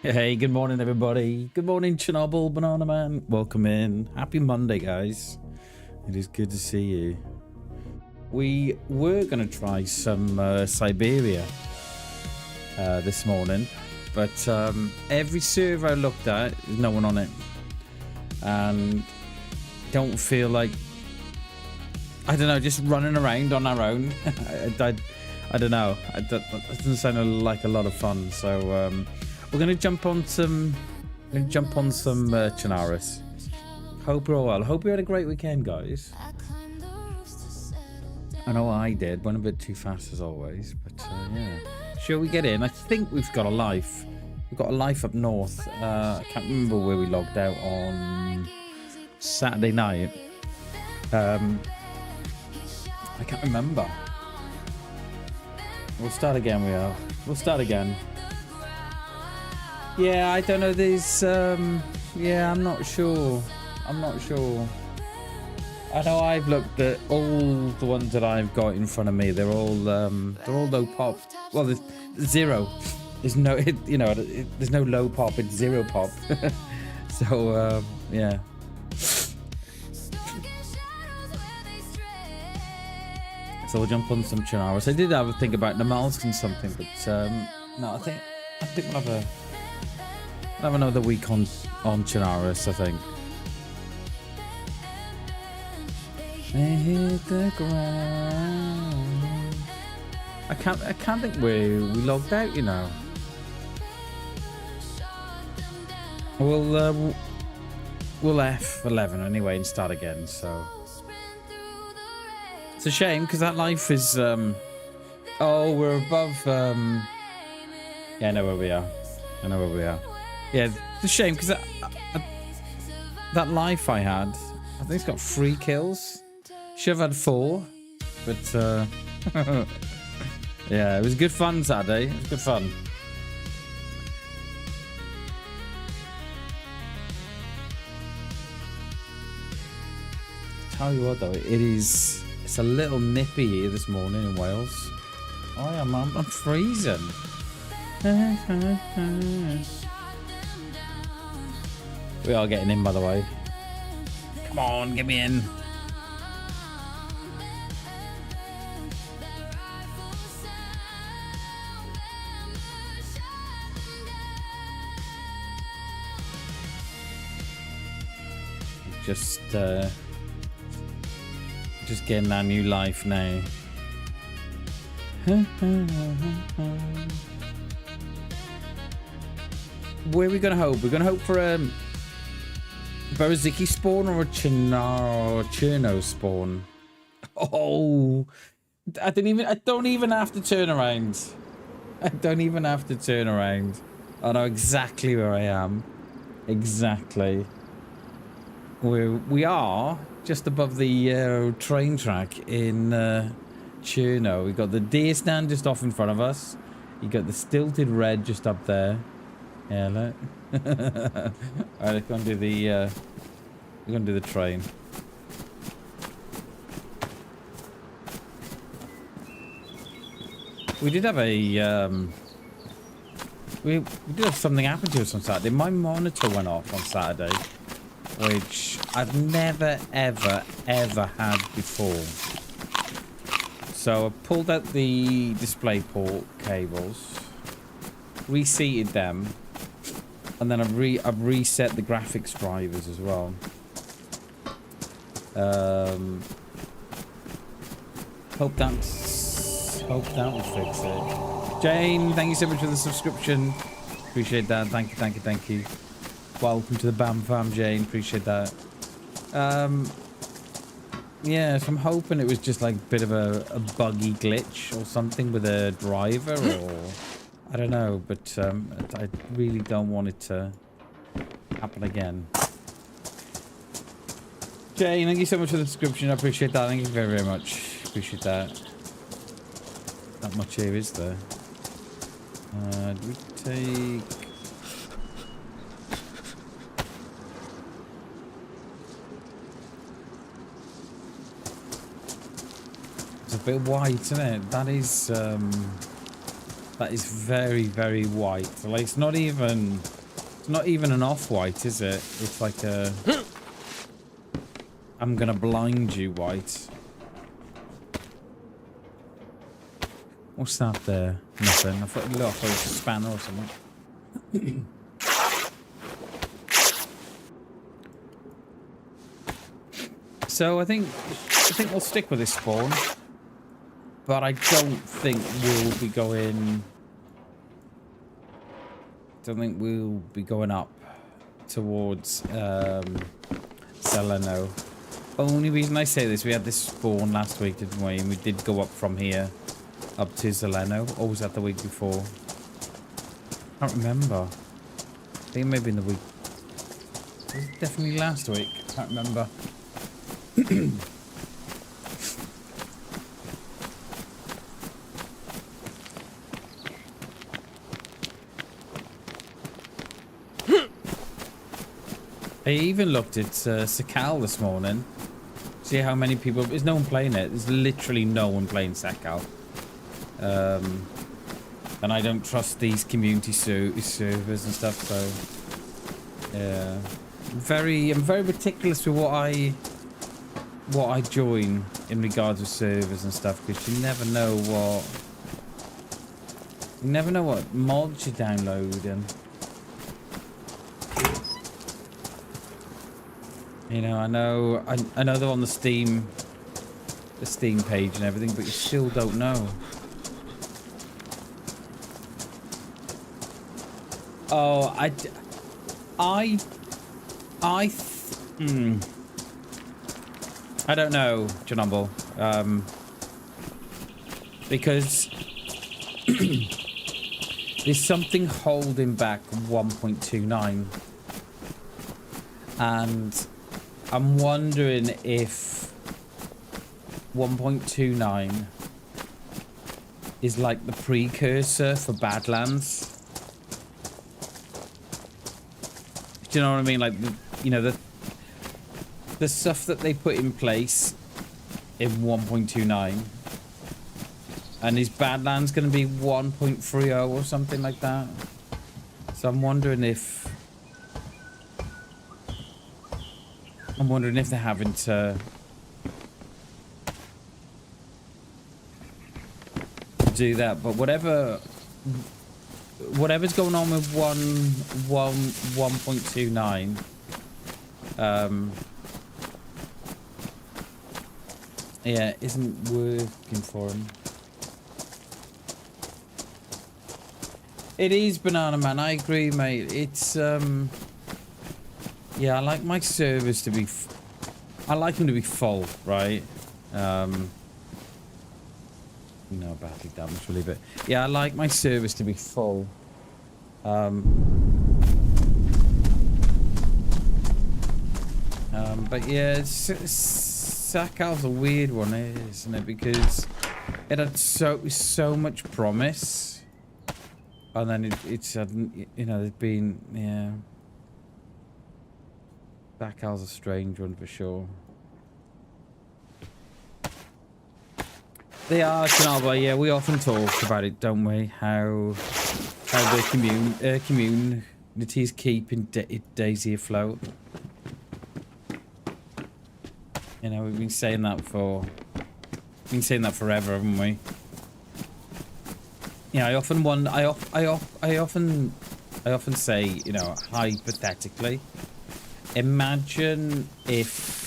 Hey, good morning, everybody. Good morning, Chernobyl, Banana Man. Welcome in. Happy Monday, guys. It is good to see you. We were going to try some Siberia this morning, but every server I looked at, there's no one on it. And don't feel like, I don't know, just running around on our own. I don't know. That doesn't sound like a lot of fun. So we're gonna jump on some Chernarus. Hope you're all well. Hope you had a great weekend, guys. I know I did. Went a bit too fast as always, but yeah. Shall we get in? I think we've got a life. We've got a life up north. I can't remember where we logged out on Saturday night. I can't remember. We'll start again. We'll start again. Yeah, I don't know. There's yeah, I'm not sure. I know I've looked at all the ones that I've got in front of me. They're all low pop. Well, there's zero. There's no, there's no low pop. It's zero pop. So yeah. So we'll jump on some Chernarus. I did have a think about Namalsk and something, but no, I think we'll have another week on Chernarus, I think. They hit the ground. I can't think where we logged out, you know. We'll F11 anyway and start again, so it's a shame because that life is oh, we're above yeah, I know where we are. Yeah, it's a shame because that life I had, I think it's got 3 kills. Should have had 4, but yeah, it was good fun Saturday. It was good fun. Tell you what though, it's a little nippy here this morning in Wales. Oh yeah, man, I'm freezing. We are getting in, by the way. Come on, get me in. Just getting that new life now. Where are we gonna hope? We're gonna hope for a Baraziki spawn or a Cherno spawn. Oh, I don't even have to turn around. I don't even have to turn around. I know exactly where I am. Exactly. We are just above the train track in Cherno. We've got the deer stand just off in front of us. You got the stilted red just up there. Yeah, look. Alright, let's go and do the we're gonna do the train. We did have a we did have something happen to us on Saturday. My monitor went off on Saturday, which I've never ever had before. So I pulled out the DisplayPort cables, reseated them, and then I've reset the graphics drivers as well. Hope that will fix it. Jane, thank you so much for the subscription. Appreciate that. Thank you. Welcome to the BAM fam, Jane. Appreciate that. Yeah, so I'm hoping it was just like a bit of a buggy glitch or something with a driver, or I don't know, but I really don't want it to happen again. Jane, thank you so much for the subscription. I appreciate that. Thank you very, very much. Appreciate that. Not much here, is there? Do we take... It's a bit white, isn't it? That That is very, very white. Like, it's not even an off-white, is it? It's like a... I'm gonna blind you white. What's that there? Nothing. I thought it was a spanner or something. So I think we'll stick with this spawn. But I don't think we'll be going... up towards Zeleno. Only reason I say this, we had this spawn last week, didn't we? And we did go up from here up to Zeleno. Or was that the week before? I can't remember. I think maybe in the week. Was it definitely last week? I can't remember. I even looked at Sakal this morning. See how many people... There's no one playing it. There's literally no one playing Sakal. And I don't trust these community servers and stuff, so... Yeah. I'm very meticulous with what I join in regards to servers and stuff, because you never know what mods you download and... You know, I know they're on the Steam page and everything, but you still don't know. Oh, I don't know, Chernobyl. Because there's something holding back 1.29, and I'm wondering if 1.29 is like the precursor for Badlands. Do you know what I mean? Like, the stuff that they put in place in 1.29. And is Badlands going to be 1.30 or something like that? So I'm wondering if they're having to do that, but whatever's going on with 1.29, yeah, isn't working for him. It is, Banana Man. I agree, mate. It's yeah, I like my servers to be... I like them to be full, right? No battery damage, really, but... Yeah, I like my servers to be full. But yeah, Sakal's a weird one, isn't it? Because it had so much promise. And then it's you know, there's been... Yeah... Sakal's a strange one for sure. They are, Chernobyl, yeah, we often talk about it, don't we? How the communities keeping DayZ afloat. You know, we've been saying that forever, haven't we? Yeah, I often say, you know, hypothetically, imagine if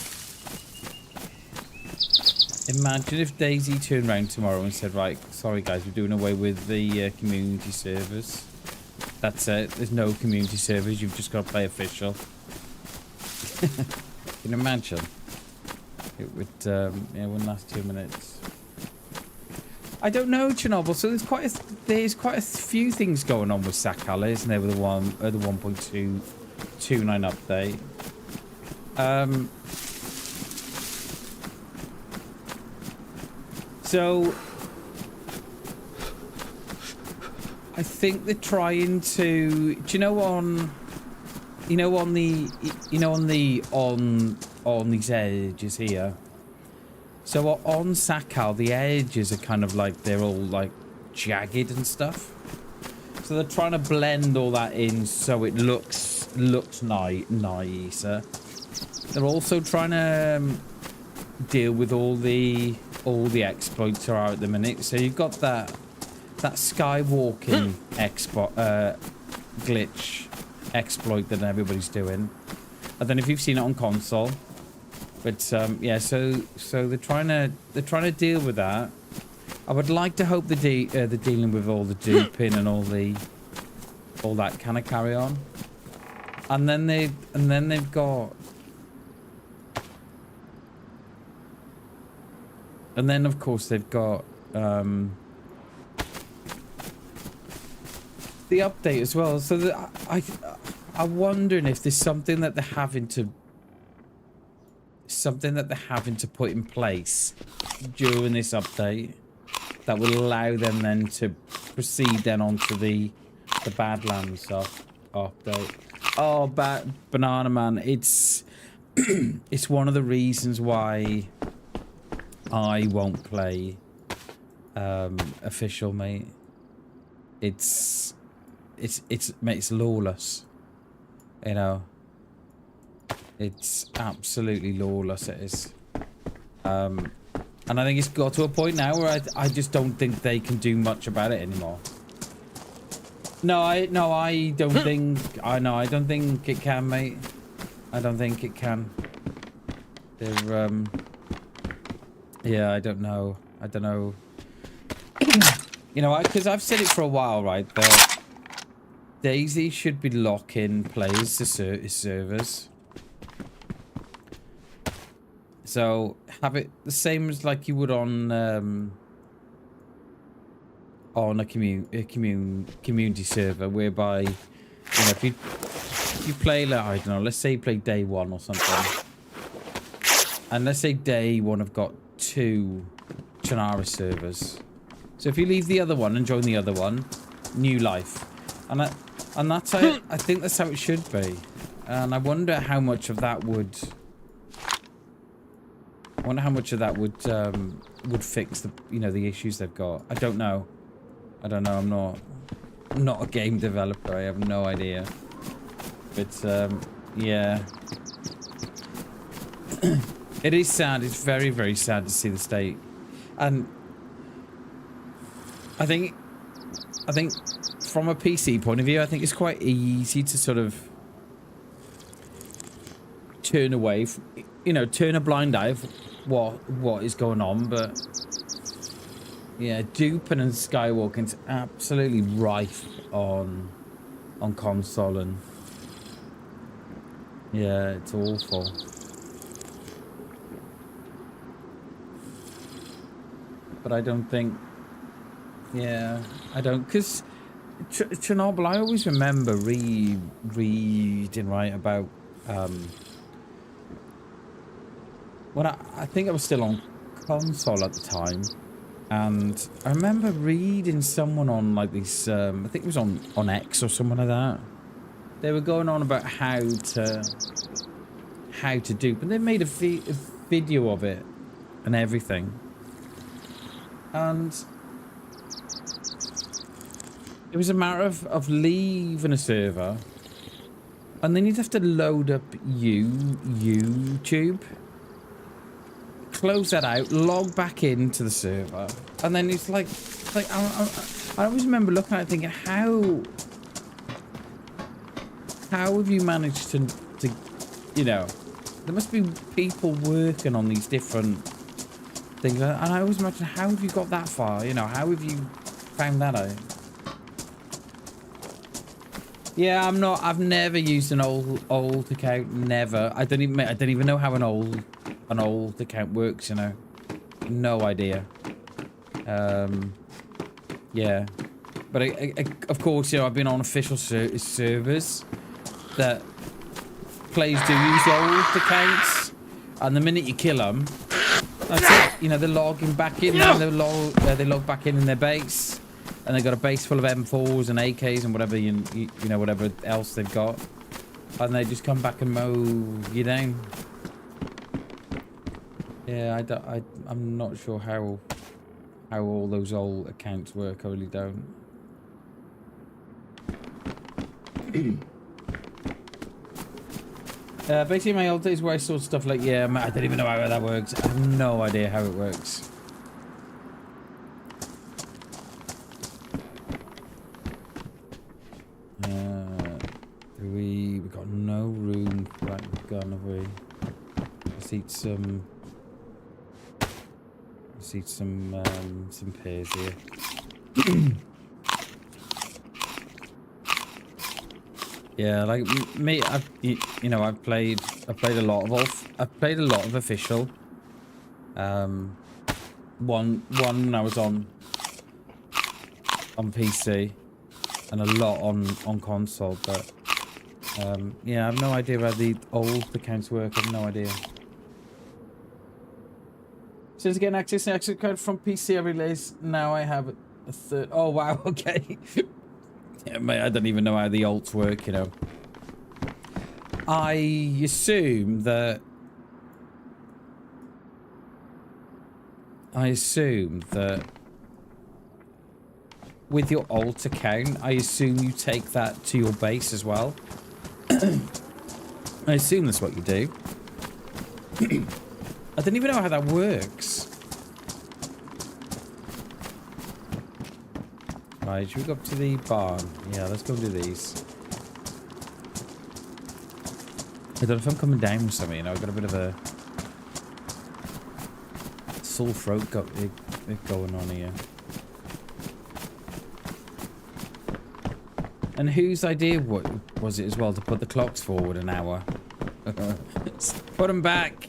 DayZ turned around tomorrow and said, right, sorry guys, we're doing away with the community servers. That's it. There's no community servers. You've just got to play official. Can you imagine? It would, yeah, wouldn't last 2 minutes. I don't know, Chernobyl. So there's quite a few things going on with Sakala, isn't there? With the 1.29 update. So I think they're trying to, do you know on these edges here. So on Sakal, the edges are kind of like, they're all like jagged and stuff. So they're trying to blend all that in so it looks nicer. They're also trying to deal with all the exploits are out at the minute. So you've got that skywalking glitch exploit that everybody's doing. I don't know if you've seen it on console, but yeah. So they're trying to deal with that. I would like to hope they're dealing with all the duping and all that kind of carry on. And then they've got. And then, of course, they've got the update as well. So I'm wondering if there's something that they're having to put in place during this update that will allow them then to proceed then onto the Badlands update. Oh, Banana Man, it's it's one of the reasons why I won't play official, mate. It's lawless, you know. It's absolutely lawless. It is, and I think it's got to a point now where I just don't think they can do much about it anymore. I don't think it can, mate. I don't think it can. They're yeah, I don't know. You know, because I've said it for a while, right? That DayZ should be locking players to servers. So have it the same as like you would on a community server, whereby, you know, if you play, like, I don't know, let's say you play day one or something, and let's say day one have got 2 Chernarus servers. So if you leave the other one and join the other one, new life, and that's how I think that's how it should be. And I wonder how much of that would. I wonder how much of that would fix the, you know, the issues they've got. I don't know. I'm not a game developer. I have no idea. But yeah, it is sad. It's very, very sad to see the state. And I think from a PC point of view, I think it's quite easy to sort of turn away, you know, turn a blind eye of what is going on. But yeah, duping and skywalking's absolutely rife on console, and yeah, it's awful. But I don't think, yeah, I don't, because Chernobyl, I always remember reading, right, about when I think I was still on console at the time, and I remember reading someone on like this, I think it was on X or something like that. They were going on about how to dupe, and they made a video of it and everything. And it was a matter of leaving a server, and then you'd have to load up YouTube, close that out, log back into the server, and then it's like I always remember looking at it thinking, how have you managed to, you know, there must be people working on these different things, and I always imagine, how have you got that far? You know, how have you found that out? Yeah, I've never used an old account. Never. I don't even know how an old account works. You know, no idea. Yeah, but of course, you know, I've been on official servers that players do use old accounts, and the minute you kill them, that's it. You know, they're logging back in. And they log back in their base, and they've got a base full of M4s and AKs and whatever you know, whatever else they've got, and they just come back and mow you down. Yeah, I'm not sure how all those old accounts work. I really don't. Basically, my old days where I saw stuff like, yeah, I don't even know how that works. I have no idea how it works. We got no room for that gun, have we? Let's eat some. Let's eat some pears here. Yeah, like me, you know, I've played a lot of official. One when I was on PC, and a lot on console, but yeah, I have no idea how the old accounts work. I have no idea. Since getting access to exit code from PC, I realize now I have a third. Oh wow, okay. Yeah, mate, I don't even know how the alts work, you know. I assume that with your alt account, I assume you take that to your base as well. I assume that's what you do. I don't even know how that works. Right, should we go up to the barn? Yeah, let's go do these. I don't know if I'm coming down with something, you know, I've got a bit of a sore throat going on here. And whose idea was it as well to put the clocks forward an hour? Put them back.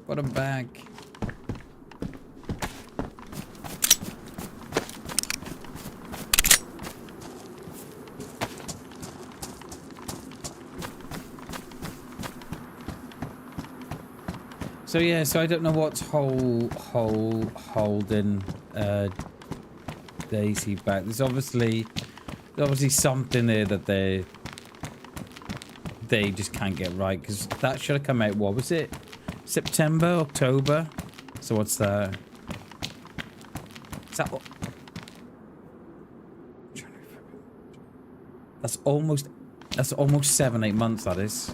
Put them back. So yeah, so I don't know what's holding DayZ back. There's obviously something there that they just can't get right, because that should have come out, what was it, September, October? So what's that? Is that that's almost 7-8 months, that is.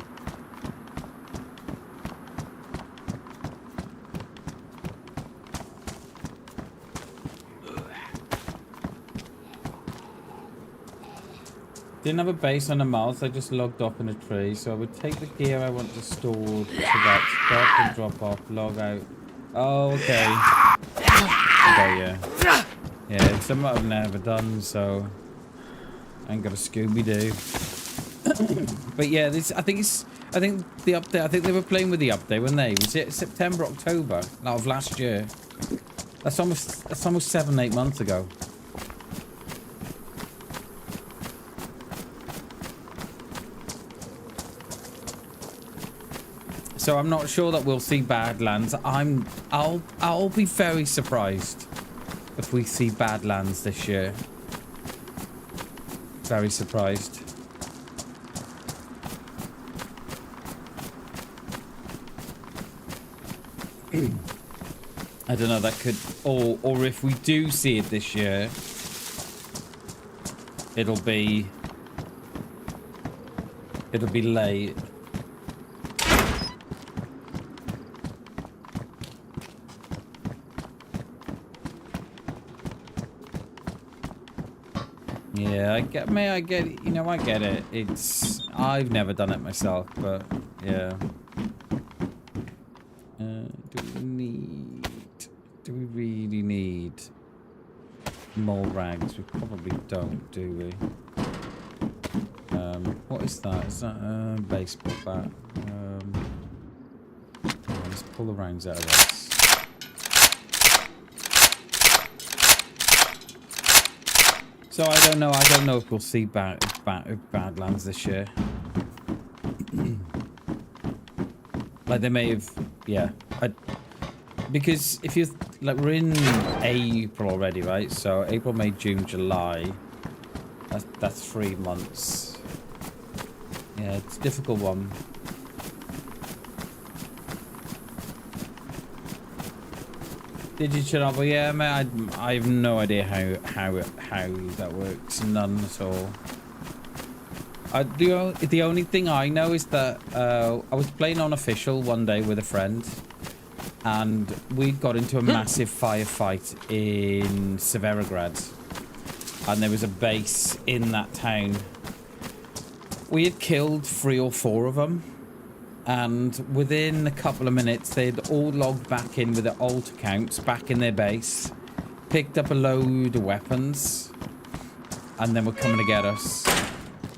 Didn't have a base on the mouth, I just logged off in a tree, so I would take the gear I want to store to that spot and drop off, log out. Oh, okay. Okay, yeah. Yeah, it's something I've never done, so I ain't got a Scooby-Doo. But yeah, I think the update, I think they were playing with the update, weren't they? Was it September, October? No, of last year. That's almost 7-8 months ago. So I'm not sure that we'll see Badlands. I'll be very surprised if we see Badlands this year. Very surprised. I don't know, that could, or if we do see it this year, it'll be late. Yeah, I get it, you know, I get it. I've never done it myself, but yeah. Do we really need more rags? We probably don't, do we? What is that? Is that a baseball bat? Let's pull the rounds out of this. So I don't know if we'll see Badlands this year. Like they may have, yeah. Because if you like, we're in April already, right? So April, May, June, July. That's 3 months. Yeah, it's a difficult one. Did you shut up? Well, yeah, mate, I have no idea how that works. None at all. The only thing I know is that I was playing on official one day with a friend, and we got into a massive firefight in Severograd, and there was a base in that town. We had killed 3 or 4 of them, and within a couple of minutes they'd all logged back in with their alt accounts back in their base, picked up a load of weapons, and then were coming to get us.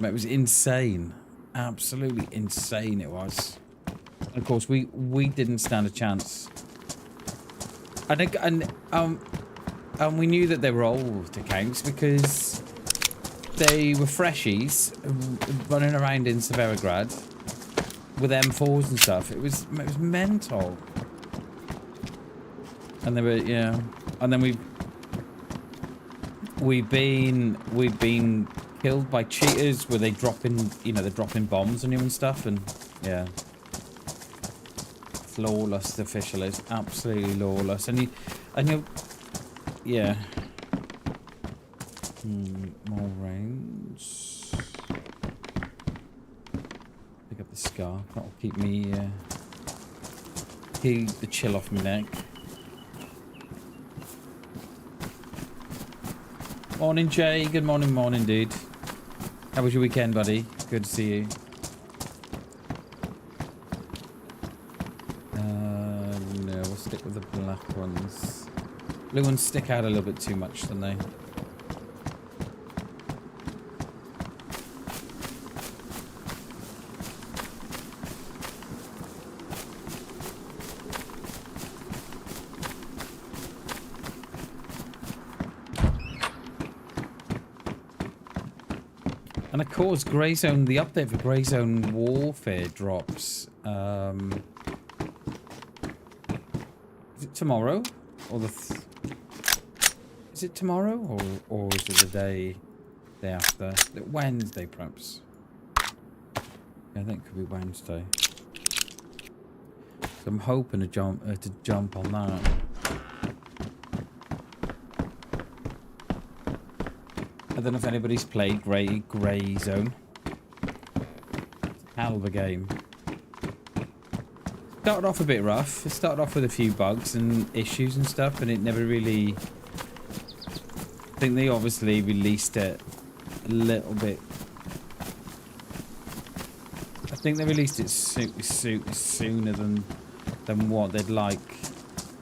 It was insane. Absolutely insane it was. And of course, we didn't stand a chance. And we knew that they were old accounts because they were freshies running around in Severograd with M4s and stuff. It was mental. And they were, yeah. And then we've been killed by cheaters where they dropping, they're dropping bombs on you and stuff, and yeah. Flawless, the official is absolutely lawless, and you, yeah. More rounds. Pick up the scarf. That'll keep me, keep the chill off my neck. Morning, Jay. Good morning, dude. How was your weekend, buddy? Good to see you. No, we'll stick with the black ones. Blue ones stick out a little bit too much, don't they? And of course, Grey Zone, the update for Grey Zone Warfare drops. Is it tomorrow? Or is it tomorrow? Or is it the day after? Is it Wednesday, perhaps? Yeah, I think it could be Wednesday. So I'm hoping to jump on that. I don't know if anybody's played Grey Zone. Hell of a game. Started off a bit rough. It started off with a few bugs and issues and stuff, and it never really... I think they obviously released it a little bit... I think they released it sooner than what they'd like.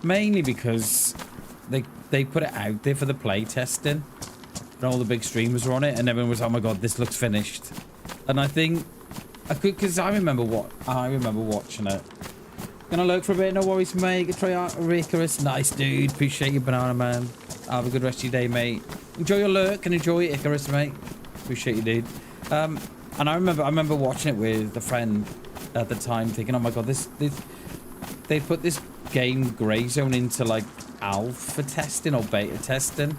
Mainly because they put it out there for the play testing. And all the big streamers were on it, and everyone was, oh my god, this looks finished. And I think because I remember watching it. Gonna lurk for a bit, no worries, mate. Try Icarus, nice dude. Appreciate your banana, man. Have a good rest of your day, mate. Enjoy your lurk and enjoy Icarus, mate. Appreciate you, dude. And I remember watching it with a friend at the time, thinking, oh my god, this they put this game Grey Zone into like alpha testing or beta testing.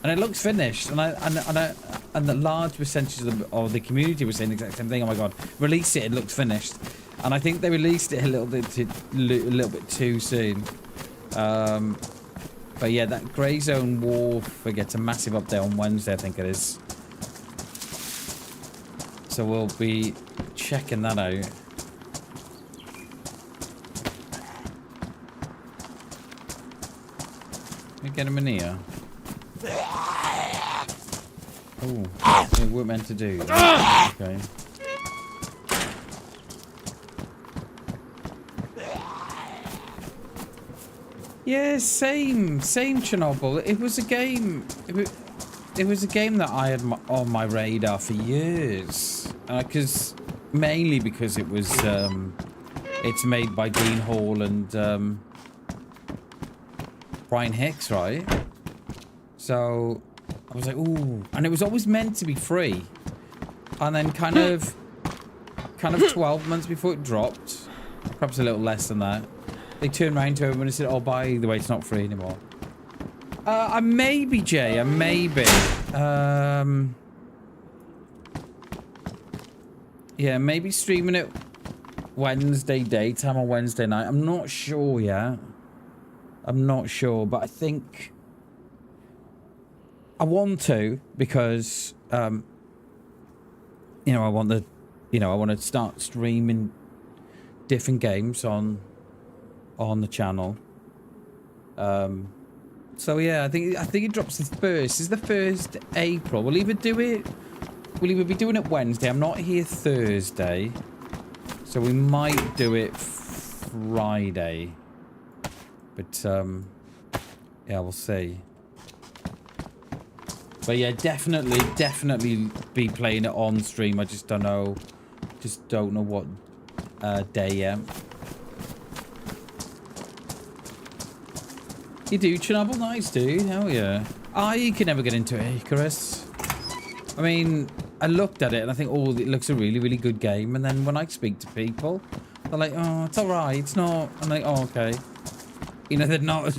And it looks finished, and the large percentage of the community was saying the exact same thing. Oh my god, release it! It looks finished, and I think they released it a little bit too soon. But yeah, that Grey Zone Warfare gets a massive update on Wednesday, I think it is. So we'll be checking that out. Let me get him in here. Oh, we weren't meant to do that. Okay. Yeah, same Chernobyl. It was a game. It was a game that I had on my radar for years, mainly because it was it's made by Dean Hall and Brian Hicks, right? So I was like, ooh, and it was always meant to be free, and then kind of 12 months before it dropped, perhaps a little less than that, they turned around to everyone and said, oh, by the way, it's not free anymore. I maybe, Jay, I maybe. Yeah, maybe streaming it Wednesday daytime or Wednesday night. I'm not sure yet. I'm not sure, but I think I want to because, you know, I want to start streaming different games on the channel. So yeah, I think it drops the 1st. This is the 1st April. We'll either be doing it Wednesday. I'm not here Thursday, so we might do it Friday. But yeah, we'll see. But yeah, definitely be playing it on stream. I just don't know what day yet. You do, Chernobyl? Nice, dude. Hell yeah. I can never get into Icarus. I mean, I looked at it and I think, oh, it looks a really, really good game. And then when I speak to people, they're like, oh, it's alright. It's not. I'm like, oh, okay. You know, they're not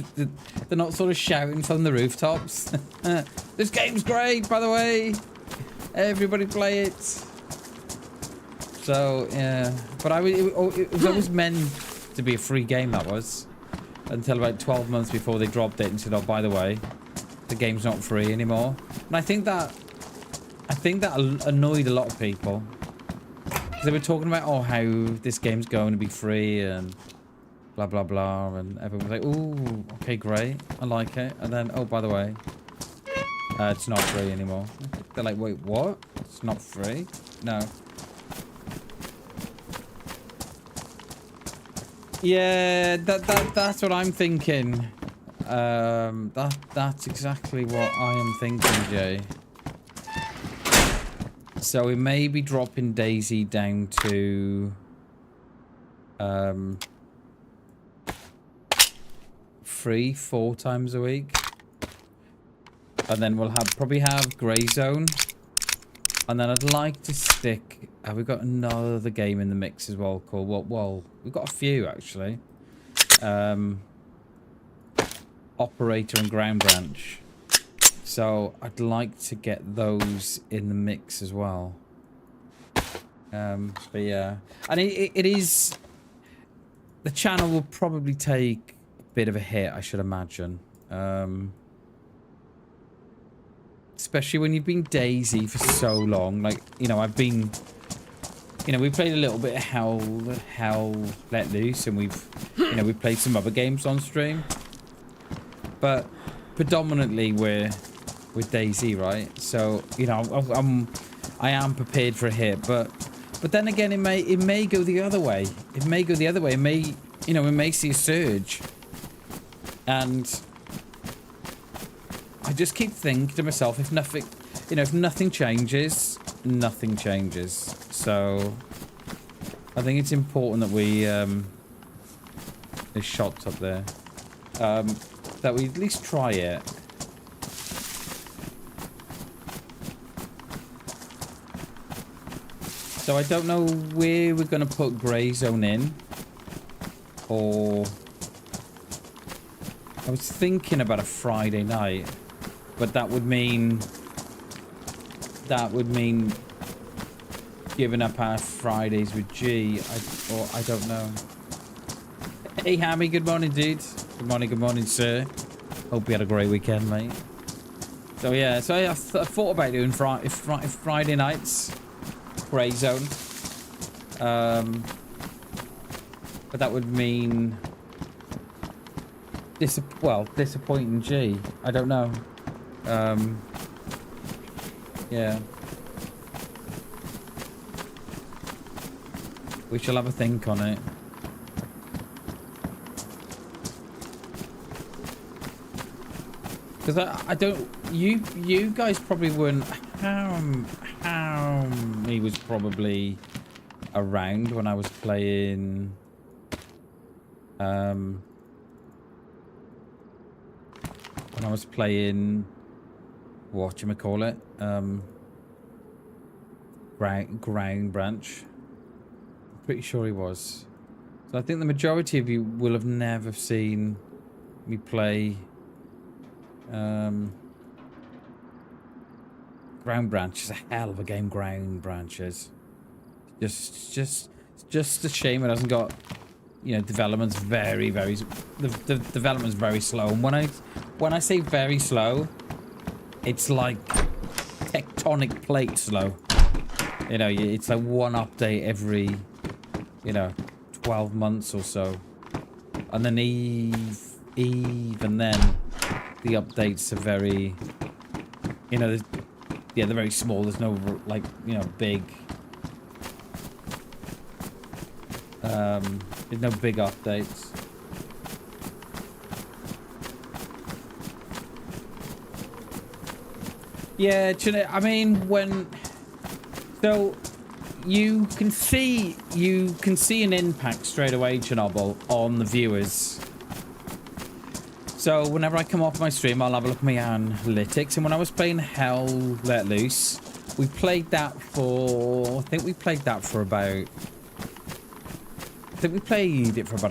sort of shouting from the rooftops. This game's great, by the way. Everybody play it. So, yeah. But it was always meant to be a free game, that was. Until about 12 months before they dropped it and said, oh, by the way, the game's not free anymore. And I think that annoyed a lot of people. Because they were talking about, oh, how this game's going to be free and blah, blah, blah. And everyone was like, ooh, okay, great. I like it. And then, oh, by the way, it's not free anymore. They're like, wait, what? It's not free? No. Yeah, that's what I'm thinking. That's exactly what I am thinking, Jay. So we may be dropping DayZ down to 3-4 times a week, and then we'll probably have Grey Zone, and then I'd like to stick. We've got another game in the mix as well called well, we've got a few actually. Operator and Ground Branch. So I'd like to get those in the mix as well. But yeah, and it is. The channel will probably take a bit of a hit, I should imagine. Especially when you've been DayZ for so long. Like, you know, I've been. You know, we played a little bit of Hell Let Loose, and we've played some other games on stream. But predominantly we're with DayZ, right? So, you know, I am prepared for a hit, but then again, it may go the other way. It may go the other way. It may, you know, we may see a surge. And I just keep thinking to myself, if nothing changes, nothing changes. So I think it's important that we there's shots up there. That we at least try it. So I don't know where we're going to put Grey Zone in. Or I was thinking about a Friday night, but that would mean giving up our Fridays with G. I don't know. Hey Hammy, good morning, dude. Good morning, sir. Hope you had a great weekend, mate. So yeah, so I thought about doing Friday nights, Grey Zone. But that would mean disappointing G. I don't know. Yeah. We shall have a think on it. Because I don't... You guys probably weren't... He was probably around when I was playing... when I was playing... Whatchamacallit? Ground Branch. I'm pretty sure he was. So I think the majority of you will have never seen me play... Ground Branch is a hell of a game. Ground Branch is just a shame it hasn't got, you know, development's very the development's very slow. And when I say very slow, it's like tectonic plate slow. You know, it's like one update every, you know, 12 months or so. And then even then, the updates are very, you know, yeah, they're very small. There's no, like, you know, big, there's no big updates. Yeah, I mean, so you can see an impact straight away, Chernobyl, on the viewers. So whenever I come off my stream, I'll have a look at my analytics. And when I was playing Hell Let Loose, we played that for, I think we played it for about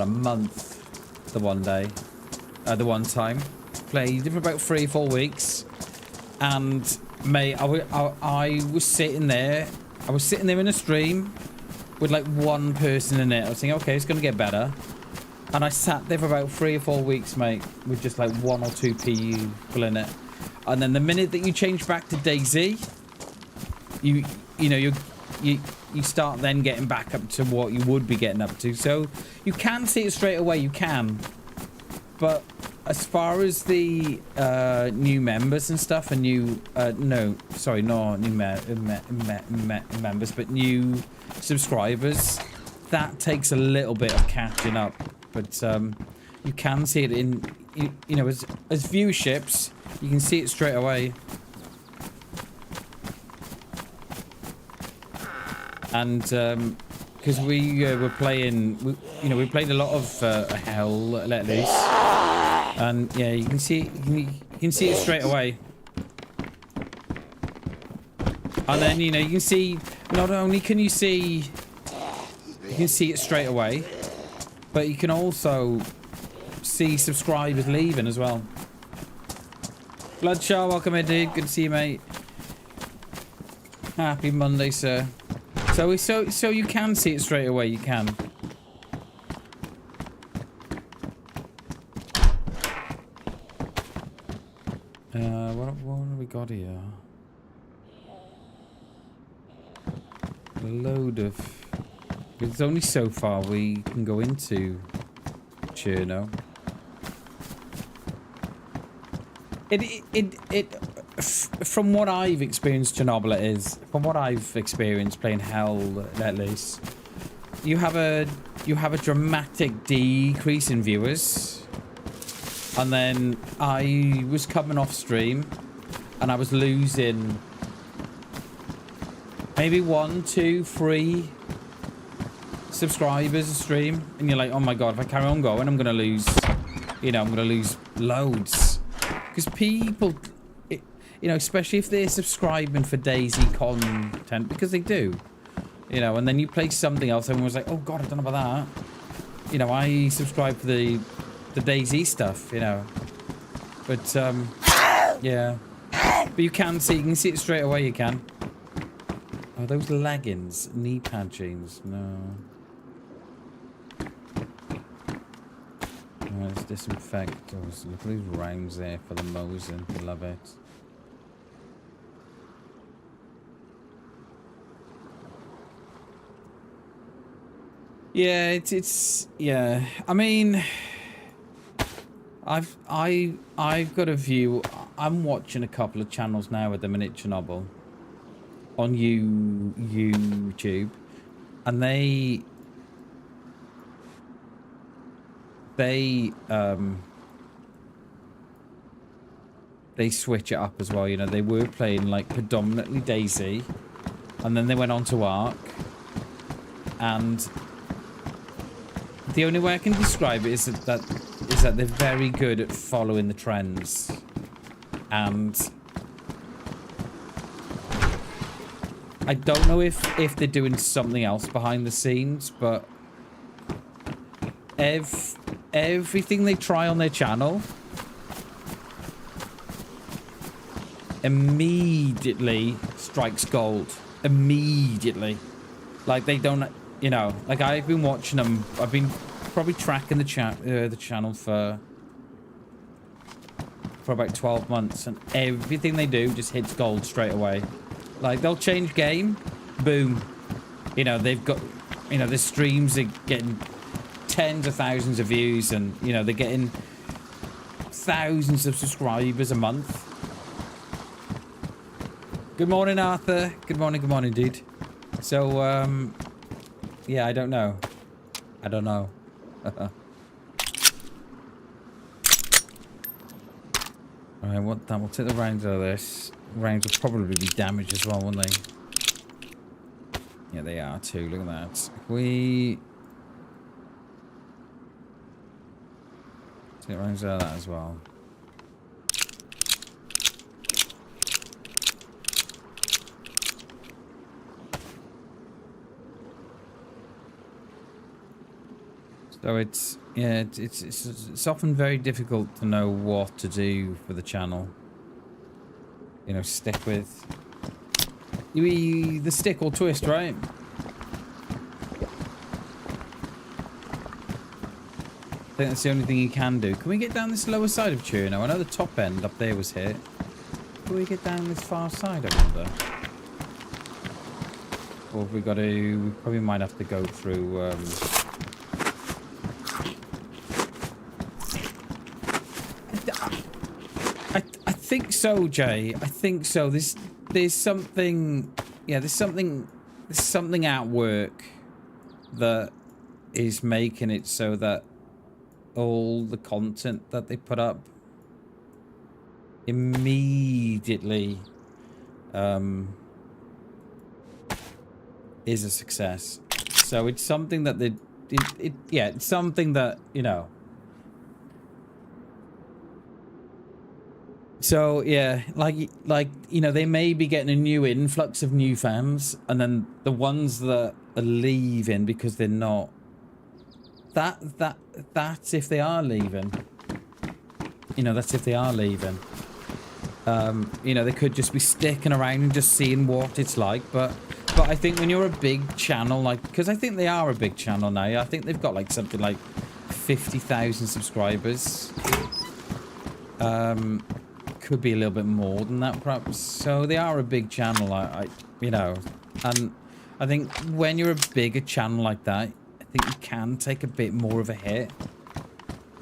a month, the one time. Played it for about 3 or 4 weeks. And mate, I was sitting there. I was sitting there in a stream with like one person in it. I was thinking, okay, it's gonna get better. And I sat there for about 3 or 4 weeks, mate, with just like 1 or 2 people in it. And then the minute that you change back to DayZ, you start then getting back up to what you would be getting up to. So you can see it straight away. You can, but as far as the new members and stuff, and new not new members, but new subscribers, that takes a little bit of catching up. But you can see it in, you know, as viewerships, you can see it straight away. And because we were playing, we played a lot of Hell Let Loose. And yeah, you can see it straight away. And then, you know, you can see, not only can you see it straight away, but you can also see subscribers leaving as well. Bloodshaw, welcome in, dude. Good to see you, mate. Happy Monday, sir. So you can see it straight away. You can. What have we got here? A load of. It's only so far we can go into Cherno. From what I've experienced, Chernobyl, it is. From what I've experienced playing Hell Let Loose, you have a dramatic decrease in viewers, and then I was coming off stream, and I was losing maybe 1, 2, 3 subscribers a stream, and you're like, oh my god, if I carry on going, I'm gonna lose, you know, I'm gonna lose loads, because people. You know, especially if they're subscribing for DayZ content, because they do. You know, and then you play something else, everyone's like, oh god, I don't know about that. You know, I subscribe for the DayZ stuff, you know. But, yeah. But you can see it straight away, you can. Oh, those leggings, knee pad jeans, no. Let's disinfect those. Look at these rounds there for the Mosin. I love it. Yeah, it's yeah. I mean, I've got a view. I'm watching a couple of channels now at the minute, Chernobyl, on YouTube, and they switch it up as well. You know, they were playing like predominantly DayZ, and then they went on to Ark, and the only way I can describe it is that they're very good at following the trends, and I don't know if they're doing something else behind the scenes, but everything they try on their channel immediately strikes gold. Immediately. Like, they don't, you know, like, I've been watching them. I've been probably tracking the channel for about 12 months, and everything they do just hits gold straight away. Like, they'll change game, boom. You know, they've got, you know, the streams are getting tens of thousands of views, and, you know, they're getting thousands of subscribers a month. Good morning, Arthur. Good morning, dude. So, yeah, I don't know. I don't know. Alright, what that? We'll take the rounds out of this. Rounds will probably be damaged as well, won't they? Yeah, they are too. Look at that. If we take rounds out of that as well. So it's, yeah, it's often very difficult to know what to do for the channel. You know, stick with the stick or twist, right? I think that's the only thing you can do. Can we get down this lower side of Cherno? I know the top end up there was hit. Can we get down this far side, I wonder? Or have we got to... We probably might have to go through... I think so, Jay. I think so. There's something, yeah. There's something at work that is making it so that all the content that they put up immediately is a success. So it's something that yeah, it's something that, you know. So yeah, like you know, they may be getting a new influx of new fans, and then the ones that are leaving because they're not. That's if they are leaving. You know, that's if they are leaving. You know, they could just be sticking around and just seeing what it's like. But I think when you're a big channel, like, because I think they are a big channel now. I think they've got like something like 50,000 subscribers. Could be a little bit more than that, perhaps. So they are a big channel, you know, and I think when you're a bigger channel like that, I think you can take a bit more of a hit,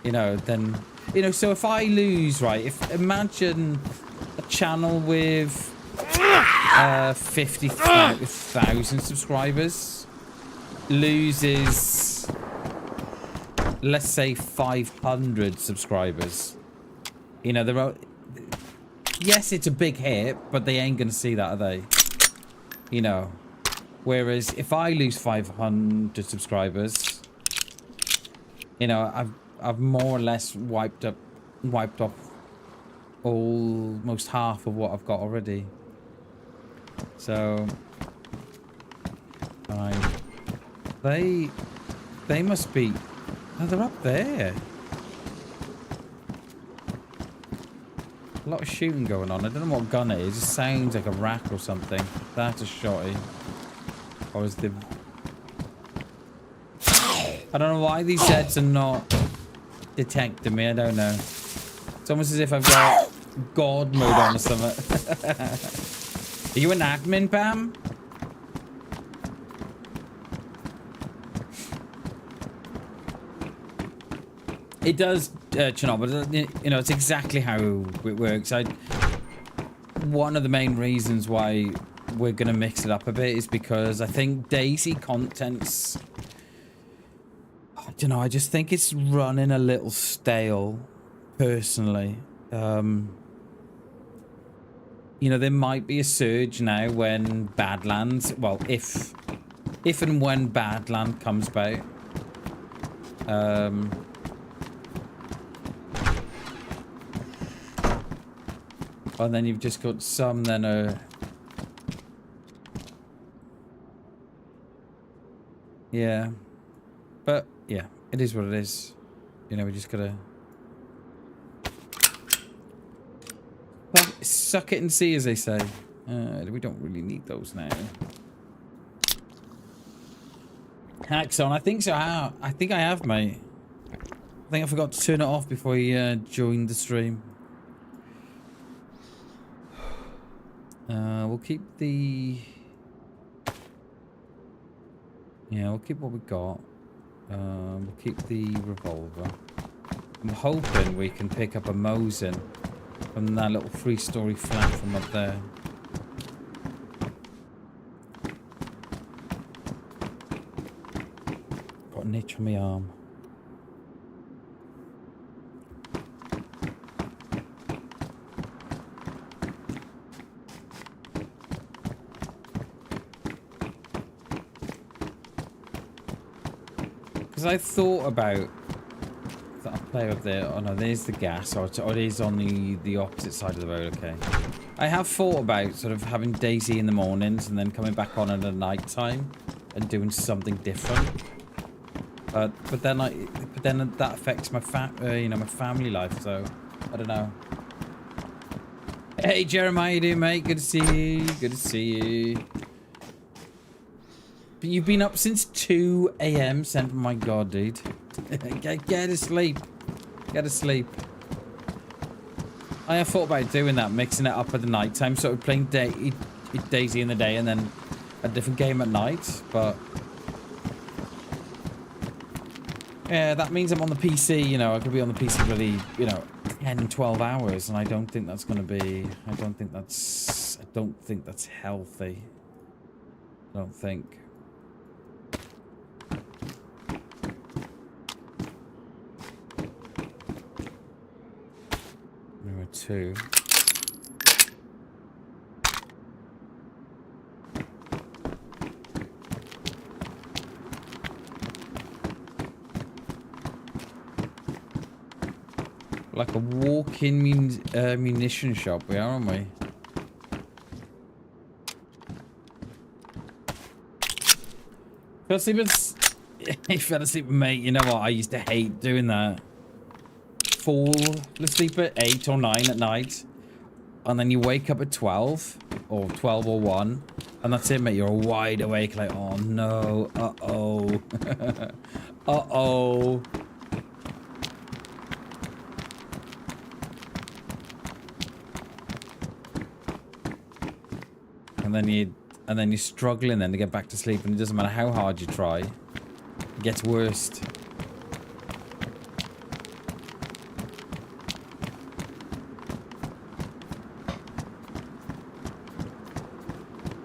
you know, than, you know. So if I lose, right, imagine a channel with 50,000 subscribers loses, let's say, 500 subscribers. You know, there are. Yes, it's a big hit, but they ain't gonna see that, are they? You know. Whereas if I lose 500 subscribers, you know, I've more or less wiped off almost half of what I've got already. So, they must be. Oh, they're up there. A lot of shooting going on. I don't know what gun it is. It sounds like a rack or something. That's a shotty. Or is the... I don't know why these sets are not detecting me. I don't know. It's almost as if I've got God mode on or something. Are you an admin, Bam? It does, Chernarus, you know, it's exactly how it works. One of the main reasons why we're going to mix it up a bit is because I think DayZ content's... I don't know, I just think it's running a little stale, personally. You know, there might be a surge now when Badlands... Well, if and when Badland comes about. And then you've just got some then yeah. But yeah, it is what it is. You know, we just gotta suck it and see, as they say. We don't really need those now. Haxon, I think so. I think I have, mate. I think I forgot to turn it off before you joined the stream. We'll keep the Yeah, we'll keep what we got. We'll keep the revolver. I'm hoping we can pick up a Mosin from that little 3-story flat from up there. Got an itch on my arm. Because I thought about that I play up there. Oh no, there's the gas. Or it is on the opposite side of the road. Okay. I have thought about sort of having DayZ in the mornings and then coming back on at the night time and doing something different. But then that affects my my family life. So I don't know. Hey Jeremiah, how you doing, mate? Good to see you. Good to see you. But you've been up since 2 AM, Sent. My God, dude. Get to sleep. Get to sleep. I have thought about doing that, mixing it up at the night time, sort of playing DayZ in the day and then a different game at night, but yeah, that means I'm on the PC, you know, I could be on the PC bloody, 10, 12 hours, and I don't think that's going to be, I don't think that's healthy. I don't think. Number 2. Like a walk-in munition shop, we are, aren't we? Fell asleep with mate. You know what? I used to hate doing that. Fall asleep at 8 or 9 at night, and then you wake up at 12 or 12 or 1, and that's it, mate. You're wide awake, like, oh no, uh-oh, uh-oh. And then you're struggling then to get back to sleep, and it doesn't matter how hard you try, it gets worse.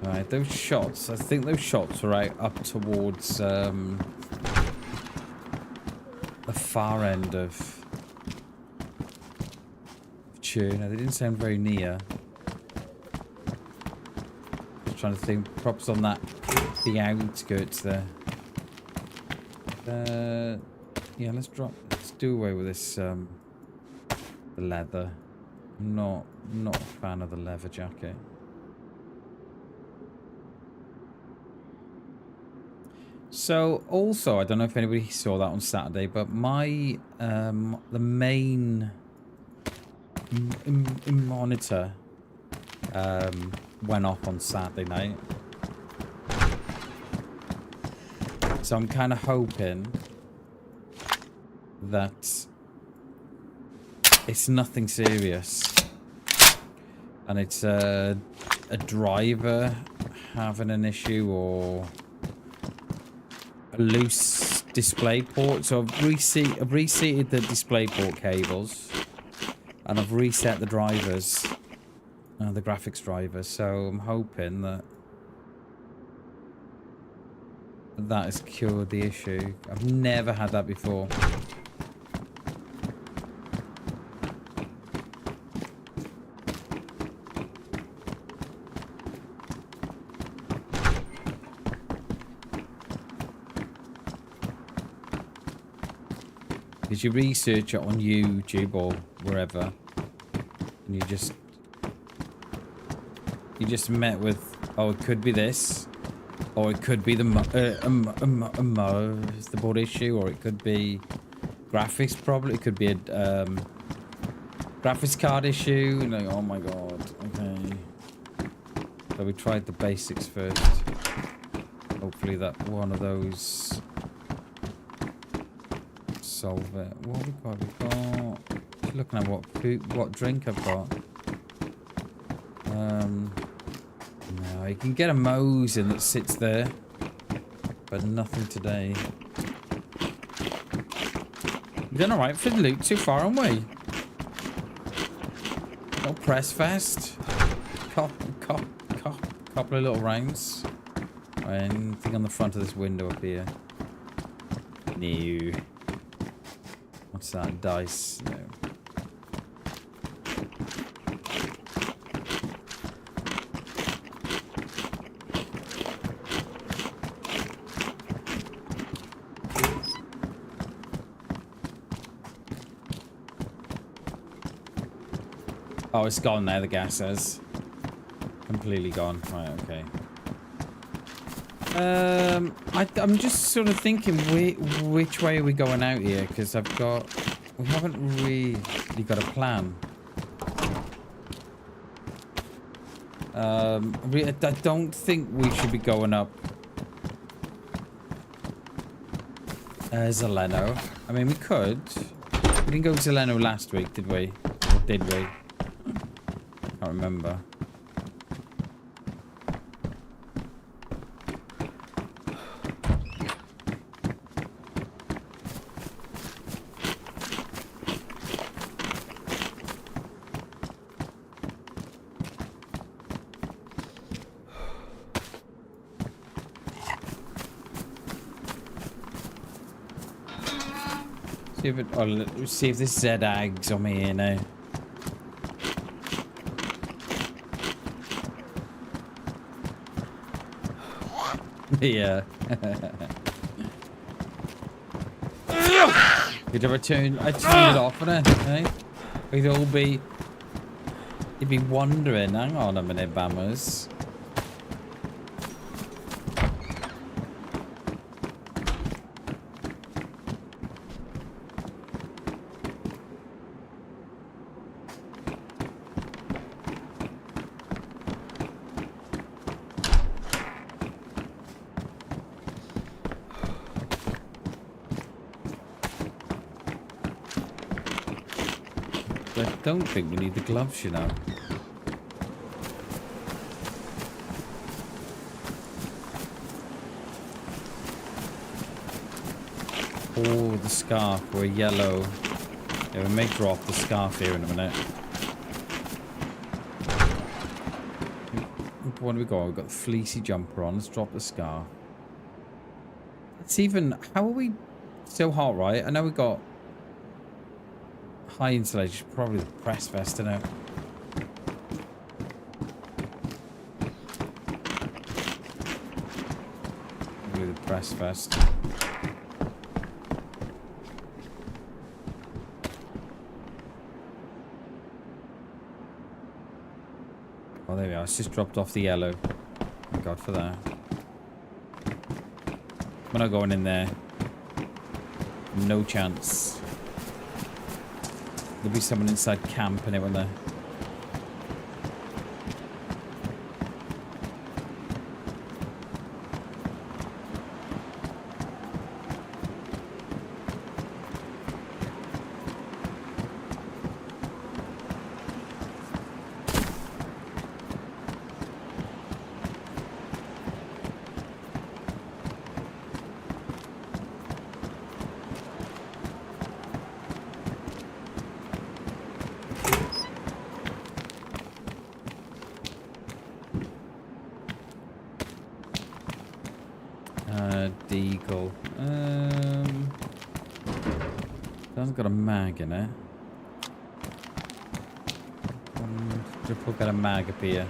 Right, those shots, I think those shots were out up towards the far end of Chernarus. They didn't sound very near. Trying to think, props on that, the outskirts there. Yeah, let's do away with this, the leather. I'm not a fan of the leather jacket. So, also, I don't know if anybody saw that on Saturday, but my, the main monitor, went off on Saturday night. So I'm kind of hoping that it's nothing serious. And it's a driver having an issue or a loose display port. So I've reseated the display port cables and I've reset the drivers. The graphics driver, so I'm hoping that has cured the issue. I've never had that before. Because you research it on YouTube or wherever, and you just met with, oh, it could be this, or it could be the board issue, or it could be graphics problem. It could be a graphics card issue. And like, oh my god, okay. So we tried the basics first. Hopefully that one of those solve it. What have we got? We've got. Just looking at what drink I've got. No, you can get a Mosin that sits there. but nothing today. You done alright for the loot too far away. Little press fest. Couple of little rounds. Anything on the front of this window up here? No. What's that? Dice? No. Oh, it's gone now, the gas says. Completely gone. Right, okay. I'm just sort of thinking which way are we going out here, because we haven't really got a plan. I don't think we should be going up Zeleno. I mean, we could. We didn't go to Zeleno last week, did we? Or did we? Can't remember. See if this Z-Ag's on me here now. Yeah. You'd ever tune it off on it, eh? You'd be wondering, hang on a minute, Bammers. I don't think we need the gloves, you know. Oh, the scarf. We're yellow. Yeah, we may drop the scarf here in a minute. What do we got? We've got the fleecy jumper on. Let's drop the scarf. It's even... How are we so hot, right? I know we got... high insulation, probably the press vest, I know. Probably the press vest. Oh, there we are. It's just dropped off the yellow. Thank God for that. We're not going in there. No chance. There'll be someone inside camp and everyone there. Deagle. Hasn't got a mag in it. We'll get a mag up here.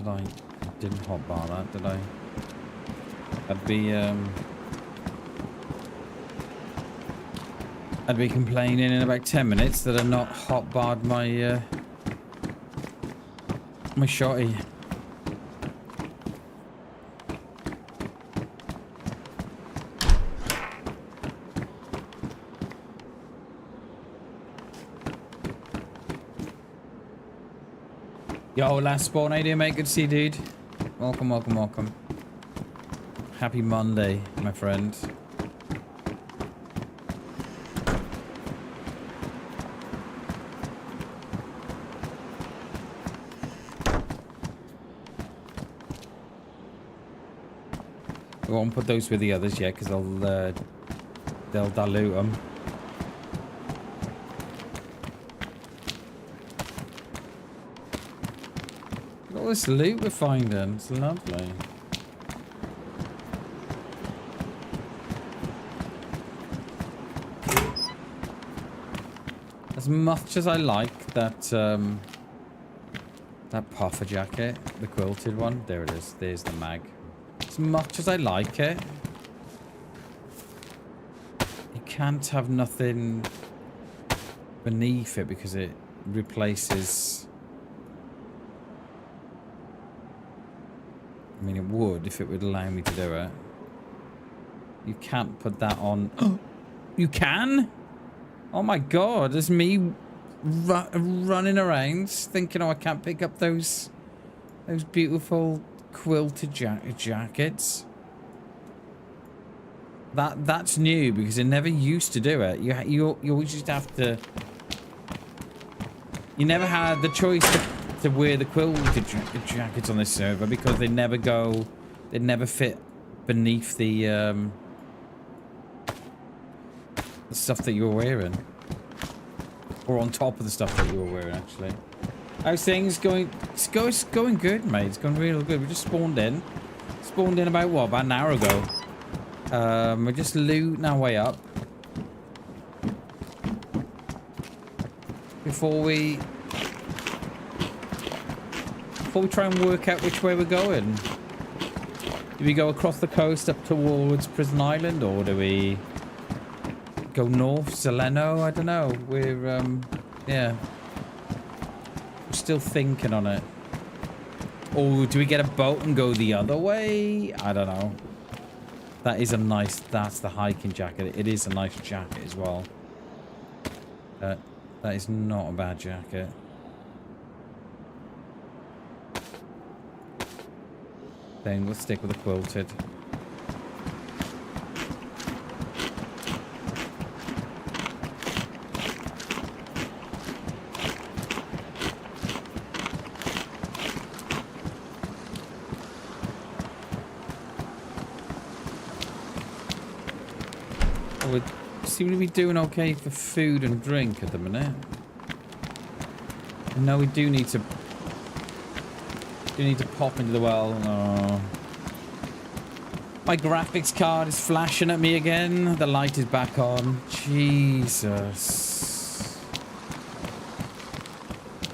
I didn't hotbar that, did I? I'd be complaining in about 10 minutes that I've not hotbarred my my shotty. Yo, last spawn idea, mate. Good to see you, dude. Welcome, welcome, welcome. Happy Monday, my friend. We won't put those with the others yet because they'll dilute them. Look at all this loot we're finding. It's lovely. As much as I like that that puffer jacket, the quilted one, there it is. There's the mag. As much as I like it, you can't have nothing beneath it because it replaces. I mean, it would if it would allow me to do it. You can't put that on. You can? Oh my god, there's me running around thinking, oh, I can't pick up those beautiful quilted jackets. That's new because it never used to do it. You always used to have to. You never had the choice to wear the quilted jackets on this server because they never fit beneath the stuff that you were wearing. Or on top of the stuff that you were wearing, actually. How's things going? It's going good, mate. It's going real good. We just spawned in. Spawned in about, what, about an hour ago. We're just looting our way up. Before we try and work out which way we're going. Do we go across the coast up towards Prison Island, or do we go north, Zeleno? I don't know. We're, yeah. We're still thinking on it. Or do we get a boat and go the other way? I don't know. That is a nice, that's the hiking jacket. It is a nice jacket as well. That is not a bad jacket. Then we'll stick with the quilted. We seem to be doing okay for food and drink at the minute. No, we do need to pop into the well. Oh. My graphics card is flashing at me again. The light is back on. Jesus.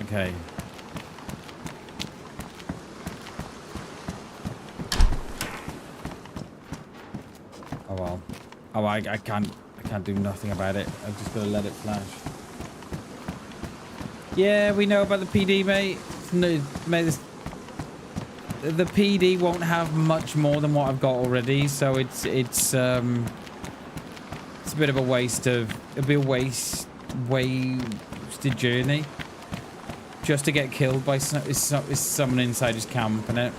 Okay. Oh well. Oh, I can't do nothing about it. I've just got to let it flash. Yeah, we know about the PD, mate. No, mate, the PD won't have much more than what I've got already, so it's a bit of a waste of. It'll be a wasted journey just to get killed by someone inside his camp, innit?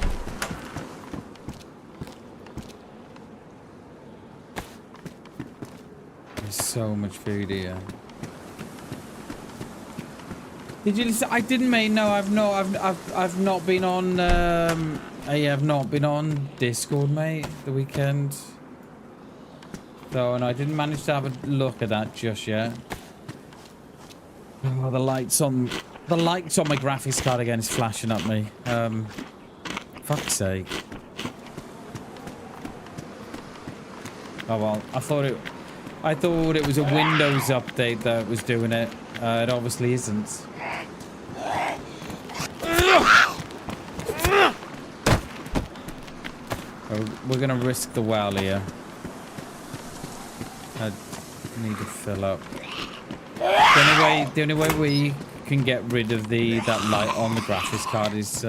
So much food here. Did you listen? I didn't, mate. No, I've not been on. I have not been on Discord, mate. The weekend. So, and I didn't manage to have a look at that just yet. Oh, the lights on my graphics card again is flashing at me. Fuck's sake. Oh well, I thought it was a Windows update that was doing it. It obviously isn't. We're gonna risk the well here. I need to fill up. The only way we can get rid of that light on the graphics card is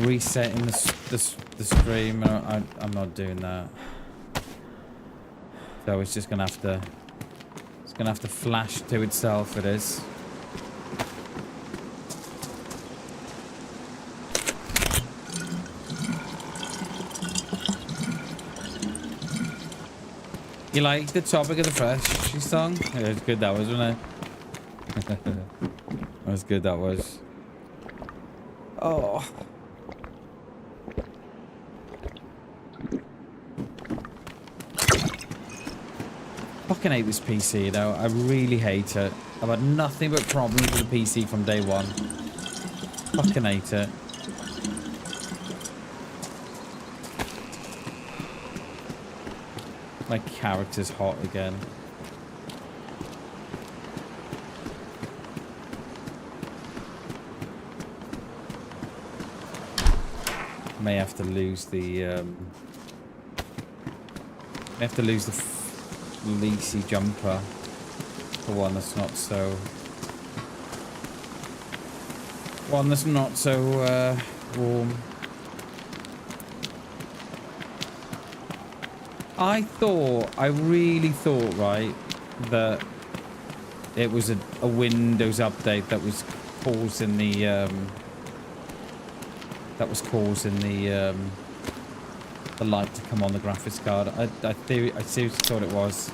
resetting the stream. I'm not doing that. So it's just gonna have to flash to itself. It is. You like the Topic of the Fresh song? Yeah, it was good, that was, wasn't it? That was good, that was. Oh. fucking hate this PC, you know. I really hate it. I've had nothing but problems with the PC from day one. Fucking hate it. My character's hot again. May have to lose the fleecy jumper for one that's not so warm. I really thought, right, that it was a Windows update that was causing the the light to come on the graphics card. I seriously thought it was.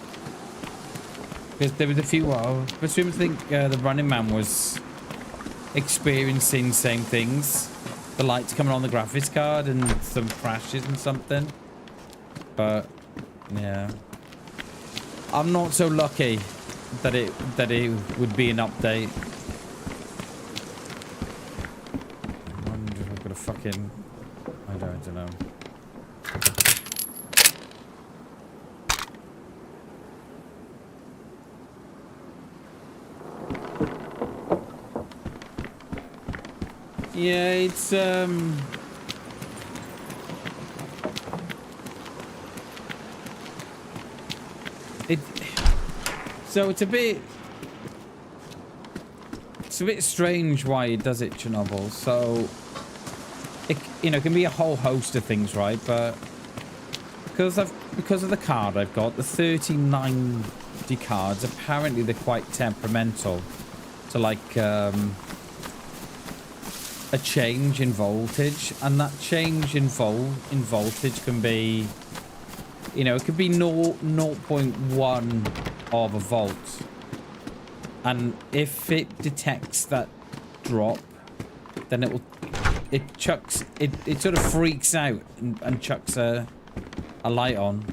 Because there was a few, I presume the Running Man was experiencing same things. The lights coming on the graphics card and some crashes and something. But, yeah. I'm not so lucky that it would be an update. I wonder if I've got a fucking... I don't know. Yeah, it's so it's a bit strange why it does it, Chernobyl. So it can be a whole host of things, right? But because of the card I've got, the 3090 cards, apparently they're quite temperamental to like a change in voltage, and that change in voltage can be, it could be 0.1 of a volt, and if it detects that drop, then it sort of freaks out and chucks a light on.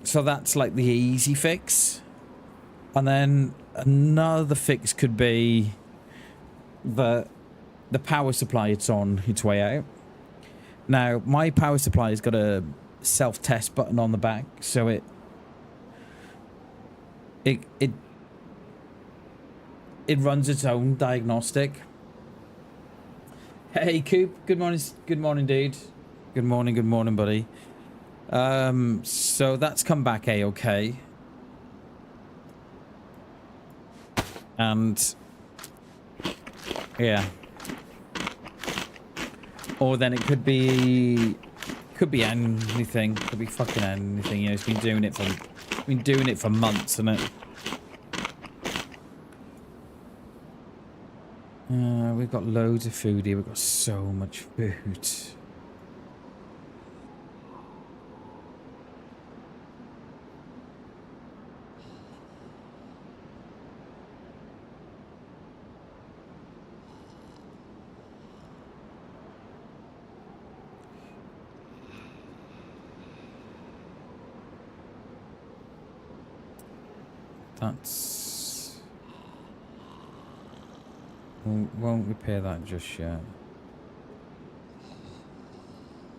So that's like the easy fix, and then another fix could be the power supply. It's on its way out. Now, my power supply has got a self-test button on the back, so it runs its own diagnostic. Hey, Coop. Good morning, dude. Good morning, buddy. So that's come back A-okay. And yeah, or then it could be anything. Could be fucking anything. It's been doing it for months, hasn't it? We've got loads of food here. We've got so much food. That's... Won't repair that just yet.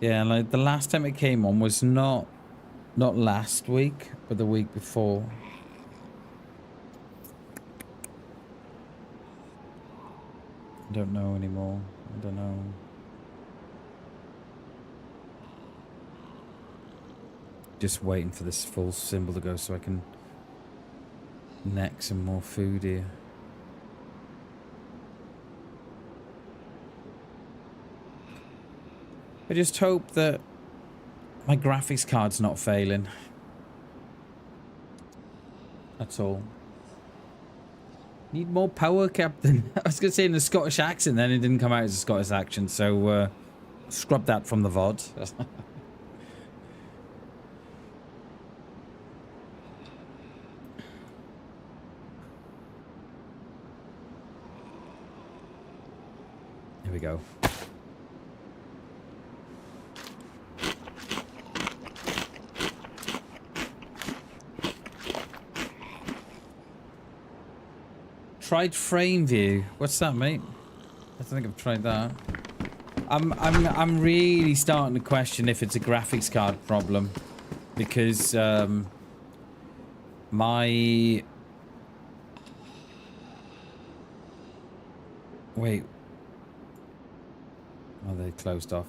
Yeah, like the last time it came on was not last week, but the week before. I don't know anymore. I don't know. Just waiting for this full symbol to go so I can neck some more food here. I just hope that my graphics card's not failing. That's all. Need more power, Captain. I was going to say in a Scottish accent, then it didn't come out as a Scottish accent, so scrub that from the VOD. Here we go. tried frame view. What's that, mate? I don't think I've tried that. I'm really starting to question if it's a graphics card problem, because my wait, oh, they closed off.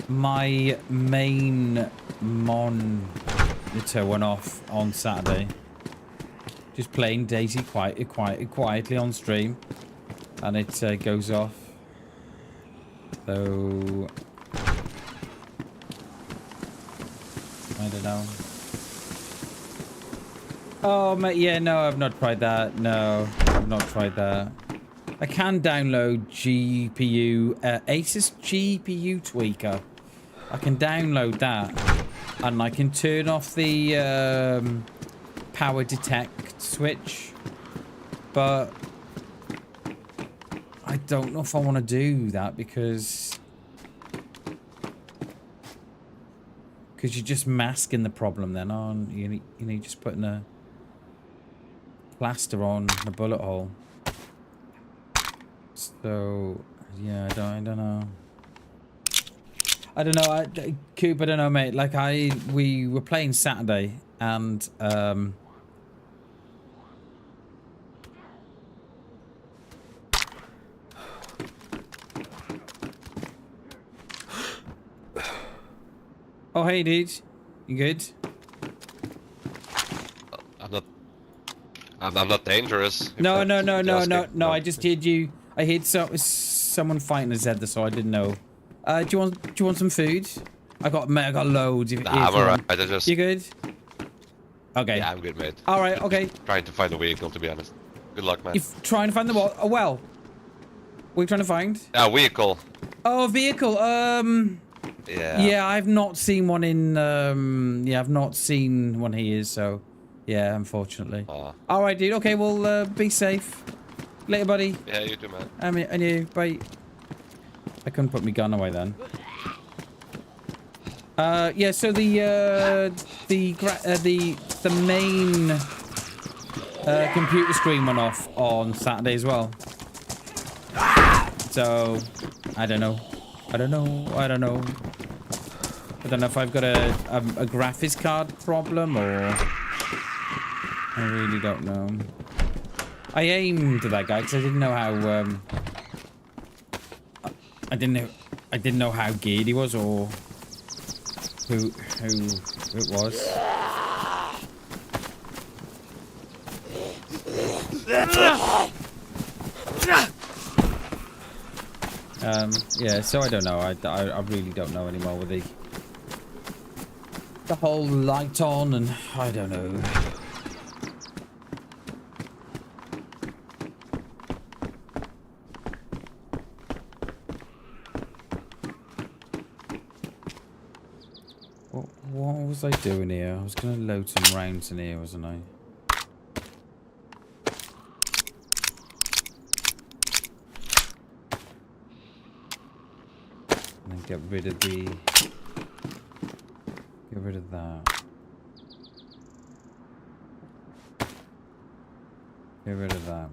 My main monitor went off on Saturday. Just playing DayZ quietly on stream, and it goes off. So I don't know. Oh, mate, yeah, no, I've not tried that. No, I've not tried that. I can download GPU, Asus GPU tweaker. I can download that, and I can turn off the power detect switch, but I don't know if I want to do that because you're just masking the problem then, aren't you? You know, you're just putting a plaster on a bullet hole. So yeah, I don't know. I don't know, Coop, I don't know, mate. Like, we were playing Saturday, and oh, hey, dude. You good? I'm not dangerous. No. I just heard you. I heard someone fighting a Zed, so I didn't know. Do you want some food? I got loads. Nah, I'm alright. You good? Okay. Yeah, I'm good, mate. All right. Okay. Trying to find a vehicle, to be honest. Good luck, man. You're trying to find the what? A well. What are you trying to find? A vehicle. Oh, a vehicle. Yeah. Yeah, I've not seen one in. Yeah, I've not seen one here. So, yeah, unfortunately. All right, dude. Okay, well, be safe. Later, buddy. Yeah, you too, man. And you. Bye. I couldn't put my gun away then. Yeah. So the main computer screen went off on Saturday as well. So I don't know. I don't know if I've got a graphics card problem or I really don't know. I aimed at that guy because I didn't know how. I didn't know how geared he was or who it was. Yeah, so I don't know. I really don't know anymore with the whole light on, and I don't know. What was I doing here? I was going to load some rounds in here, wasn't I? And then get rid of the... Get rid of that. Get rid of that.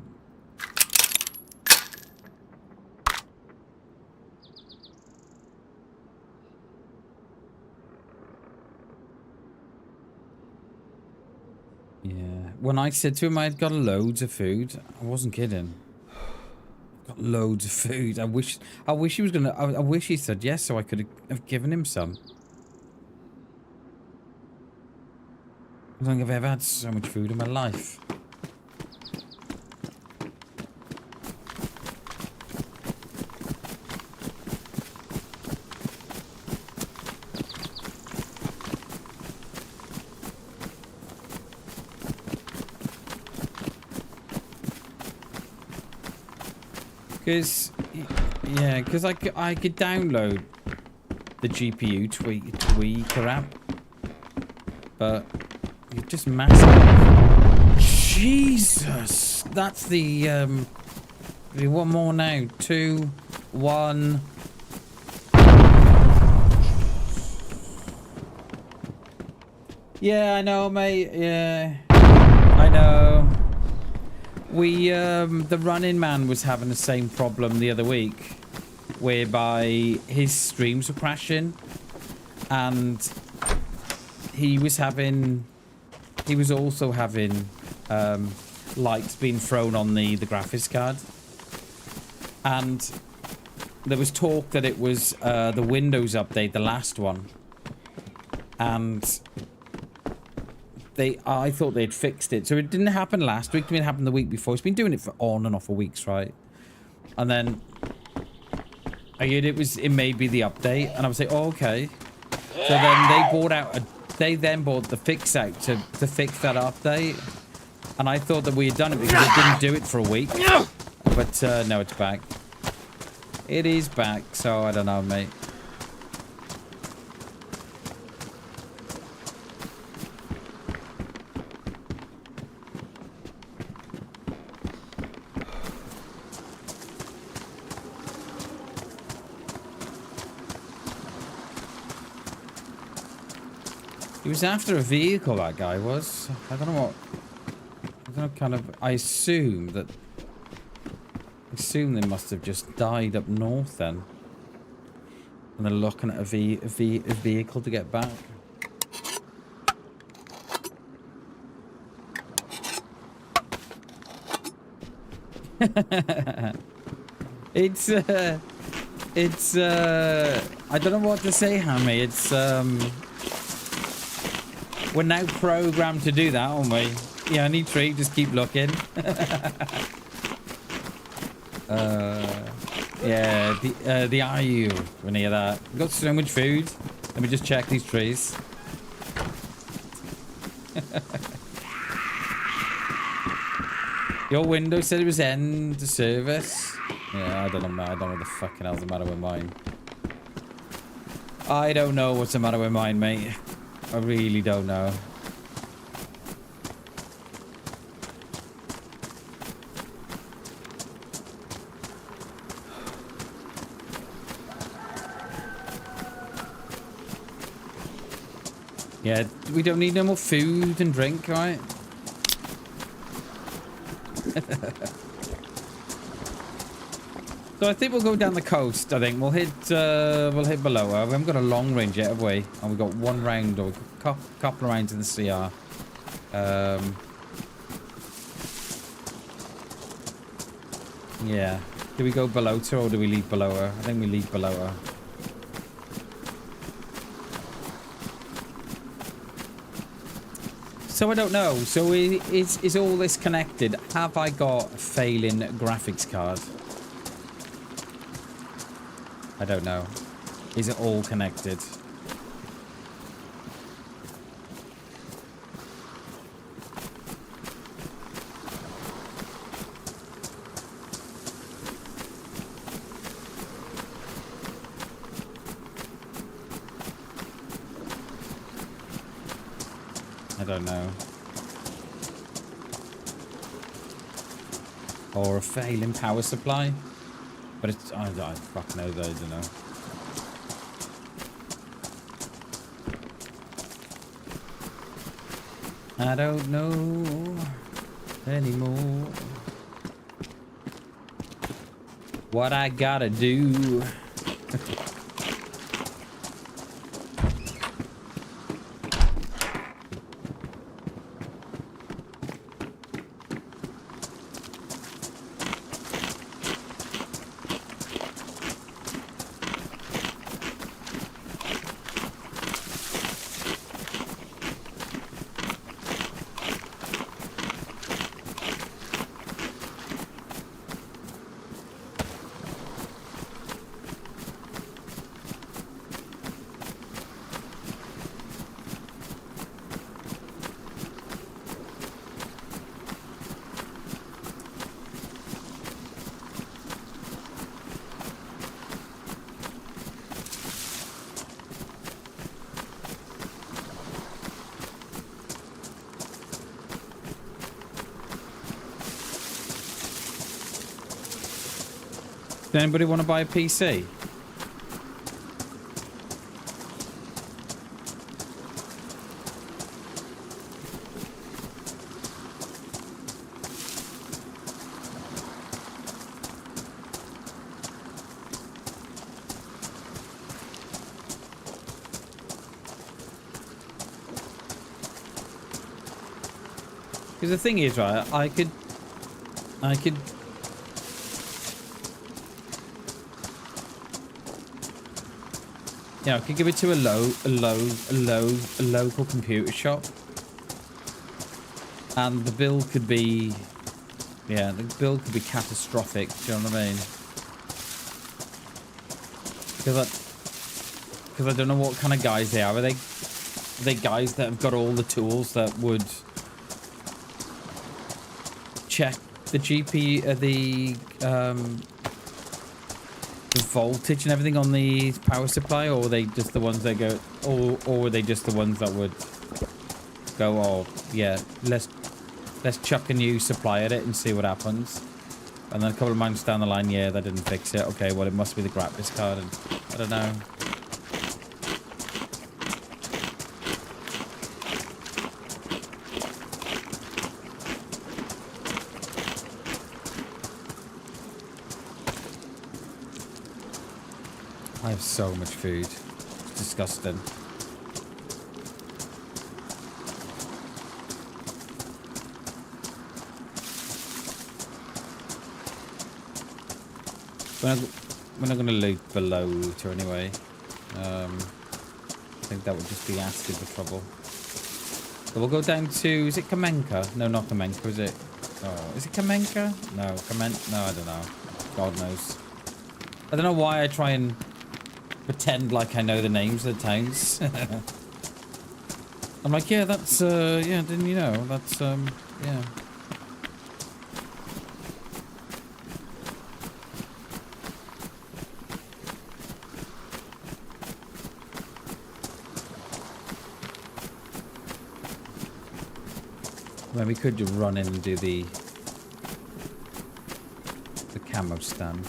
Yeah. When I said to him I'd got loads of food, I wasn't kidding. Got loads of food. I wish he was gonna. I wish he said yes, so I could have given him some. I don't think I've ever had so much food in my life. Because I could download the GPU tweaker app, but you're just massive. Jesus, that's the one more now. 2, 1. Yeah, I know, mate. Yeah, I know. We, the running man was having the same problem the other week, whereby his streams were crashing, and he was also having, lights being thrown on the graphics card, and there was talk that it was, the Windows update, the last one, and I thought they'd fixed it. So it didn't happen last week. It happened the week before. It's been doing it for on and off for weeks, right? And then I heard it may be the update, and I was like, oh, okay. So then they then bought the fix out to fix that update, and I thought that we had done it because it didn't do it for a week. But no, it's back. It is back. So I don't know, mate. He was after a vehicle, that guy was. I don't know what... I don't know, kind of... I assume they must have just died up north then. And they're looking at a vehicle to get back. It's I don't know what to say, Hammy. It's we're now programmed to do that, aren't we? Yeah, any tree, just keep looking. Yeah, the IU, we're near that. We've got so much food. Let me just check these trees. Your window said it was end the service. Yeah, I don't know. I don't know what the fucking hell's the matter with mine. I don't know what's the matter with mine, mate. I really don't know. Yeah, we don't need no more food and drink, right? So I think we'll go down the coast. I think we'll hit below her. We haven't got a long range yet, have we? And we've got one round or a couple of rounds in the CR. Yeah. Do we go below her or do we leave below her? I think we leave below her. So I don't know. So is all this connected? Have I got a failing graphics card? I don't know. Is it all connected? I don't know. Or a failing power supply? But it's... I fucking know, though, I don't know. I don't know anymore what I gotta do. Does anybody want to buy a PC? Because the thing is, right, I could yeah, I could give it to a local computer shop, and the bill could be, yeah, the bill could be catastrophic. Do you know what I mean? Because I don't know what kind of guys they are. Are they guys that have got all the tools that would check the the voltage and everything on the power supply, or are they just the ones that go, or are they just the ones that would go, oh yeah, let's chuck a new supply at it and see what happens, and then a couple of months down the line, yeah, that didn't fix it. Okay, well, it must be the graphics card, and I don't know. I have so much food. It's disgusting. We're not going to loot below Looter anyway. I think that would just be asking for trouble. So we'll go down to... Is it Kamenka? No, not Kamenka, is it? Oh, is it Kamenka? No, No, I don't know. God knows. I don't know why I try and pretend like I know the names of the towns. I'm like, yeah, that's, yeah, didn't you know? That's, yeah. Well, we could just run in and do the camo stand.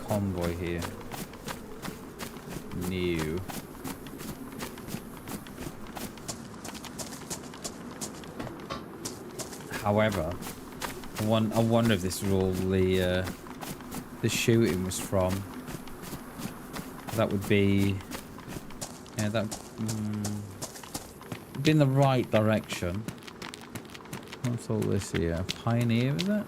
Convoy here. New. However, I wonder if this is all the shooting was from. That would be, yeah, that would be in the right direction. What's all this here? Pioneer, is it?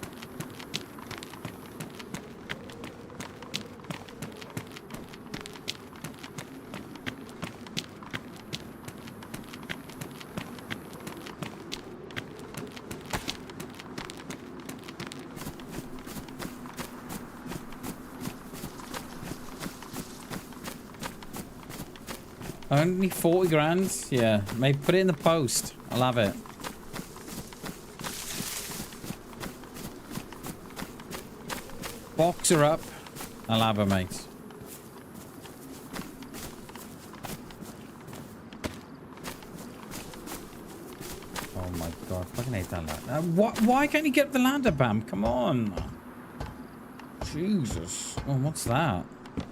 Only 40 grand? Yeah, maybe put it in the post. I'll have it. Box her up. I'll have her, mate. Oh my god, fucking hate that lad. Why can't you get the ladder, Bam? Come on. Jesus. Oh, what's that?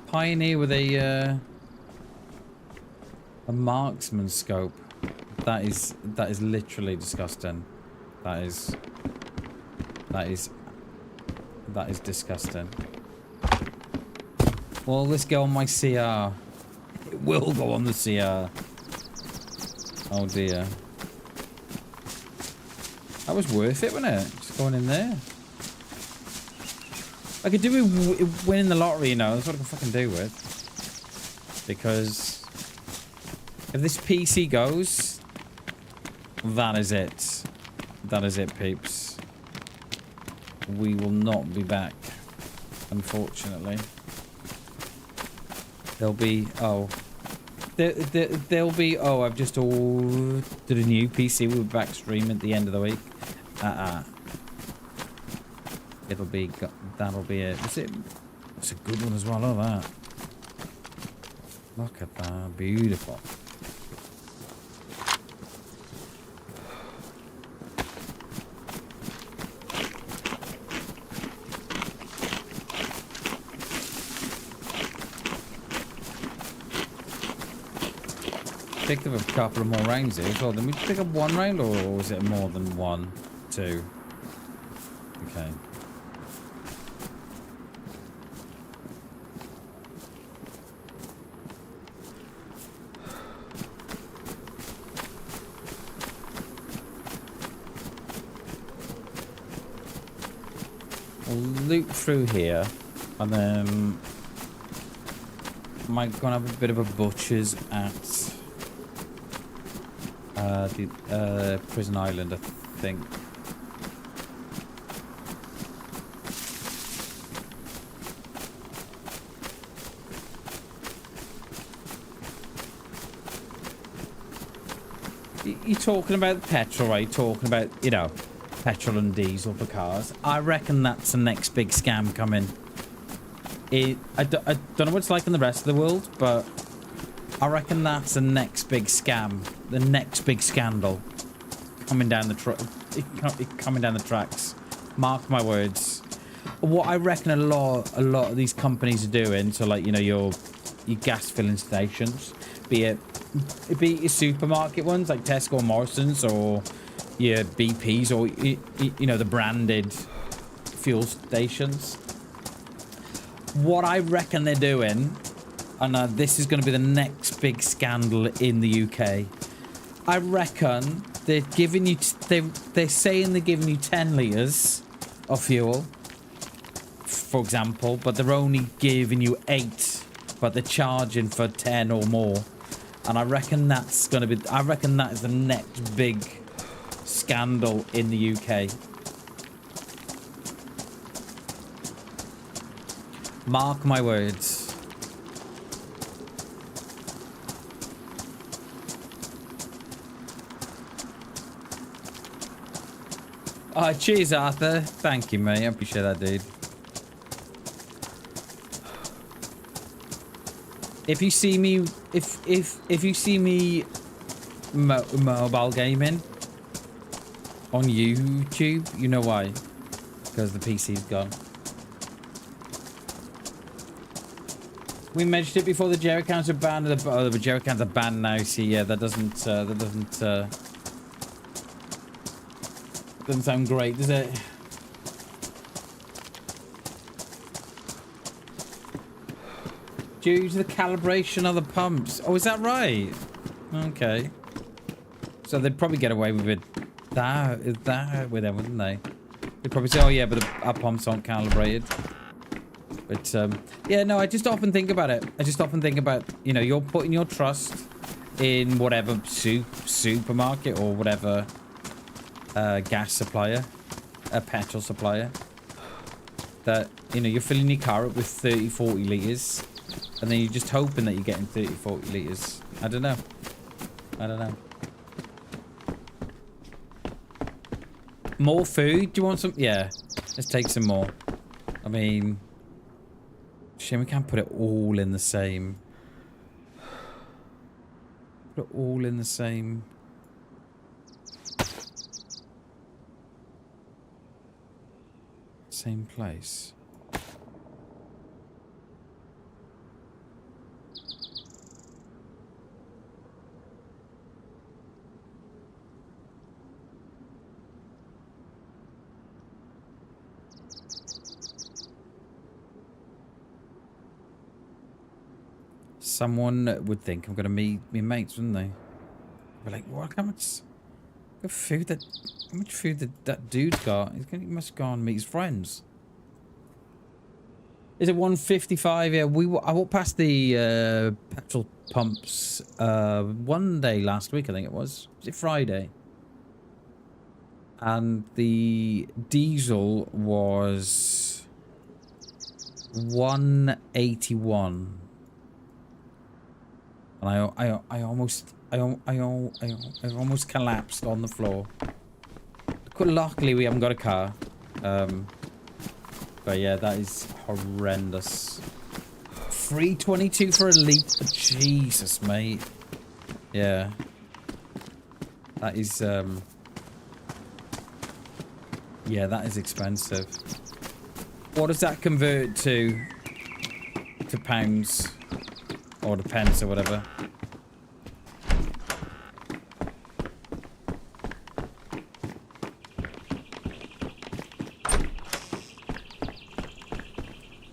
Pioneer with a marksman scope. That is literally disgusting. That is disgusting. Well, let's go on my CR. It will go on the CR. Oh dear. That was worth it, wasn't it? Just going in there. I could do with winning the lottery, you know. That's what I can fucking do with. Because if this PC goes, that is it. That is it, peeps. We will not be back, unfortunately. There'll be, oh. There'll be, oh, I've just ordered a new PC. We'll be back stream at the end of the week. It'll be, that'll be it. It's a good one as well, look at that. Look at that, beautiful. picked up a couple of more rounds here. So did we pick up one round, or was it more than one? Two. Okay. I'll loop through here, and then might gonna have a bit of a butcher's at the Prison Island, I think. You're talking about petrol, right? You're talking about, you know, petrol and diesel for cars. I reckon that's the next big scam coming. I don't know what it's like in the rest of the world, but I reckon that's the next big scam, the next big scandal coming down the coming down the tracks. Mark my words. What I reckon a lot of these companies are doing, so like, you know, your gas filling stations, be it your supermarket ones like Tesco or Morrison's, or your BP's, or you know, the branded fuel stations. What I reckon they're doing, and this is going to be the next big scandal in the UK. I reckon they're giving you, they're saying they're giving you 10 litres of fuel, for example, but they're only giving you 8, but they're charging for 10 or more. And I reckon that's going to be, I reckon that is the next big scandal in the UK. Mark my words. Oh, cheers, Arthur. Thank you, mate. I appreciate that, dude. If you see me, if you see me mobile gaming on YouTube, you know why? Because the PC's gone. We mentioned it before. The jerry cans are banned. The jerry cans are banned now. See, yeah, that doesn't sound great, does it? Due to the calibration of the pumps. Oh, is that right? Okay. So they'd probably get away with it. That with them, wouldn't they? They'd probably say, "Oh yeah, but our pumps aren't calibrated." But yeah, no, I just often think about it. I just often think about, you know, you're putting your trust in whatever supermarket or whatever gas supplier, a petrol supplier, that, you know, you're filling your car up with 30, 40 litres, and then you're just hoping that you're getting 30, 40 litres. I don't know. I don't know. More food? Do you want some? Yeah, let's take some more. I mean, shame we can't put it all in the same. Put it all in the same. Same place. Someone would think I'm gonna meet my mates, wouldn't they? Be like, what? How much food that dude's got? He must go and meet his friends. Is it 1:55? Yeah, I walked past the petrol pumps one day last week, I think it was. Was it Friday? And the diesel was 181. And I almost collapsed on the floor. Luckily, we haven't got a car. But yeah, that is horrendous. 322 for a litre. Jesus, mate. Yeah. That is yeah, that is expensive. What does that convert to pounds? Or the pence or whatever.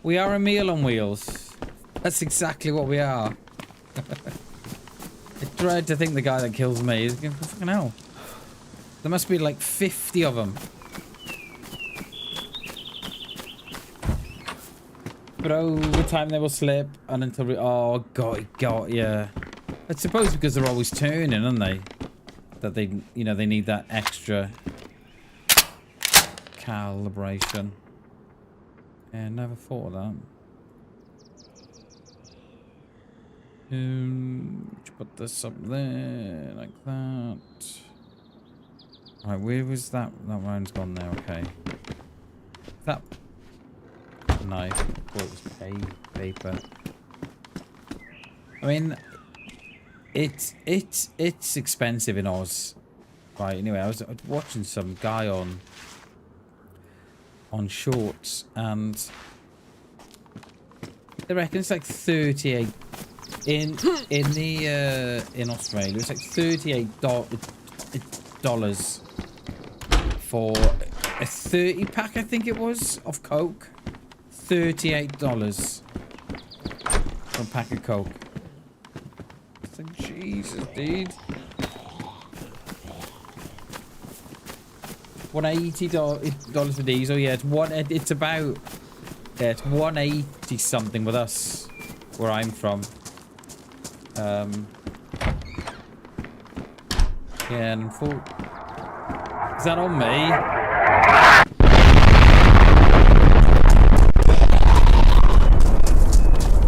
We are a meal on wheels. That's exactly what we are. I dread to think the guy that kills me is going to fucking hell. There must be like 50 of them. But over time they will slip, and until we... Oh, got yeah. I suppose because they're always turning, aren't they? That they, you know, they need that extra calibration. Yeah, never thought of that. Put this up there, like that. Alright, where was that? That round's gone there, okay. That knife, I thought it was paper. I mean, it's expensive in Oz. Right, anyway, I was watching some guy on Shorts, and they reckon it's like 38 in Australia. It's like $38 for a 30 pack, I think it was, of Coke. $38 for a pack of Coke. It's like, Jesus, dude. $180 for diesel. Yeah, it's about, yeah, it's 180 something with us where I'm from. Yeah, and full. Is that on me?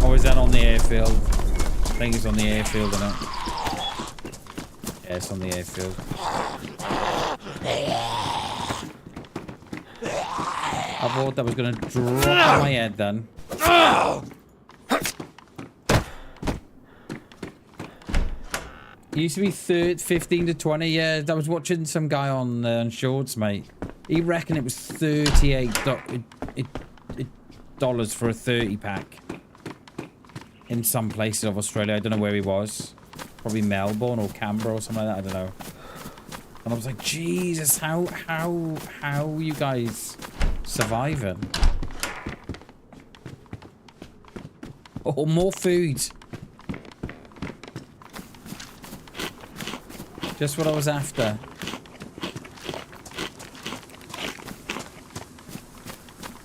Or is that on the airfield? I think it's on the airfield, isn't it? Yeah, it's on the airfield. I thought that was going to drop on my head then. It used to be 15 to 20. Yeah, I was watching some guy on Shorts, mate. He reckoned it was $38 for a 30 pack. In some places of Australia. I don't know where he was. Probably Melbourne or Canberra or something like that. I don't know. And I was like, Jesus, how you guys surviving? Oh, more food. Just what I was after.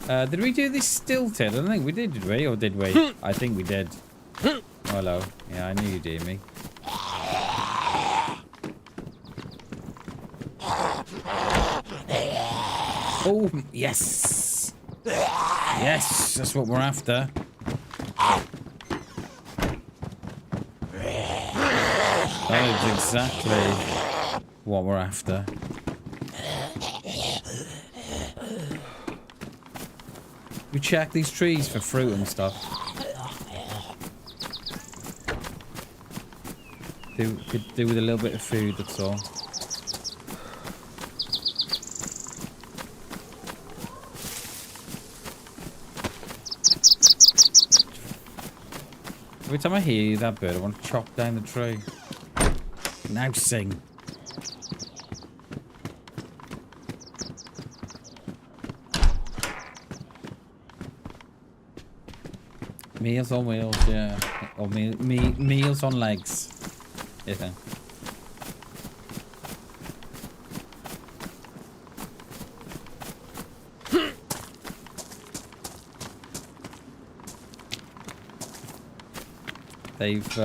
Did we do this stilted? I don't think we did we? Or did we? I think we did. Oh, hello. Yeah, I knew you'd hear me. Oh, yes. Yes, that's what we're after. That is exactly what we're after. We check these trees for fruit and stuff. Could do with a little bit of food, that's all. Every time I hear that bird, I want to chop down the tree. Now sing. Meals on wheels, yeah. Or meals on legs. Yeah. They've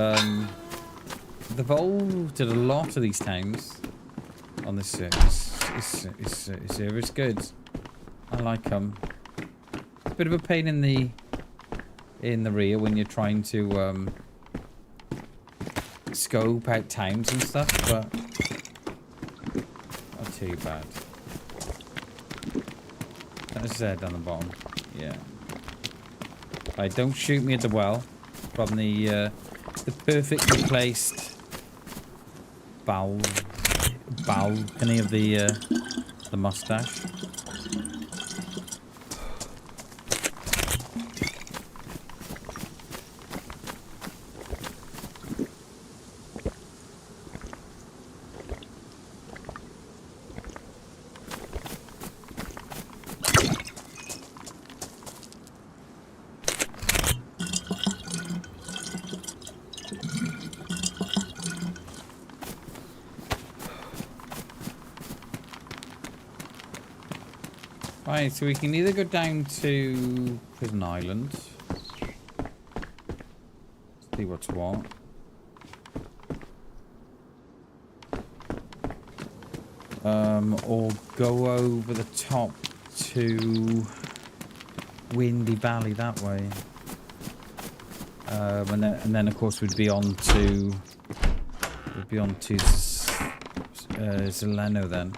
evolved a lot of these towns on this server. It's good. I like them. It's a bit of a pain in the rear when you're trying to scope out towns and stuff, but not too bad. That's Z down the bottom. Yeah. Right, don't shoot me at the well from the perfectly placed balcony of the mustache. Right, so we can either go down to Prison Island. See what's what. Or go over the top to Windy Valley that way. And then of course we'd be on to Zeleno then.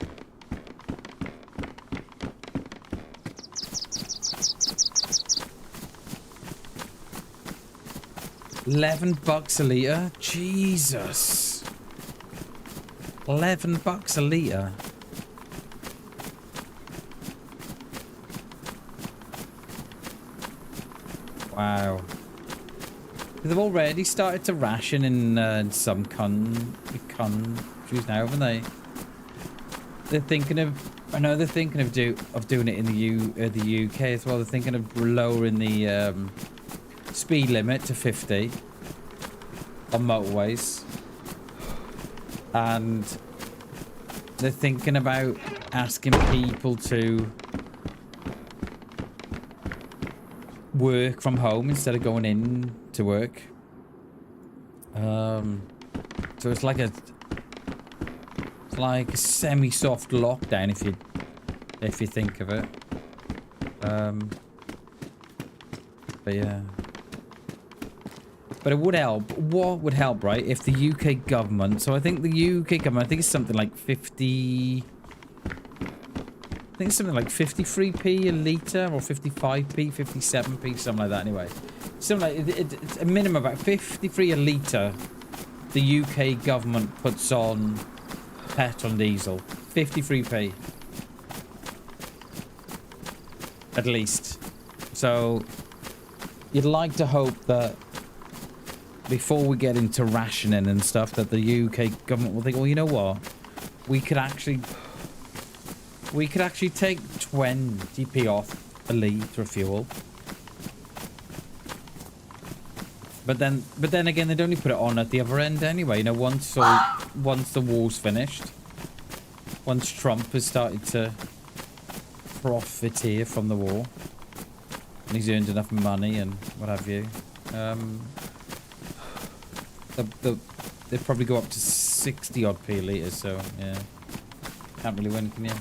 $11 a litre? Jesus. $11 a litre. Wow. They've already started to ration in some countries now, haven't they? They're thinking of, I know they're thinking of doing it in the UK as well. They're thinking of lowering the speed limit to 50 on motorways, and they're thinking about asking people to work from home instead of going in to work. So it's like a semi-soft lockdown if you think of it. But yeah. But it would help. What would help, right? If the UK government... So I think the UK government... I think it's something like 50... I think it's something like 53p a litre or 55p, 57p, something like that anyway. Something like... It's a minimum about 53 a litre the UK government puts on petrol and diesel. 53p. At least. So you'd like to hope that before we get into rationing and stuff, that the UK government will think, well, you know what, we could actually take 20p off a litre of fuel. But then again, they'd only put it on at the other end anyway. You know, once the war's finished, once Trump has started to profiteer from the war, and he's earned enough money and what have you, they'd probably go up to 60 odd p litres. So yeah, can't really win, can you?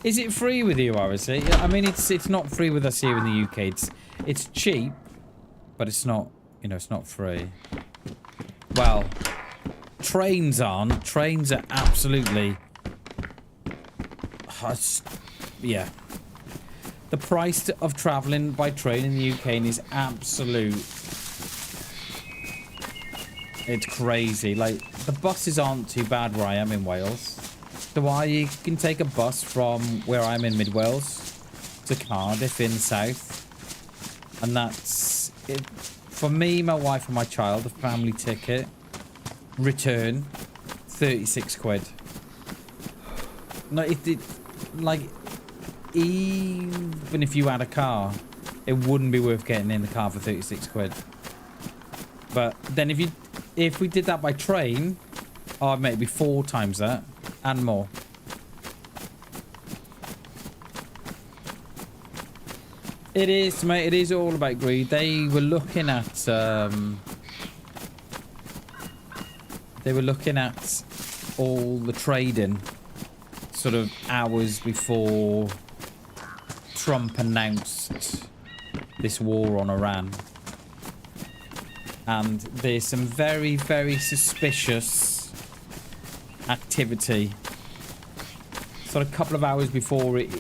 Is it free with you, obviously? I mean, it's not free with us here in the UK. It's cheap, but it's not, you know, it's not free. Well, trains aren't. Trains are absolutely... yeah. The price of travelling by train in the UK is absolute... It's crazy. Like, the buses aren't too bad where I am in Wales. So you can take a bus from where I'm in Mid Wales to Cardiff in the south. And that's it. For me, my wife and my child, a family ticket, return, 36 quid. No, like, even if you had a car, it wouldn't be worth getting in the car for 36 quid. But then if we did that by train, oh, maybe 4 times that and more. It is, mate. It is all about greed. They were looking at all the trading sort of hours before Trump announced this war on Iran. And there's some very, very suspicious activity. Sort of a couple of hours before it...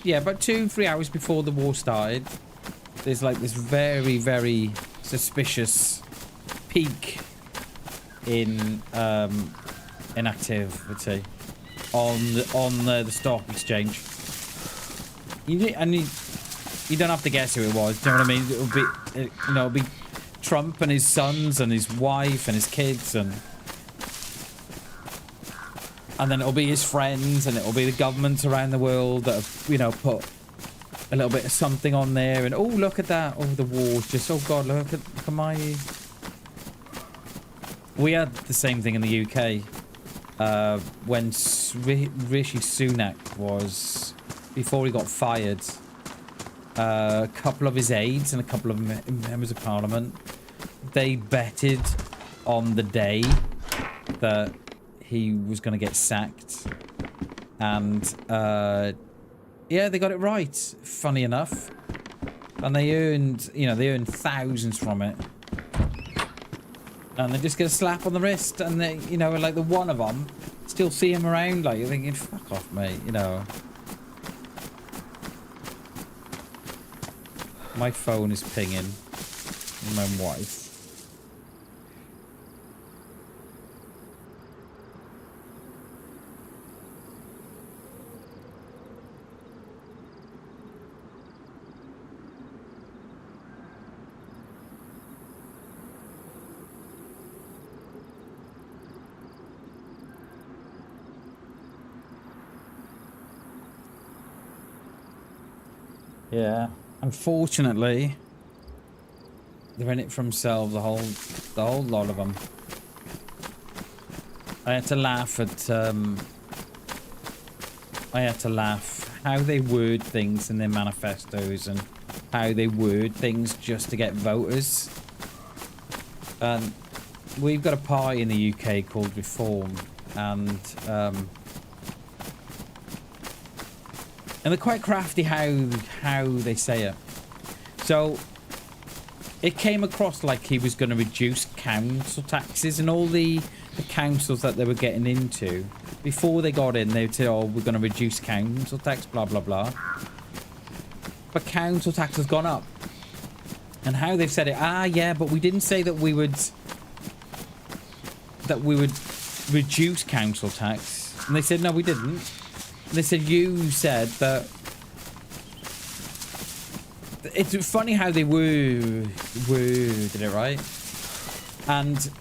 Yeah, about 2-3 hours before the war started, there's like this very, very suspicious peak in activity on the stock exchange. You don't have to guess who it was. Do you know what I mean? It'll be Trump and his sons and his wife and his kids, and then it'll be his friends, and it'll be the governments around the world that have, you know, put a little bit of something on there, and oh, look at that, oh, the war's just, oh god, look at my... We had the same thing in the UK. when Rishi Sunak was, before he got fired, a couple of his aides and a couple of members of parliament, they betted on the day that he was going to get sacked. And, yeah, they got it right, funny enough. And they earned, you know, they earned thousands from it. And they just get a slap on the wrist, and they, you know, like the one of them, still see him around, like, you're thinking, fuck off, mate, you know. My phone is pinging. My wife. Yeah. Unfortunately, they're in it for themselves, the whole lot of them. I had to laugh at, how they word things in their manifestos and how they word things just to get voters. We've got a party in the UK called Reform, and they're quite crafty how they say it. So it came across like he was going to reduce council taxes, and all the councils that they were getting into, before they got in, they would say, oh, we're going to reduce council tax, blah, blah, blah. But council tax has gone up. And how they've said it, yeah, but we didn't say that we would reduce council tax. And they said, no, we didn't. They said, you said that. It's funny how they worded it, right? And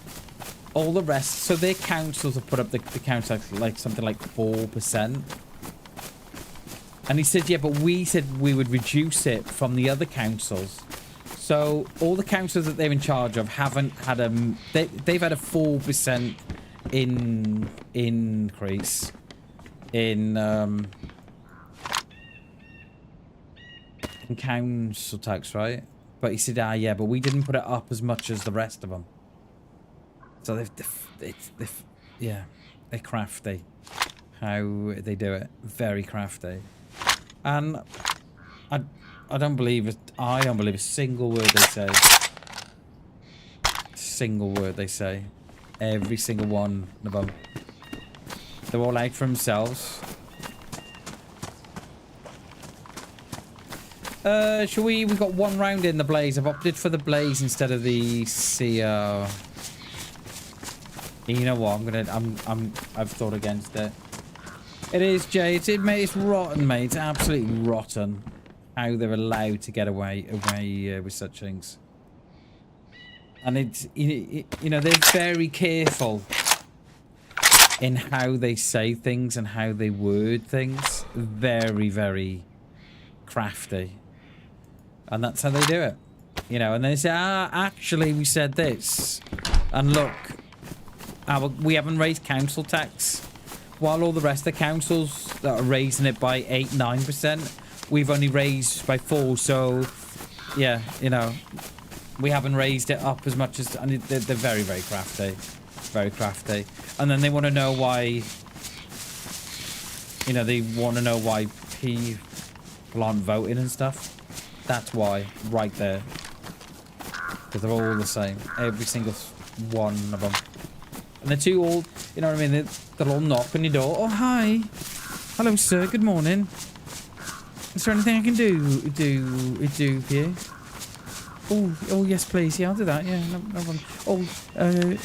all the rest, so their councils have put up the council tax like something like 4%. And he said, yeah, but we said we would reduce it from the other councils. So all the councils that they're in charge of haven't had they've had a 4% increase in council tax, right? But he said, yeah, but we didn't put it up as much as the rest of them. So yeah, they're crafty how they do it. Very crafty. And I don't believe it. I don't believe a single word they say. Single word they say. Every single one of them. They're all out for themselves. Shall we? We've got one round in the Blaze. I've opted for the Blaze instead of the CR. You know what? I've thought against it. It is, Jay. It's rotten, mate. It's absolutely rotten. How they're allowed to get away with such things. And it's, you know, they're very careful in how they say things and how they word things. Very, very crafty. And that's how they do it. You know, and they say, actually, we said this. And look, we haven't raised council tax. While all the rest of the councils that are raising it by 8-9%, we've only raised by 4%. So, yeah, you know, we haven't raised it up as much as... And they're very, very crafty. Very crafty. And then they want to know why... You know, they want to know why people aren't voting and stuff. That's why, right there. Because they're all the same. Every single one of them. And they're two all... You know what I mean? They'll all knock on your door. Oh, hi. Hello, sir. Good morning. Is there anything I can do here? Oh, yes, please. Yeah, I'll do that. Yeah, no problem. Oh, can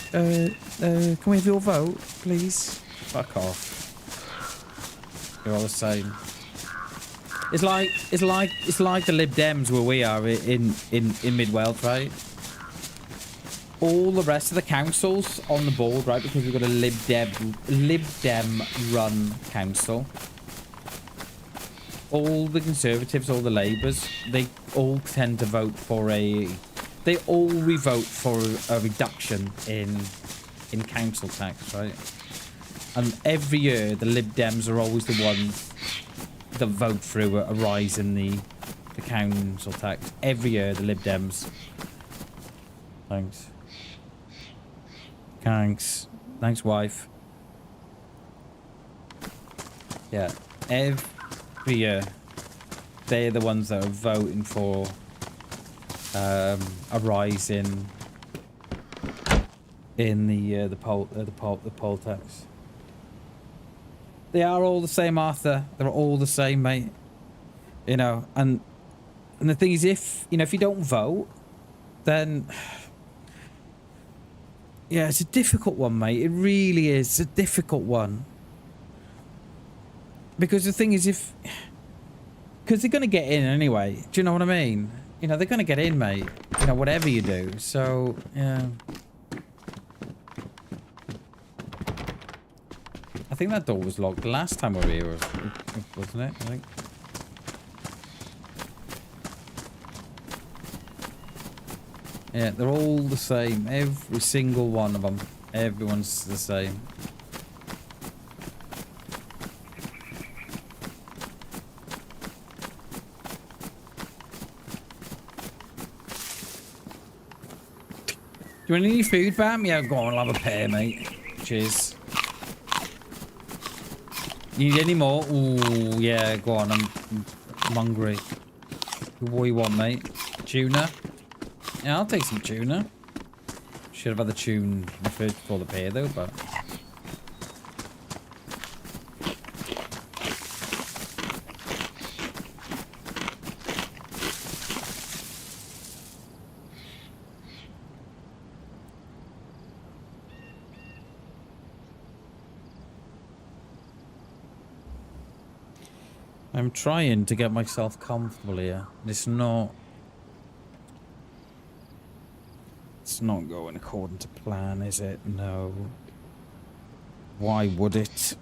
we have your vote, please? Fuck off. You're all the same. It's like the Lib Dems where we are in Mid Wales, right? All the rest of the councils on the board, right? Because we've got a Lib Dem run council. All the Conservatives, all the Labours, they all tend to vote for they all revote for a reduction in council tax, right? And every year, the Lib Dems are always the ones that vote through a rise in the council tax. Every year, the Lib Dems. Thanks. Thanks. Thanks, wife. Yeah, every year, they're the ones that are voting for a rise in the poll tax. They are all the same, Arthur. They're all the same, mate. You know, and the thing is, if you don't vote, then yeah, it's a difficult one, mate. It really is a difficult one. Because the thing is, because they're going to get in anyway. Do you know what I mean? You know, they're going to get in, mate. You know, whatever you do. So, yeah. I think that door was locked the last time we were here, wasn't it? I think. Yeah, they're all the same. Every single one of them. Everyone's the same. Do you want any food, Bam? Yeah, go on, I'll have a pear, mate. Cheers. You need any more? Ooh, yeah, go on, I'm hungry. What do you want, mate? Tuna? Yeah, I'll take some tuna. Should have had the tune first before the pear, though, but... I'm trying to get myself comfortable here. It's not going according to plan, is it? No. Why would it?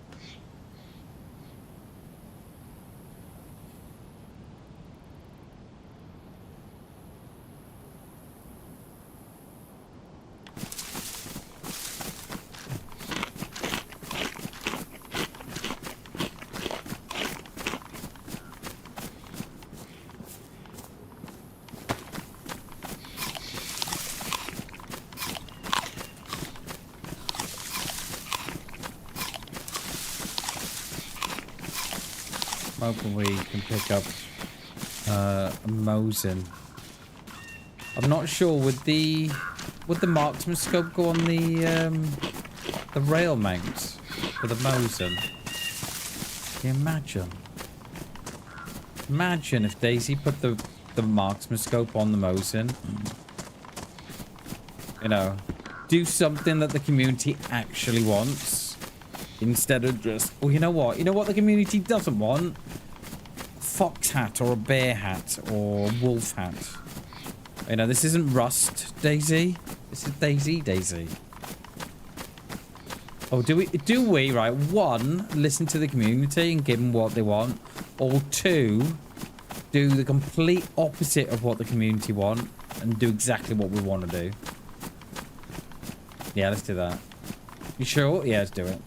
Hoping we can pick up a Mosin. I'm not sure, would the marksman scope go on the rail mount for the Mosin? Can you imagine? Imagine if DayZ put the marksman scope on the Mosin. You know, do something that the community actually wants. Instead of just, well, you know what? You know what the community doesn't want? Fox hat or a bear hat or wolf hat. You know, this isn't Rust, DayZ. This is DayZ. Oh, do we, right? One, listen to the community and give them what they want. Or two, do the complete opposite of what the community want and do exactly what we want to do. Yeah, let's do that. You sure? Yeah, let's do it.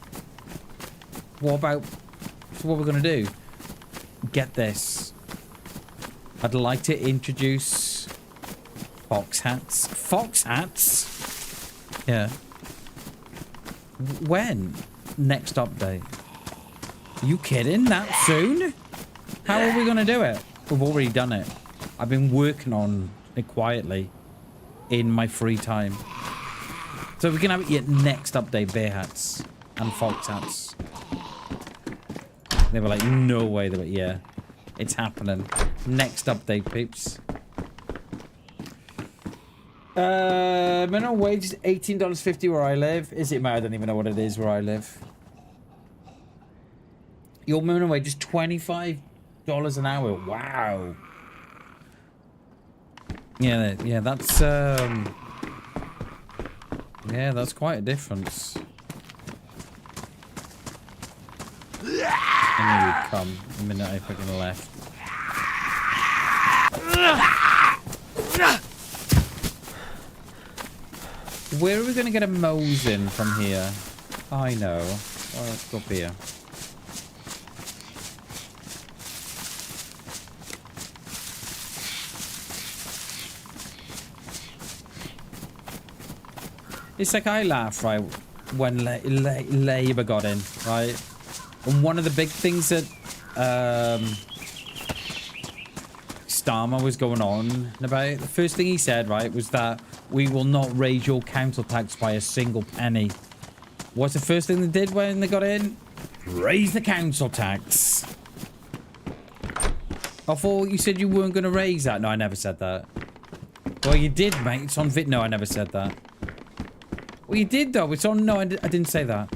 What about... So what we're going to do? Get this. I'd like to introduce... Fox hats. Fox hats? Yeah. When? Next update. Are you kidding? That soon? How are we going to do it? We've already done it. I've been working on it quietly in my free time. So we can have it yet next update, bear hats and fox hats. They were like, no way. They were, yeah, it's happening. Next update, peeps. Minimum wage is $18.50 where I live. Is it, mate? I don't even know what it is where I live. Your minimum wage is $25 an hour. Wow. Yeah, that's yeah, that's quite a difference. I knew you'd come the minute I fucking left. Where are we going to get a Mosin from here? I know. Oh, let's go up here. It's like I laugh, right, when Labour got in, right? And one of the big things that Starmer was going on about, the first thing he said, right, was that we will not raise your council tax by a single penny. What's the first thing they did when they got in? Raise the council tax. I thought you said you weren't going to raise that. No, I never said that. Well, you did, mate. It's on vid. No, I never said that. Well, you did, though. It's on... No, I didn't say that.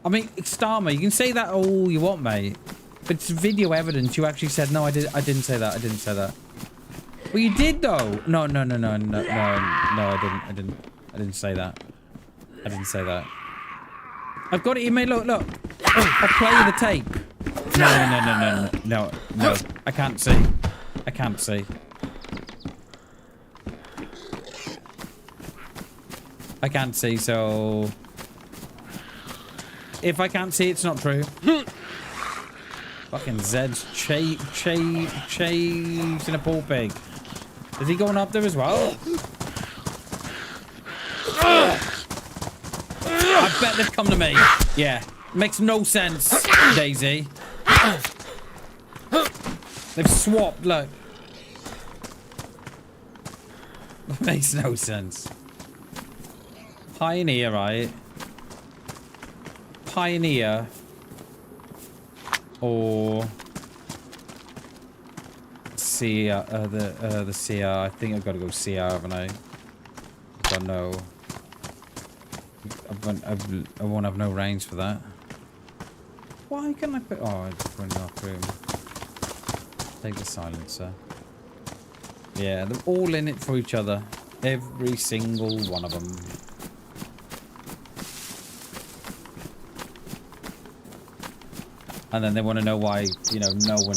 I mean, Starmer, you can say that all you want, mate. But it's video evidence. You actually said, no, I didn't say that. I didn't say that. Well, you did, though. No, I didn't say that. I didn't say that. I've got it in, mate. Look. Oh, I'll play you the tape. No. I can't see. I can't see. I can't see, so... If I can't see, it's not true. Fucking Zed's chasing a poor pig. Is he going up there as well? I bet they've come to me. Yeah. Makes no sense, DayZ. They've swapped, look. Makes no sense. Pioneer, right? Pioneer. Or... CR, the CR. I think I've got to go CR, haven't I? I don't know. I won't have no range for that. Why can't I put... Oh, it's running off room. Take the silencer. Yeah, they're all in it for each other. Every single one of them. And then they want to know why, you know, no one...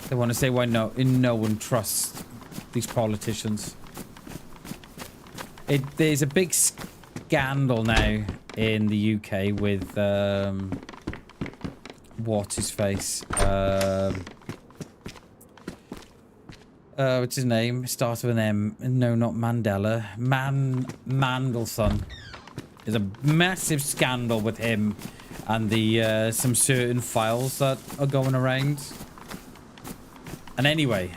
They want to say why no one trusts these politicians. There's a big scandal now in the UK with what's his face? What's his name? Starts with an M. No, not Mandela. Mandelson. There's a massive scandal with him and the some certain files that are going around. And anyway,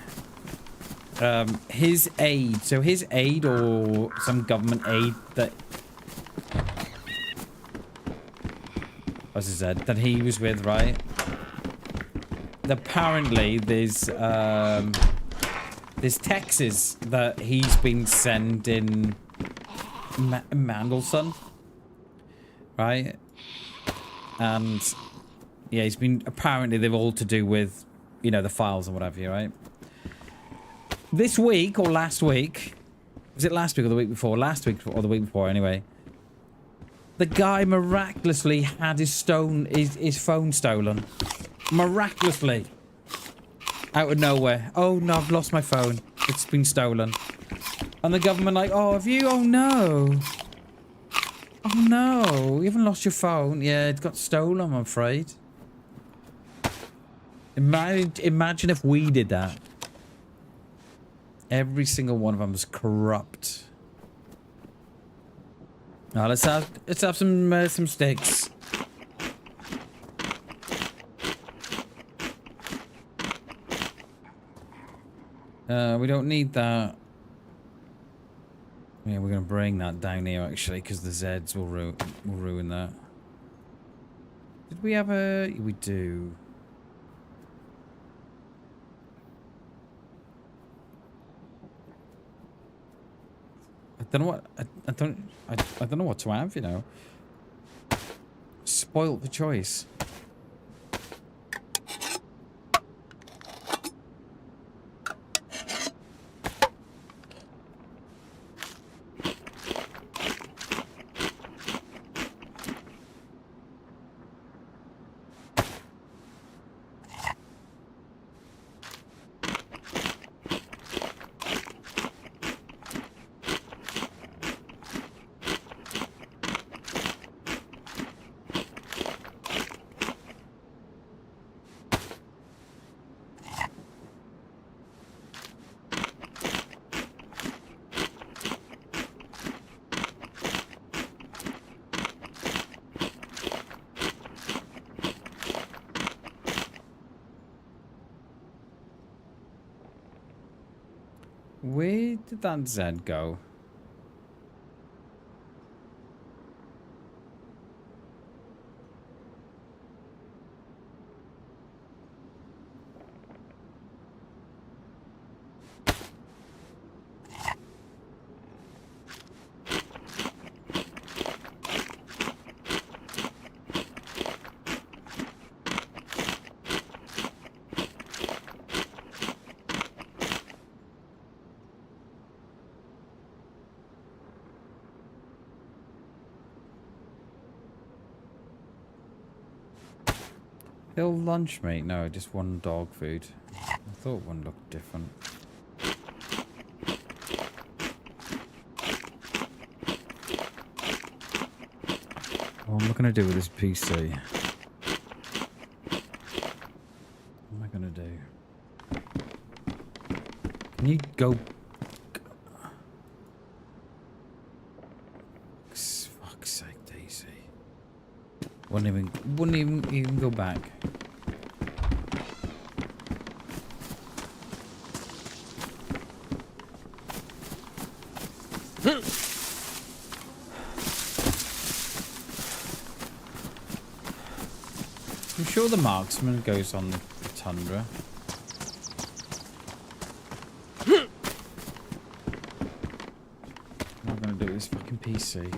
his aide, so his aide or some government aide that, what's his head, that he was with, right? Apparently, there's texts that he's been sending Mandelson, right? And yeah, he's been, apparently they're all to do with, you know, the files and what have you, right? This week or last week, was it last week or the week before? Last week or the week before, anyway. The guy miraculously had his phone stolen. Miraculously. Out of nowhere. Oh no, I've lost my phone. It's been stolen. And the government like, oh, have you? Oh no. Oh no, you haven't lost your phone. Yeah, it got stolen, I'm afraid. Imagine if we did that. Every single one of them was corrupt. Now let's have some sticks. We don't need that. Yeah, we're gonna bring that down here actually, because the Zeds will ruin that. Did we have a? We do. I don't know what I don't know what to have, you know. Spoilt the choice. Where did that Z go? Bill lunch, mate? No, just one dog food. I thought one looked different. What am I gonna do with this PC? What am I gonna do? Can you go? Fuck's sake, DayZ. Wouldn't even go back. I'm sure the marksman goes on the tundra. What am I gonna do with this fucking PC?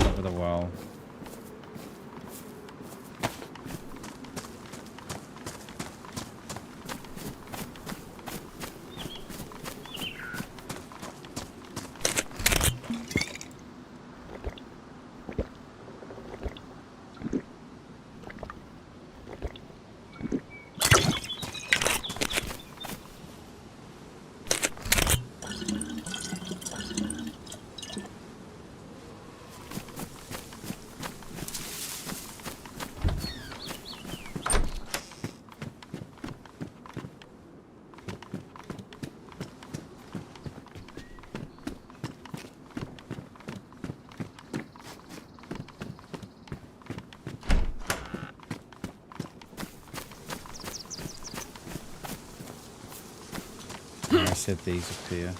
Over the well. I said these appear.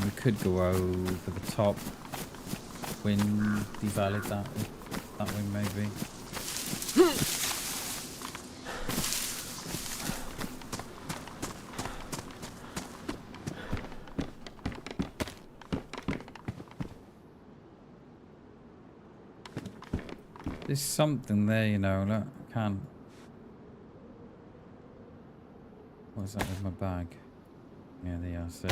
We could go over the top. Win, devalid that wing maybe. There's something there, you know, look, I can't. What's that with my bag? Yeah, there you are, see.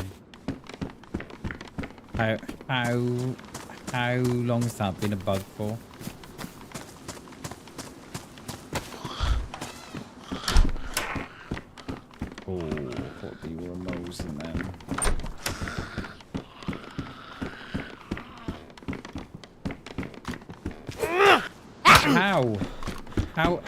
How long has that been a bug for? Oh, thought you were a Mose in them. How? How?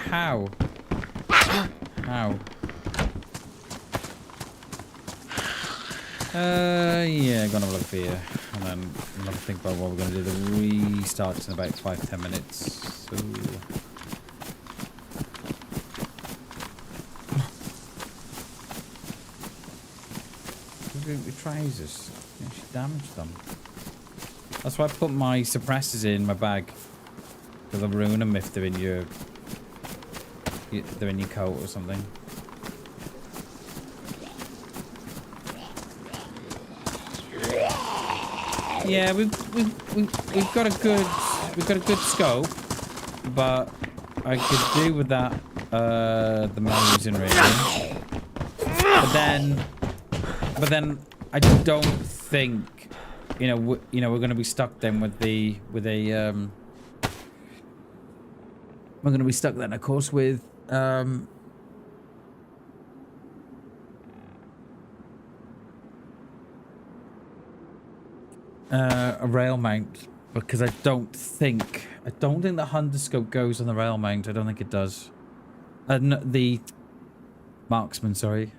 Yeah, gonna have a look here. And then I'm gonna think about what we're gonna do. The restart's in about 5-10 minutes. So we trousers. Yeah, she damaged them. That's why I put my suppressors in my bag. Because I'll ruin them if they're in your coat or something. Yeah, we've got a good scope, but I could do with that the Mosing really. But then I don't think we're gonna be stuck then we're gonna be stuck then of course with A rail mount, because I don't think the underscope goes on the rail mount. I don't think it does. No, the marksman, sorry.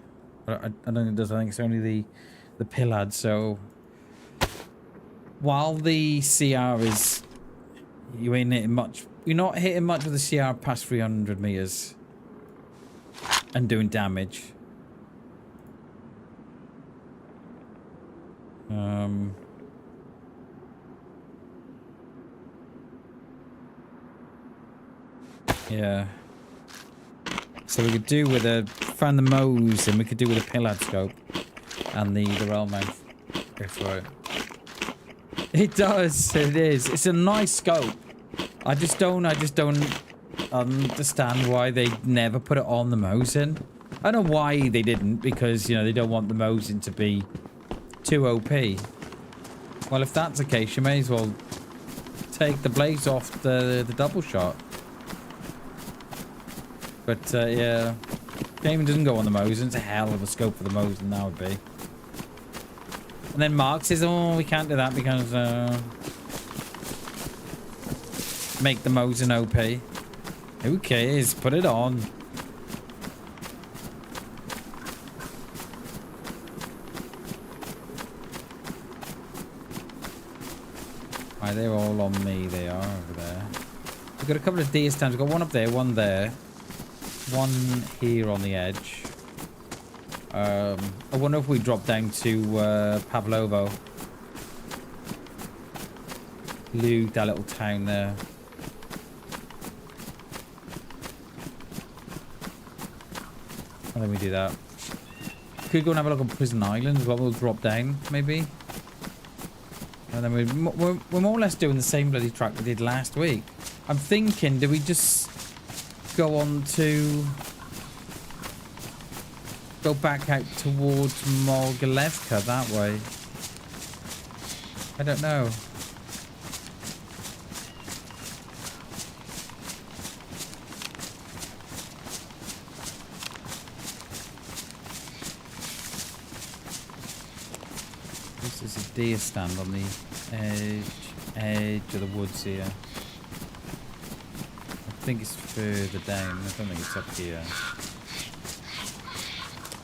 I don't think it does. I think it's only the Ballad. So while the CR is, you ain't hitting much. You're not hitting much with the CR past 300 meters and doing damage. Yeah. So we could do with find the woes, and we could do with a Ballad scope and the rail mount. Go for it. It does. It is. It's a nice scope. I just don't understand why they never put it on the Mosin. I don't know why they didn't, because, you know, they don't want the Mosin to be too OP. Well, if that's the case, you may as well take the blades off the double shot. But, yeah. Gaming doesn't go on the Mosin. It's a hell of a scope for the Mosin, that would be. And then Mark says, oh, we can't do that because, make the Mosin OP. Who cares? Put it on. Right, they're all on me. They are over there. We've got a couple of deer stands. We've got one up there, one there. One here on the edge. I wonder if we drop down to Pavlovo. Loot that little town there. Why don't we do that? Could go and have a look on Prison Island as well. We'll drop down, maybe. And then we're more or less doing the same bloody track we did last week. I'm thinking, do we just go on to... go back out towards Mogilevka that way? I don't know. This is a deer stand on the edge of the woods here. I think it's further down. I don't think it's up here.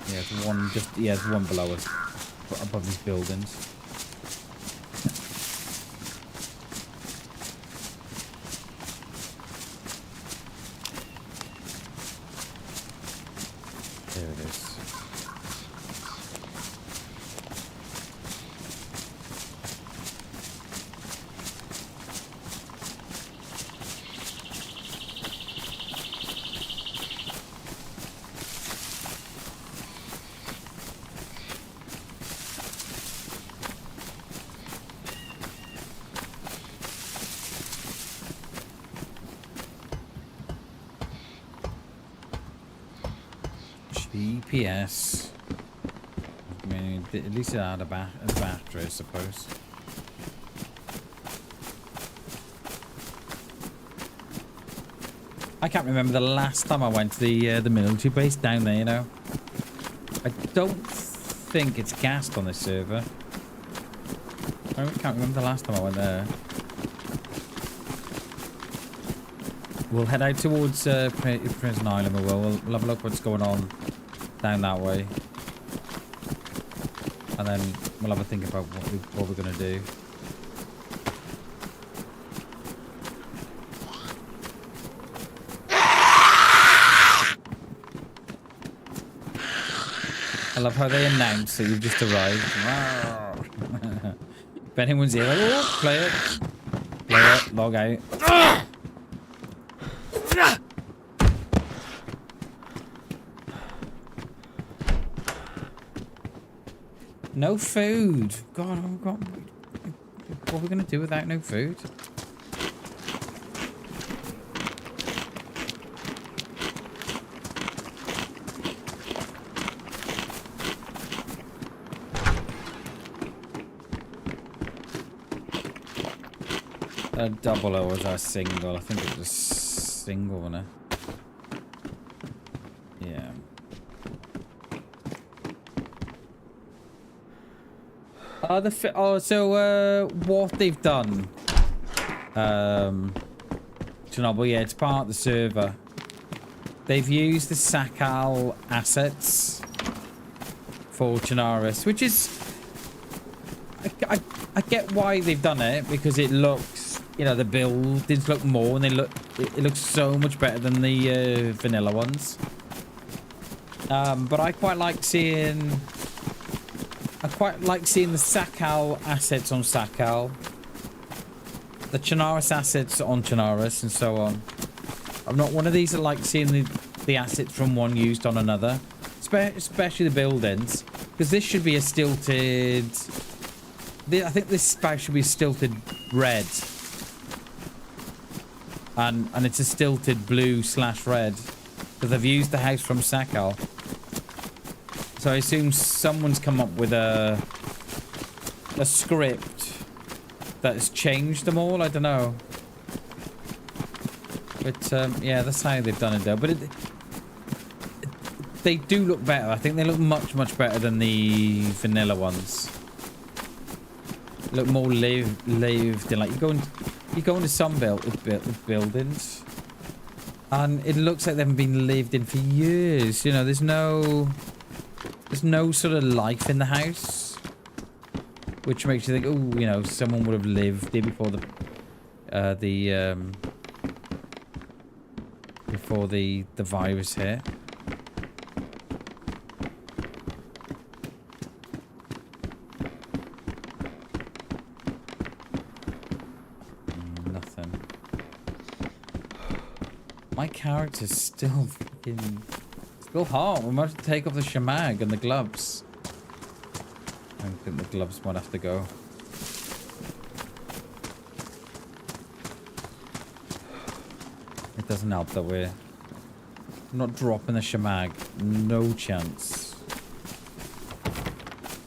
Yeah, there's one just, yeah, there's one below us, above these buildings. There it is. GPS. I mean, at least it had a battery, I suppose. I can't remember the last time I went to the military base down there, you know. I don't think it's gassed on this server. I can't remember the last time I went there. We'll head out towards Prison Island. We'll have a look what's going on down that way, and then we'll have a think about what we're gonna do. I love how they announce that you've just arrived. If anyone's here, like, oh, play it, log out. No food. God, what are we going to do without no food? A double or was that a single? I think it was a single, wasn't it? What they've done, Chernobyl, yeah, it's part of the server. They've used the Sakal assets for Chernarus, which is, I get why they've done it, because it looks, you know, the buildings look more, and it looks so much better than the vanilla ones. But I quite like seeing the Sakal assets on Sakal, the Chernarus assets on Chernarus, and so on. I'm not one of these that like seeing the assets from one used on another, especially the buildings, because this should be a stilted. I think this spout should be stilted red, and it's a stilted blue/red, because they've used the house from Sakal. So I assume someone's come up with a script that's changed them all. I don't know. But yeah, that's how they've done it there. But they do look better. I think they look much better than the vanilla ones. Look more lived in. Like you go into some buildings, and it looks like they haven't been lived in for years. You know, there's no sort of life in the house, which makes you think, oh, you know, someone would have lived there before the virus hit. Nothing. My character's still fucking. Still hot. We might have to take off the shamag and the gloves. I think the gloves might have to go. It doesn't help that we're not dropping the shamag. No chance.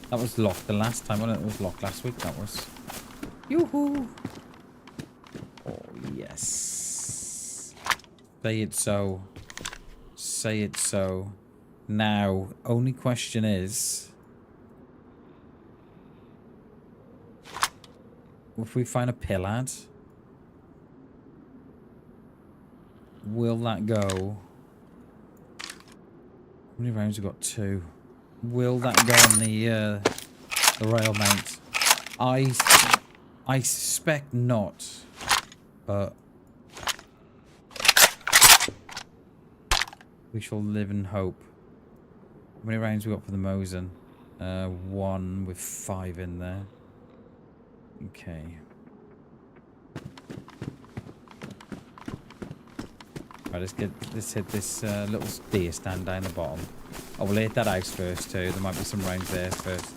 That was locked the last time, wasn't it? It was locked last week, that was. Yoo-hoo! Oh, yes. Say it so. Say it so. Now, only question is, if we find a Ballad, will that go? How many rounds have we got? 2. Will that go on the rail mount? I suspect not, but we shall live in hope. How many rounds we got for the Mosin? 1 with 5 in there. Okay. Right, let's hit this little deer stand down the bottom. Oh, we'll hit that house first too. There might be some rounds there first.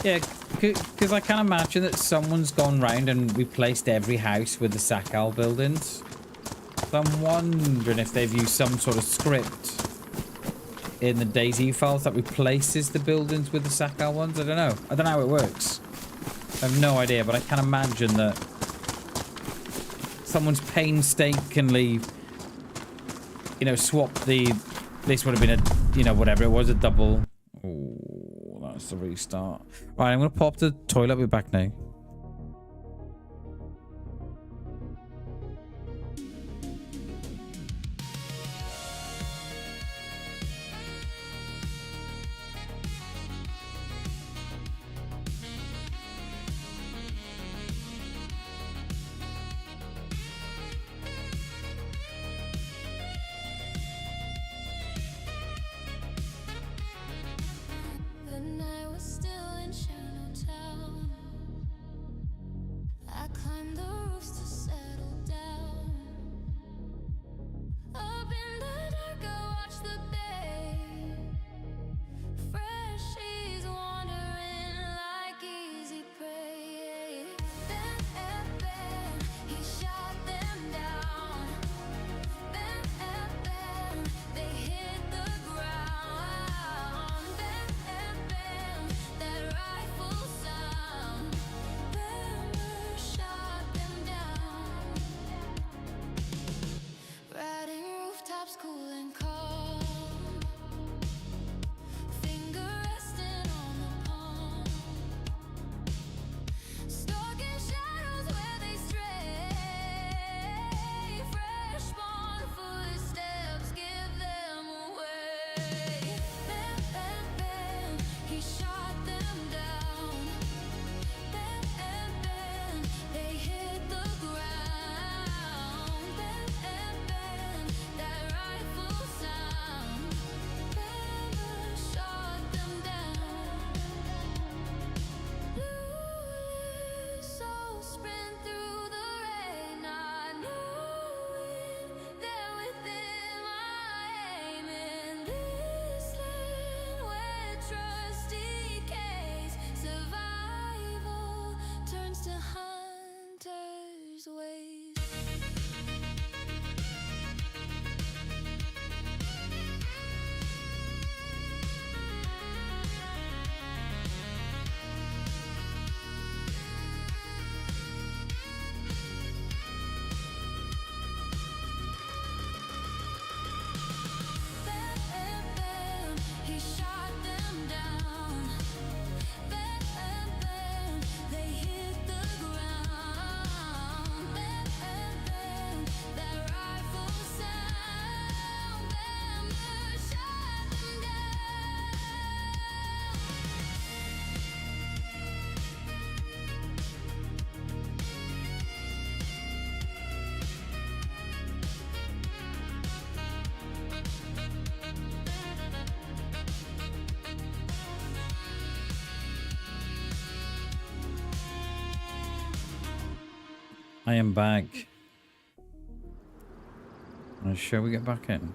Yeah, because I can imagine that someone's gone round and replaced every house with the Sakal buildings. So I'm wondering if they've used some sort of script in the DayZ files that replaces the buildings with the Sakal ones. I don't know. I don't know how it works. I have no idea, but I can imagine that someone's painstakingly, you know, swapped the... This would have been a, you know, whatever it was, a double... Oh, that's the restart. Right, I'm going to pop to the toilet. We're back now. I am back. Shall we get back in?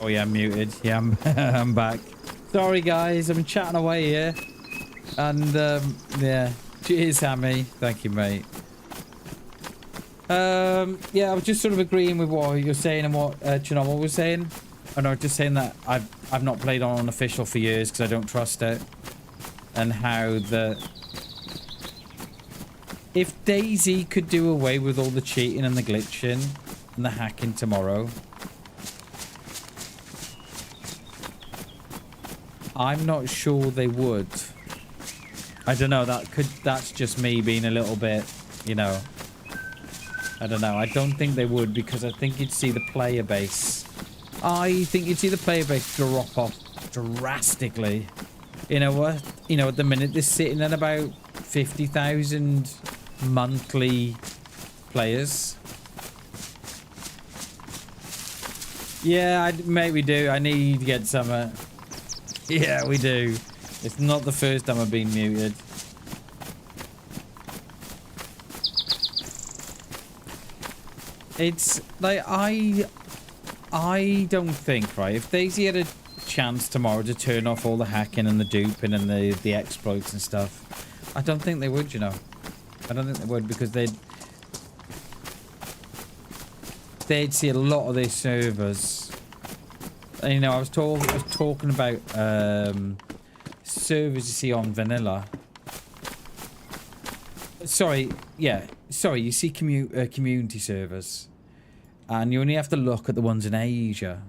Oh yeah, I'm muted. Yeah, I'm back. Sorry guys, I'm chatting away here. And yeah, cheers Hammy. Thank you, mate. Yeah, I was just sort of agreeing with what you're saying and what Chernarus was saying. Oh no, just saying that I've not played on unofficial for years because I don't trust it. And how if DayZ could do away with all the cheating and the glitching and the hacking tomorrow, I'm not sure they would. I don't know, that's just me being a little bit, you know, I don't know. I don't think they would, because I think you'd see the player base. I think you'd see the player base drop off drastically. You know what? You know, at the minute they're sitting at about 50,000 monthly players. Yeah, mate, we do. I need to get some. Yeah, we do. It's not the first time I've been muted. It's like I don't think, right, if DayZ had a chance tomorrow to turn off all the hacking and the duping and the exploits and stuff, I don't think they would, you know. I don't think they would, because they'd see a lot of their servers. And, you know, I was talking about servers you see on vanilla. Sorry, yeah. Sorry, you see community servers. And you only have to look at the ones in Asia.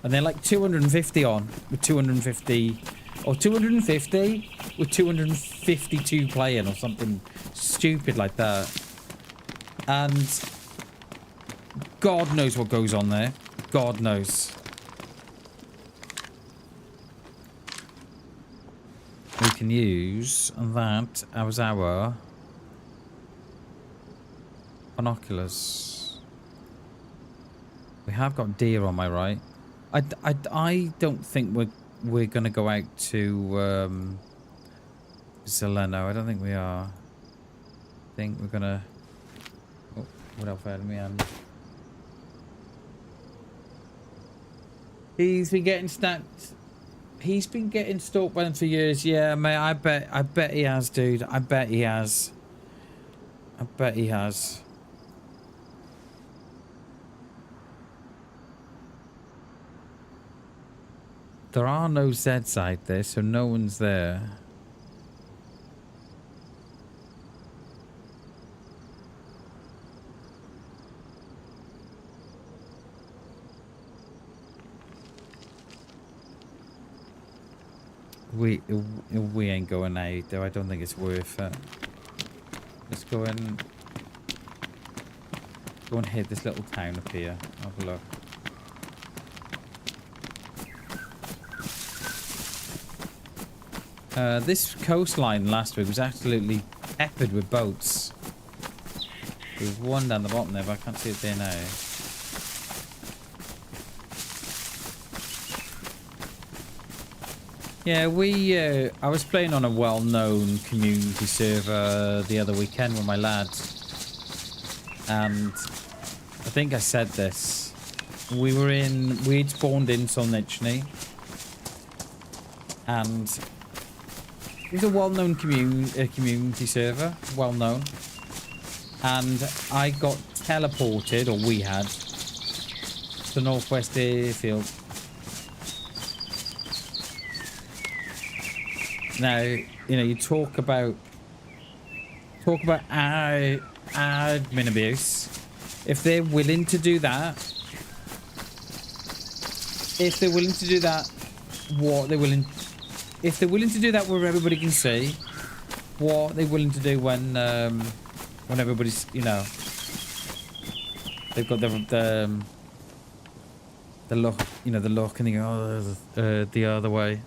And they're like 250 on, with 250 Or 250 with 252 playing or something stupid like that. And God knows what goes on there. God knows. We can use that as our binoculars. We have got deer on my right. I don't think we're gonna go out to Zeleno. I don't think we are. I think we're gonna. Oh, what else had me on? He's been getting stacked. He's been getting stalked by them for years. Yeah, mate. I bet he has, dude. I bet he has. I bet he has. There are no Zeds out there, so no one's there. We ain't going out though. I don't think it's worth it. Let's go and hit this little town up here. Have a look. This coastline last week was absolutely peppered with boats. There was one down the bottom there, but I can't see it there now. Yeah, I was playing on a well-known community server the other weekend with my lads. And I think I said this. We'd spawned in Solnichny. And it was a well-known community server, well-known. And I got teleported, or we had, to Northwest Airfield. Now, you know, you talk about admin abuse. If they're willing to do that, if they're willing to do that where everybody can see, what they're willing to do when everybody's, you know, they've got the look, you know, the look, and they go, oh, the other way.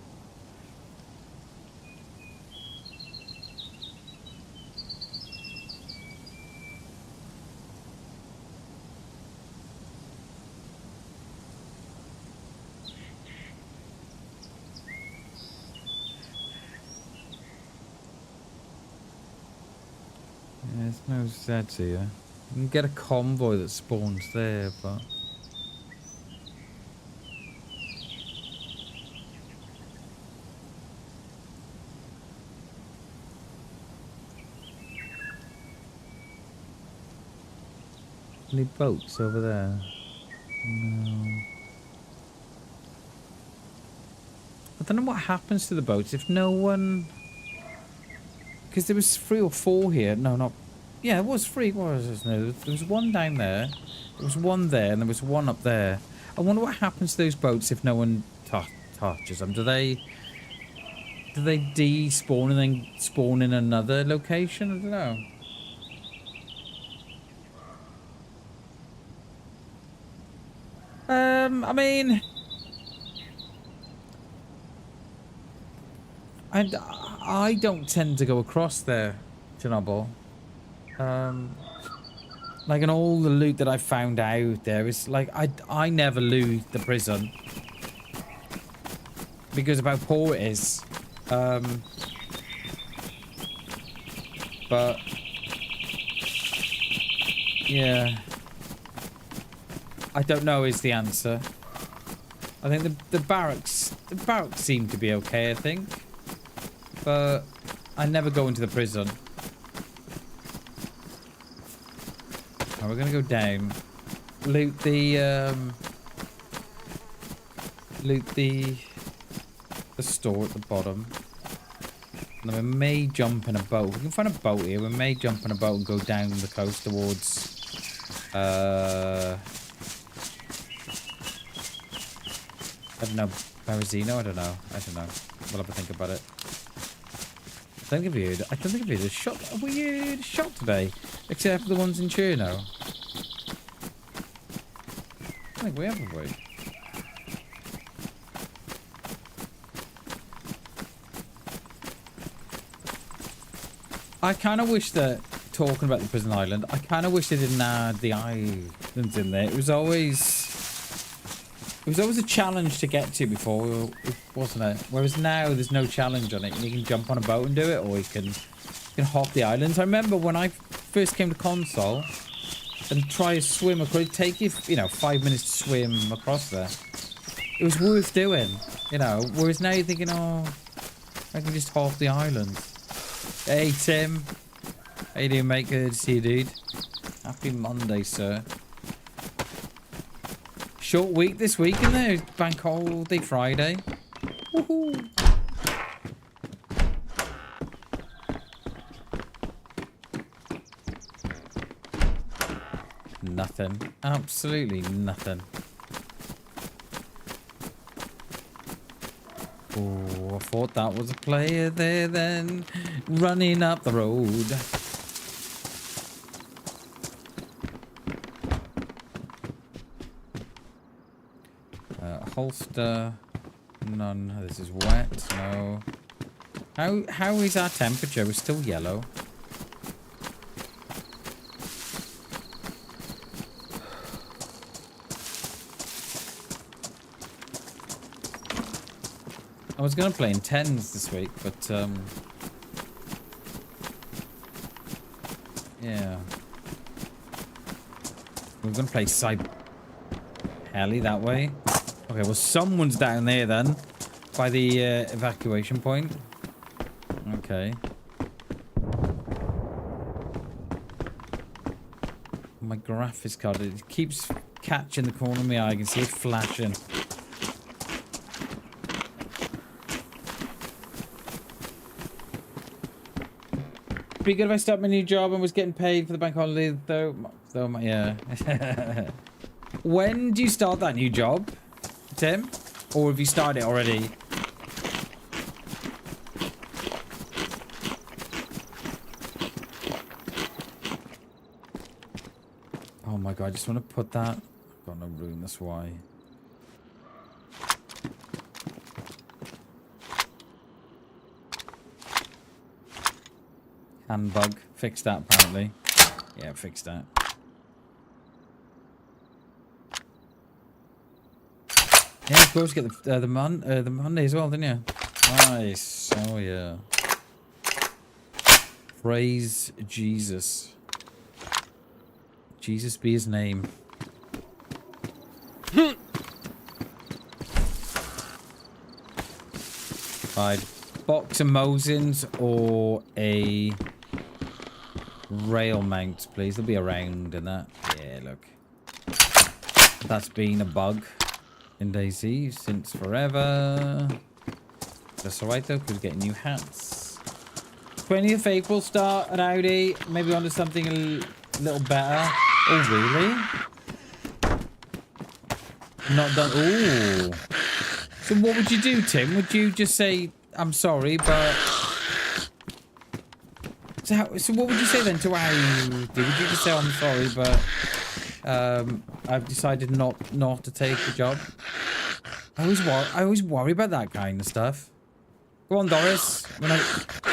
There's no Zeds here. You can get a convoy that spawns there, but... Any boats over there? No. I don't know what happens to the boats if no one... Because there was 3 or 4 here. No, not... Yeah, it was 3. What was this? No, there was one down there. There was one there, and there was one up there. I wonder what happens to those boats if no one touches them. Do they despawn and then spawn in another location? I don't know. I mean... I don't tend to go across there, Chernobyl. Like, and all the loot that I found out there is like, I never loot the prison because of how poor it is. But yeah, I don't know is the answer. I think the barracks seem to be okay, I think. But I never go into the prison. Right, we're gonna go down, loot the store at the bottom, and then we may jump in a boat. We can find a boat here. We may jump in a boat and go down the coast towards I don't know, Barazino. I don't know. We'll have to think about it. I don't think I've heard a weird shot today. Except for the ones in Cherno. I think we have a way. I kind of wish that, talking about the prison island, I kind of wish they didn't add the islands in there. It was always a challenge to get to before, wasn't it? Whereas now there's no challenge on it. You can jump on a boat and do it, or you can hop the islands. I remember when I first came to console and try to swim across, it'd take you, 5 minutes to swim across there. It was worth doing, Whereas now you're thinking, oh, I can just hop the islands. Hey Tim, how you doing, mate? Good to see you, dude. Happy Monday, sir. Short week this week, isn't there? Bank holiday Friday. Woohoo! Nothing. Absolutely nothing. Oh, I thought that was a player there then. Running up the road. Holster. None. This is wet. No. How is our temperature? We're still yellow. I was gonna play in 10s this week, but yeah. We're gonna play Heli that way. Okay, well someone's down there then, by the evacuation point. Okay. My graphics card, it keeps catching the corner of my eye. I can see it flashing. Pretty good if I start my new job and was getting paid for the bank holiday, though yeah. When do you start that new job, Tim? Or have you started already? Oh my god, I just want to put that. I've got no room, that's why. Hand bug. Fixed that apparently. Yeah, fixed that. Yeah, of course, get the Monday as well, didn't you? Nice. Oh yeah. Praise Jesus. Jesus be his name. Right. Box of Mosins or a rail mount, please. There'll be a round in that. Yeah, look. That's been a bug in DayZ since forever. That's alright though, because we're getting new hats. 20th of April start at Audi. Maybe onto something a little better. Oh, really? Not done. Ooh. So what would you do, Tim? Would you just say, I'm sorry, but... So what would you say then to Audi? Would you just say, I'm sorry, but... I've decided not to take the job. I always worry about that kind of stuff. Go on, Doris. We're not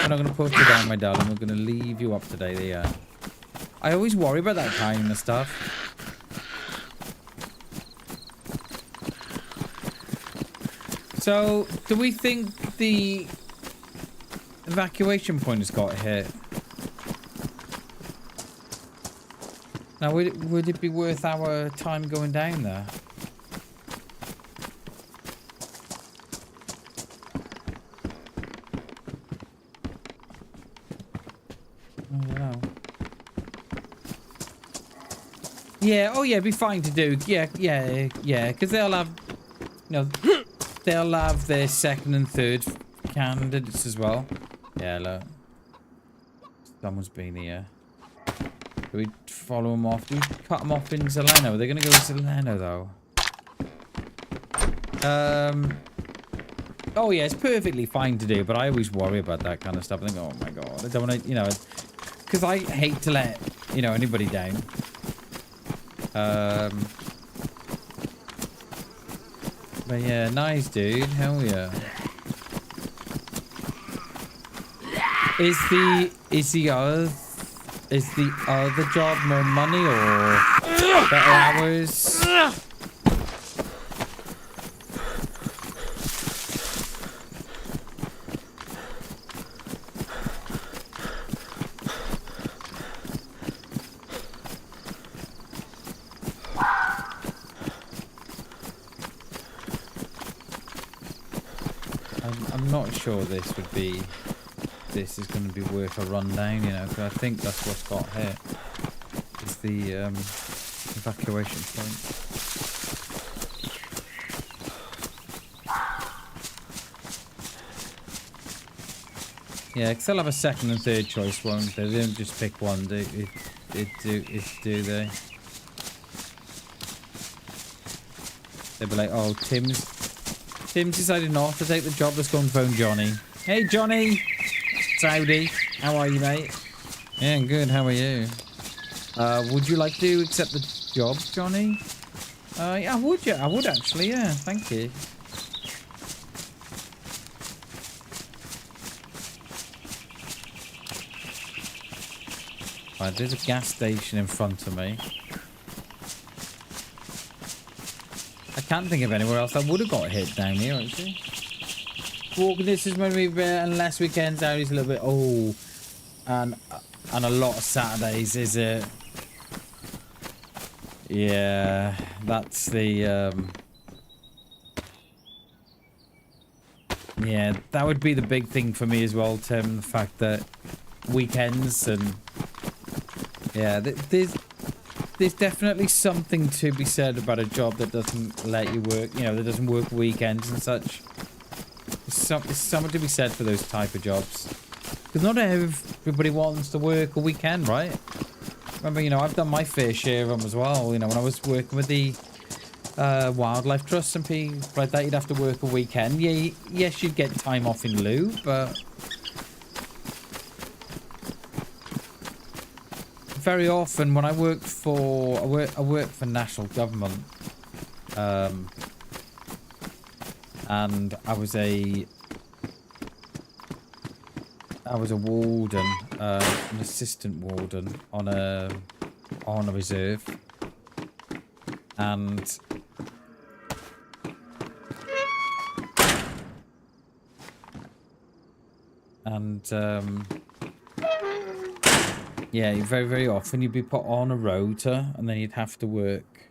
going to put you down, my darling. We're going to leave you up today. There you are. I always worry about that kind of stuff. So, do we think the evacuation point has got hit? Now, would it be worth our time going down there? I don't know. Yeah, oh yeah, it'd be fine to do. Yeah, because they'll have, they'll have their second and third candidates as well. Yeah, look. Someone's been here. Do we follow them off? Do we cut them off in Zeleno? Are they going to go to Zeleno, though? Oh yeah, it's perfectly fine to do, but I always worry about that kind of stuff. I think, oh my god, I don't want to, you know, because I hate to let, you know, anybody down. But yeah, nice dude. Hell yeah. Is the other job more money or better hours? I'm not sure this is going to be worth a rundown, you know, because I think that's what's got hit. Is the evacuation point. Yeah, because they'll have a second and third choice, won't they? They don't just pick one, do they? They'll be like, oh, Tim's decided not to take the job. Let's go and phone Johnny. Hey, Johnny! Saudi, how are you, mate? Yeah, good. How are you? Would you like to accept the job, Johnny? Yeah, I would. Yeah, I would actually. Yeah, thank you. Right, there's a gas station in front of me. I can't think of anywhere else I would have got hit down here, actually. Walking distance when we unless weekends out is a little bit and a lot of Saturdays, is it? Yeah, that's the yeah, that would be the big thing for me as well, Tim, the fact that weekends and yeah, there's definitely something to be said about a job that doesn't let you work, you know, that doesn't work weekends and such. There's something to be said for those type of jobs. Because not everybody wants to work a weekend, right? Remember, you know, I've done my fair share of them as well. You know, when I was working with the wildlife trusts and people like that, you'd have to work a weekend. Yeah, yes, you'd get time off in lieu, but very often when I worked for I worked for national government, and I was a warden, an assistant warden on a reserve, and yeah, very often you'd be put on a rota, and then you'd have to work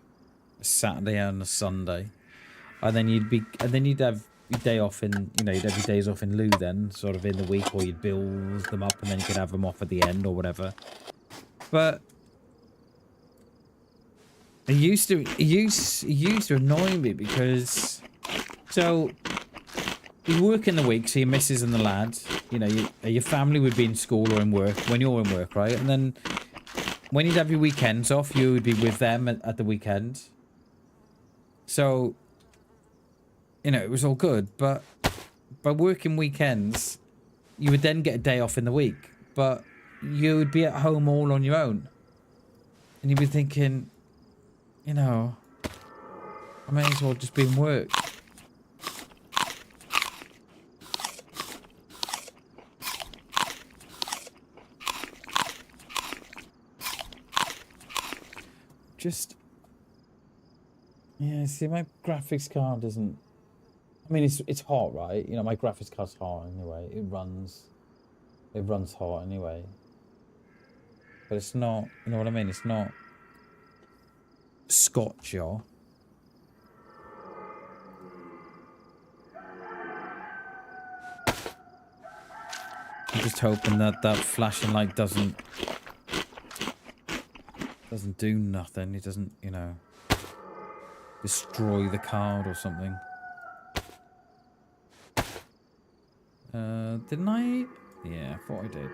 a Saturday and a Sunday. And then you'd have your day off in, you know, you'd have your days off in lieu then, sort of in the week, or you'd build them up and then you could have them off at the end or whatever. But it used to annoy me because, so you work in the week, so your missus and the lads, you know, your family would be in school or in work when you're in work, right? And then when you'd have your weekends off, you would be with them at the weekend. So, you know, it was all good, but by working weekends, you would then get a day off in the week, but you would be at home all on your own. And you'd be thinking, you know, I may as well just be in work. Just, yeah, see, my graphics card doesn't, I mean, it's hot, right? You know, my graphics card's hot anyway. It runs hot anyway. But it's not, you know what I mean? It's not Scotch, y'all. I'm just hoping that that flashing light doesn't do nothing. It doesn't, you know, destroy the card or something. Didn't I? Yeah, I thought I did.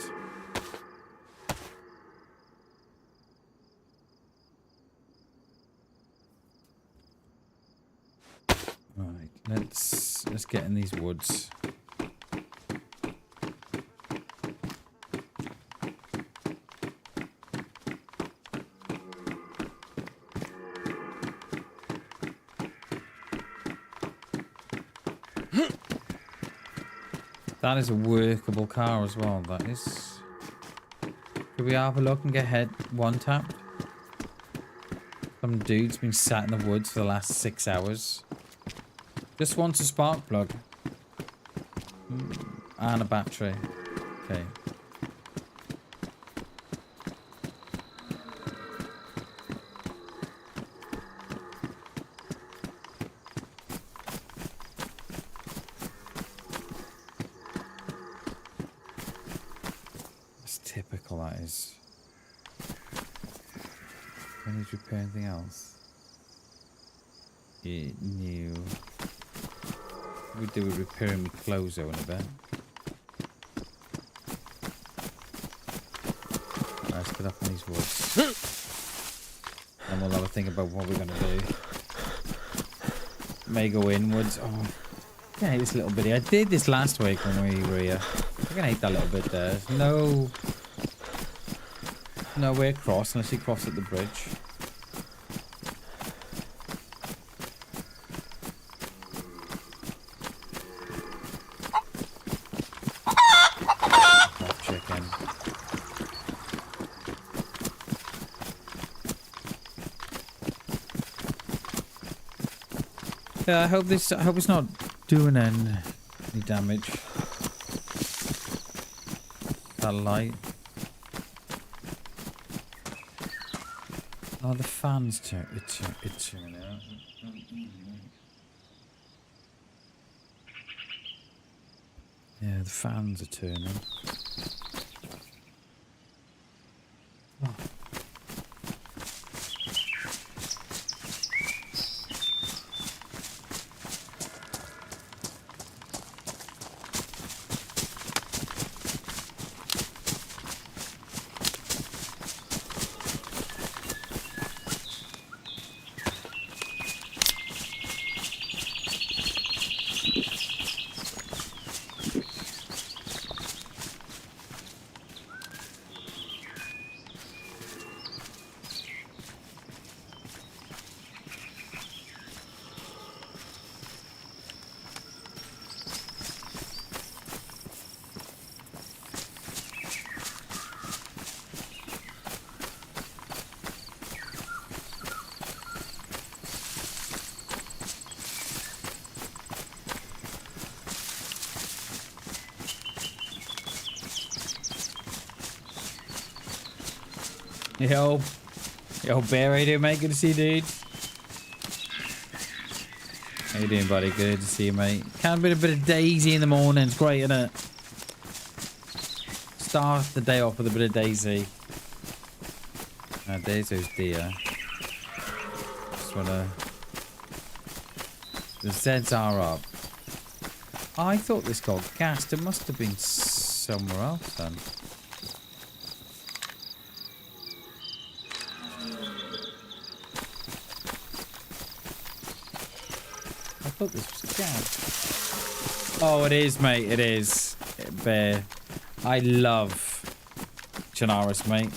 Right. Let's get in these woods. That is a workable car as well, that is. Could we have a look and get head one tapped? Some dude's been sat in the woods for the last 6 hours. Just wants a spark plug. And a battery. Okay. That's typical, that is. Do I need to repair anything else? Yeah, new. We do with repairing my clothes though in a bit. Let's get up in these woods. And we'll have a think about what we're gonna do. May go inwards. Oh, I hate this little bitty. I did this last week when we were here. I'm gonna hate that little bit there. There's nowhere across unless you cross at the bridge. Yeah, I hope it's not doing any damage. That light. Oh, the fans turn out. Yeah, the fans are turning. Oh. Yo, Bear, how you doing, mate? Good to see you, dude. How you doing, buddy? Good to see you, mate. Can't be a bit of DayZ in the morning. It's great, isn't it? Start the day off with a bit of DayZ. There's those deer. Just wanna... The Zeds are up. I thought this got gassed. It must have been somewhere else then. I thought this was gas. Oh, it is, mate. It is. Bear. I love Chernarus, mate.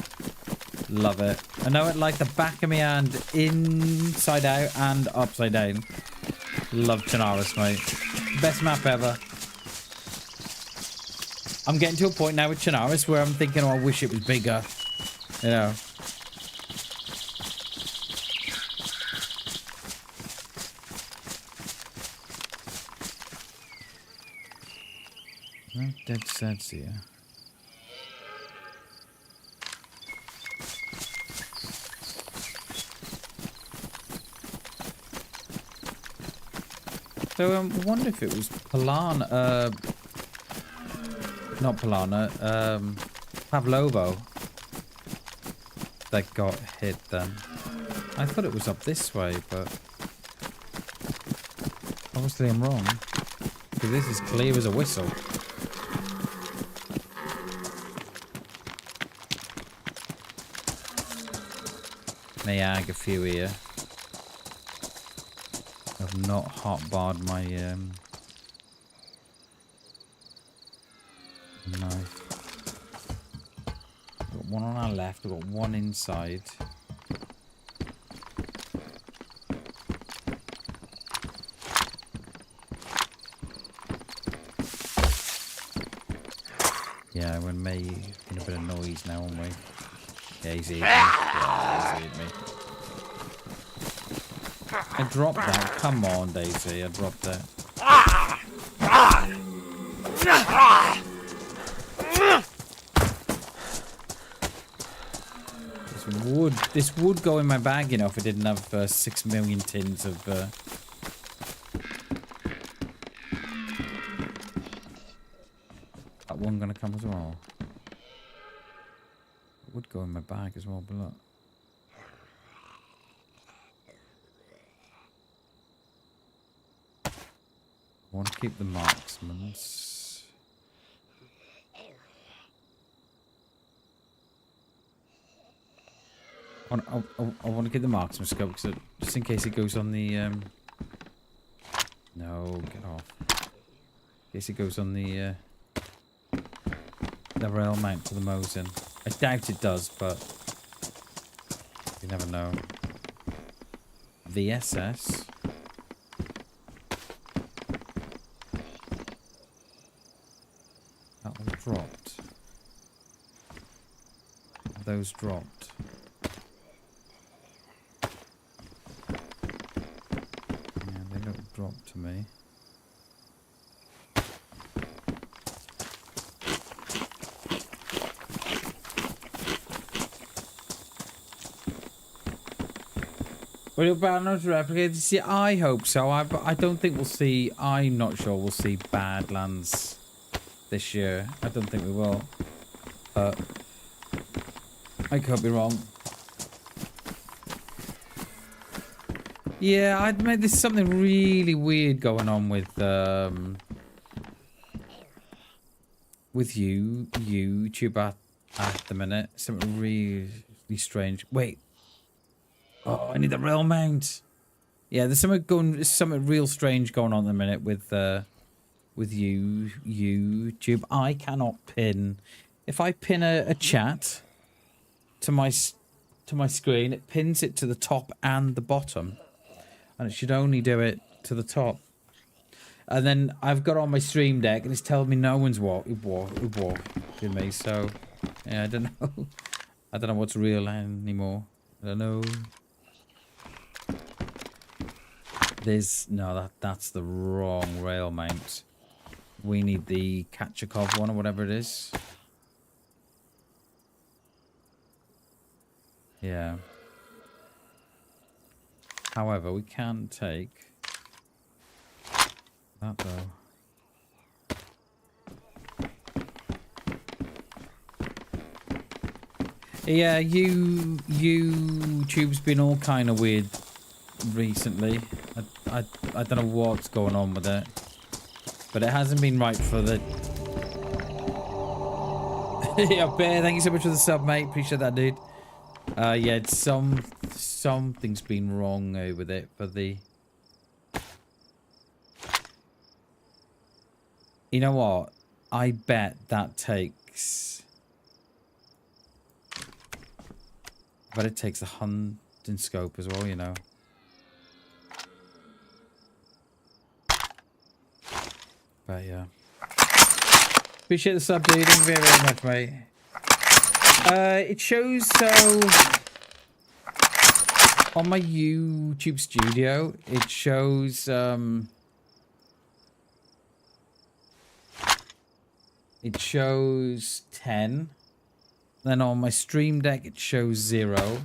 Love it. I know it like the back of my hand, inside out and upside down. Love Chernarus, mate. Best map ever. I'm getting to a point now with Chernarus where I'm thinking, oh, I wish it was bigger. You know. No dead sets here. So I wonder if it was Polana, not Polana, Pavlovo that got hit then. I thought it was up this way, but obviously I'm wrong. Because this is clear as a whistle. May ag a few here. I've not hotbarred my knife. Got one on our left, I've got one inside. Yeah, we're making a bit of noise now, aren't we? Yeah, he's eating me. Yeah, he's eating me. I dropped that. Come on, DayZ. I dropped that. This would go in my bag, you know, if I didn't have 6 million tins of. That one gonna come as well. It would go in my bag as well, but look. I want to keep the marksmans. I want to get the marksman scope because just in case it goes on the no, get off. In case it goes on the rail mount to the Mosin. I doubt it does, but you never know. VSS. That one dropped. Those dropped. Drop to me. Will Badlands replicate? See, I hope so. I don't think we'll see. I'm not sure we'll see Badlands this year. I don't think we will. But I could be wrong. Yeah, I admit there's something really weird going on with YouTube at the minute. Something really strange. Wait. Oh, I need the rail mount. Yeah, there's something real strange going on at the minute with YouTube. I cannot pin. If I pin a chat to my screen, it pins it to the top and the bottom. And it should only do it to the top. And then I've got on my stream deck and it's telling me no one's watching me. So, yeah, I don't know. I don't know what's real anymore. I don't know. No, that's the wrong rail mount. We need the Kachikov one or whatever it is. Yeah. However, we can take that though. Yeah, YouTube's been all kind of weird recently. I don't know what's going on with it, but it hasn't been right for the. Yeah, Bear, thank you so much for the sub, mate. Appreciate that, dude. Yeah, it's something's been wrong with it for the. You know what? I bet that takes. But it takes a hunting scope as well, you know. But yeah. Appreciate the sub, dude. Thank you very, very much, mate. It shows so on my YouTube studio. It shows it shows 10. Then on my stream deck it shows 0.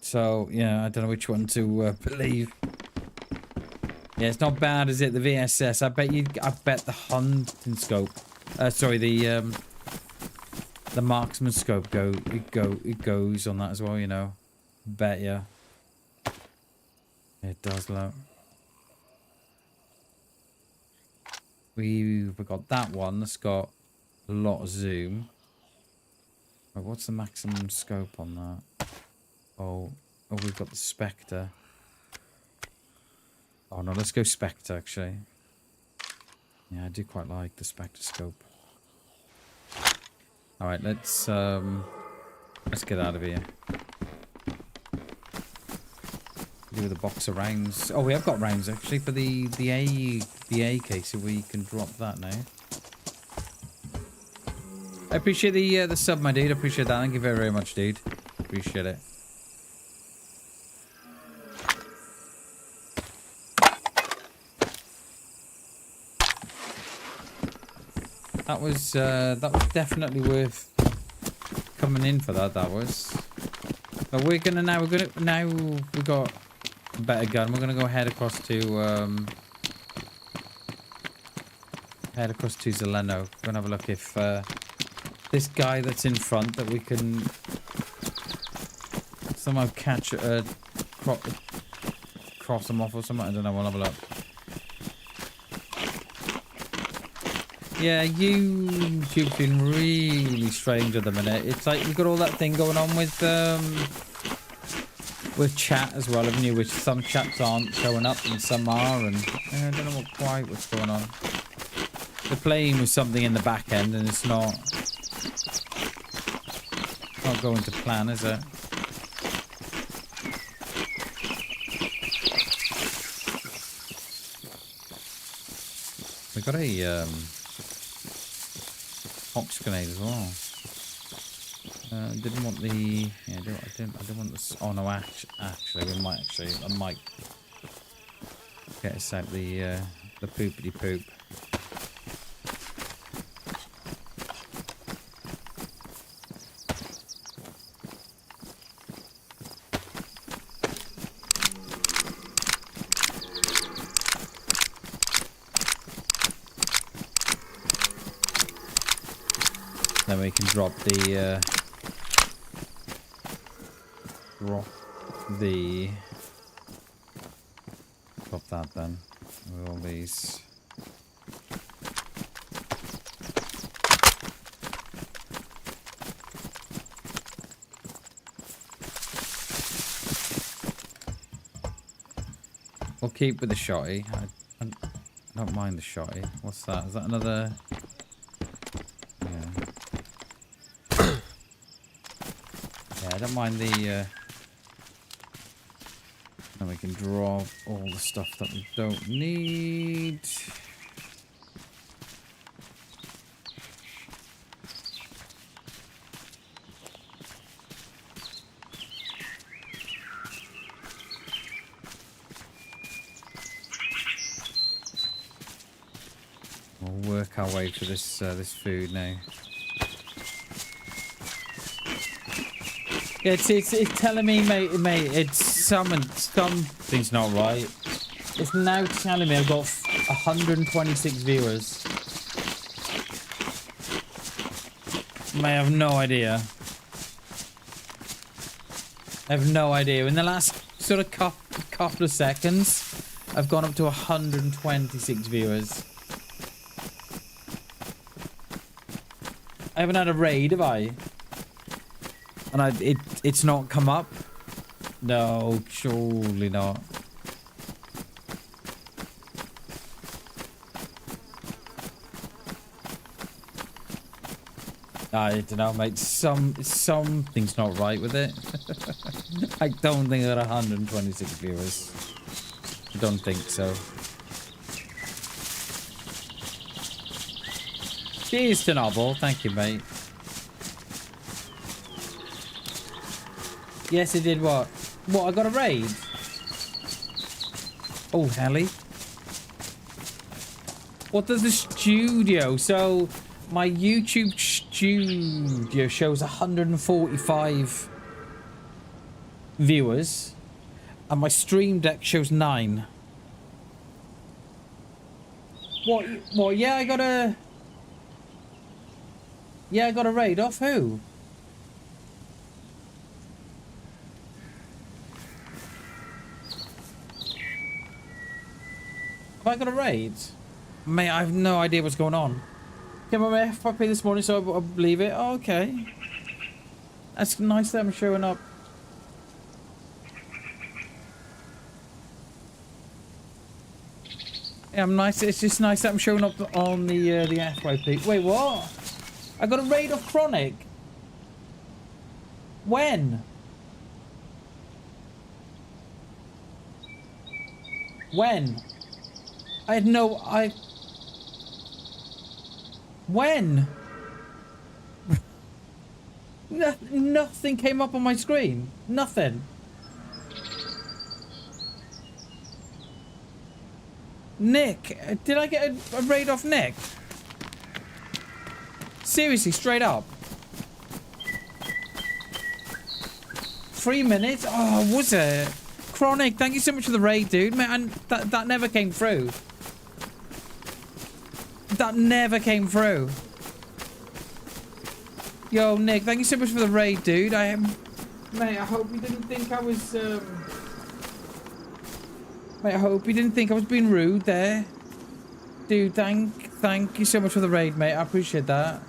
So yeah, I don't know which one to believe. Yeah, it's not bad, is it? The VSS. I bet the hunting scope. Sorry, the marksman scope it goes on that as well, you know. Bet ya. It does, look. We've got that one that's got a lot of zoom. Right, what's the maximum scope on that? Oh, we've got the Spectre. Oh no, let's go Spectre actually. Yeah, I do quite like the Spectre scope. All right, let's get out of here. Do with a box of rounds. Oh, we have got rounds actually for the A case, so we can drop that now. I appreciate the sub, my dude. I appreciate that. Thank you very, very much, dude. Appreciate it. That was definitely worth coming in for that. That was. But we're gonna now we got a better gun. We're gonna go head across to Zeleno. Go and have a look if this guy that's in front that we can somehow catch cross him off or something. I don't know. We'll have a look. Yeah, YouTube's been really strange at the minute. It's like you've got all that thing going on with chat as well, haven't you? Which some chats aren't showing up and some are, and I don't know what's going on. They're playing with something in the back end, and it's not going to plan, is it? We got a Fox grenade as well. Didn't want the. Yeah, I didn't want this. Oh no, actually, I might get us out the poopity poop. Then we can drop the drop that then with all these. We'll keep with the shotty. I don't mind the shotty. What's that? Is that another? I don't mind the and we can drop all the stuff that we don't need. We'll work our way to this this food now. It's telling me, mate, it's something's not right. It's now telling me I've got 126 viewers. Mate, I have no idea. I have no idea. In the last sort of couple of seconds, I've gone up to 126 viewers. I haven't had a raid, have I? And it's not come up? No, surely not. I don't know, mate. Something's not right with it. I don't think there are 126 viewers. I don't think so. Cheers to Novel. Thank you, mate. Yes, it did what? What, I got a raid? Oh, helly. What does the studio? So, my YouTube studio shows 145 viewers. And my stream deck shows 9. What, yeah, I got a... Yeah, I got a raid. Off who? Have I got a raid? Mate, I have no idea what's going on. Came on my FYP this morning, so I believe it. Oh, okay. That's nice that I'm showing up. Yeah, I'm nice. It's just nice that I'm showing up on the FYP. Wait, what? I got a raid of Chronic. When? When? When? Nothing came up on my screen. Nothing. Nick, did I get a raid off Nick? Seriously, straight up. 3 minutes? Oh, was it? Chronic, thank you so much for the raid, dude. Man, that never came through. That never came through. Yo, Nick, thank you so much for the raid, dude. Mate, I hope you didn't think I was, Mate, I hope you didn't think I was being rude there. Dude, thank you so much for the raid, mate. I appreciate that.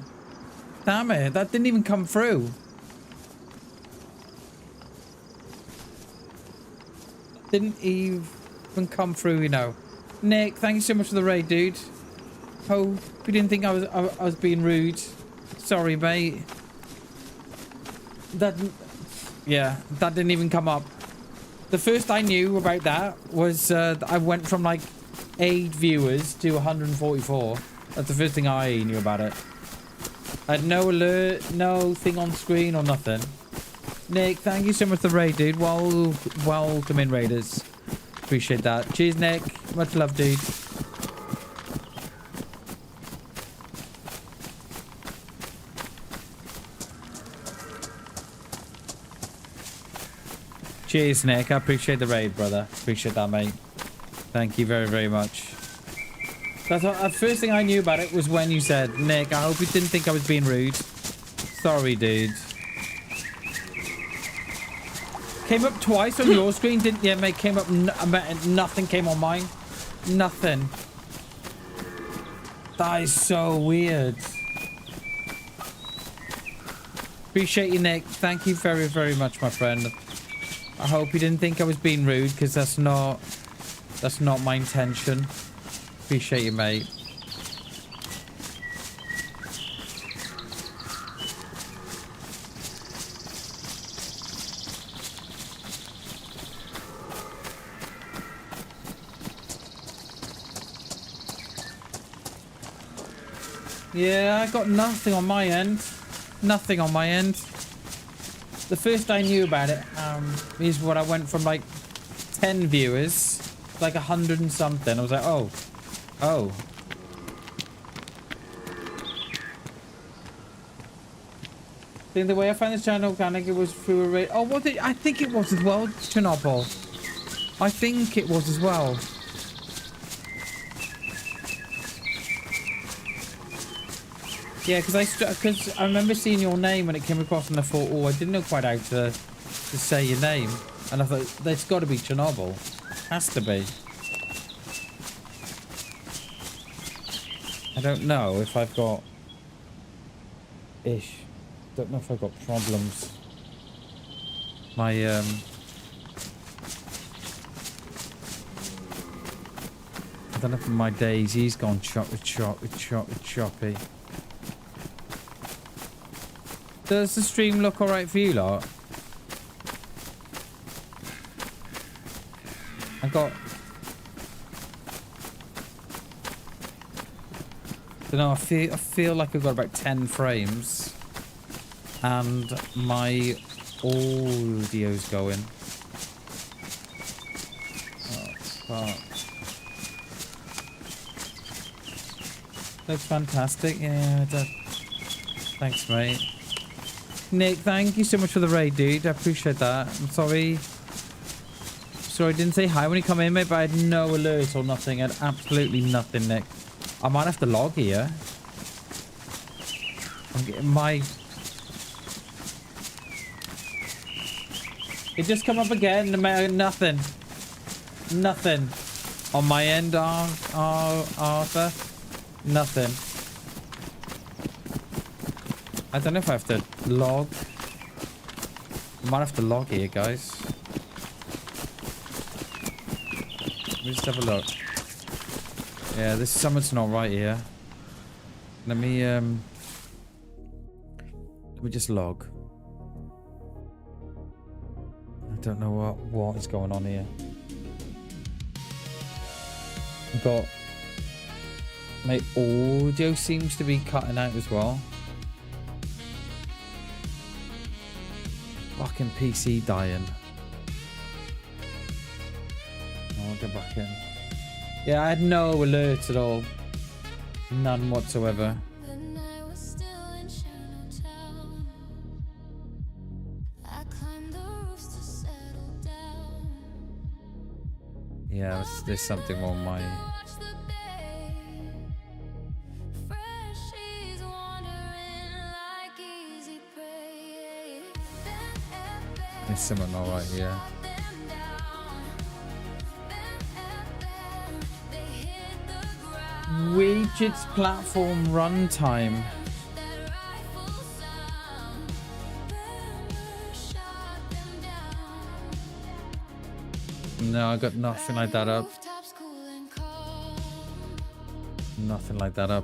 Damn it, that didn't even come through. Didn't even come through, you know. Nick, thank you so much for the raid, dude. Hope you didn't think I was being rude. Sorry, mate. Yeah, that didn't even come up. The first I knew about that was I went from like 8 viewers to 144. That's the first thing I knew about it. I had no alert, no thing on screen or nothing. Nick, thank you so much for the raid, dude. Welcome in, Raiders. Appreciate that. Cheers, Nick. Much love, dude. Cheers, Nick. I appreciate the raid, brother. Appreciate that, mate. Thank you very, very much. That's what, the first thing I knew about it was when you said, Nick, I hope you didn't think I was being rude. Sorry, dude. Came up twice on your screen, didn't you, mate? Came up, nothing came on mine. Nothing. That is so weird. Appreciate you, Nick. Thank you very, very much, my friend. I hope you didn't think I was being rude, because that's not my intention. Appreciate you, mate. Yeah, I got nothing on my end. Nothing on my end. The first I knew about it is when I went from like 10 viewers to like 100 and something. I was like, oh. I think the way I found this channel organic, it was through a raid. Oh, what did I think it was as well, Chernobyl. I think it was as well. Yeah, because I remember seeing your name when it came across and I thought, oh, I didn't know quite how to say your name. And I thought, there's got to be Chernobyl. Has to be. I don't know if I've got... Don't know if I've got problems. My, I don't know if my DayZ's gone choppy. Does the stream look alright for you lot? I don't know, I feel like I've got about 10 frames. And my audio's going. Oh, fuck. Looks fantastic, yeah. Thanks, mate. Nick, thank you so much for the raid, dude. I appreciate that. I'm sorry. Sorry I didn't say hi when you come in, mate, but I had no alert or nothing. I had absolutely nothing, Nick. I might have to log here. I'm getting my... It just come up again. Nothing. Nothing. On my end, Arthur. Nothing. I don't know if I have to log. I might have to log here, guys. Let me just have a look. Yeah, this something's not right here. Let me just log. I don't know what is going on here. I've got my audio seems to be cutting out as well. Fucking PC dying. I'll get back in. Yeah, I had no alerts at all. None whatsoever. Yeah, there's something wrong with my... There's something not right here. Widgets platform runtime. No, I got nothing like that up. Nothing like that up.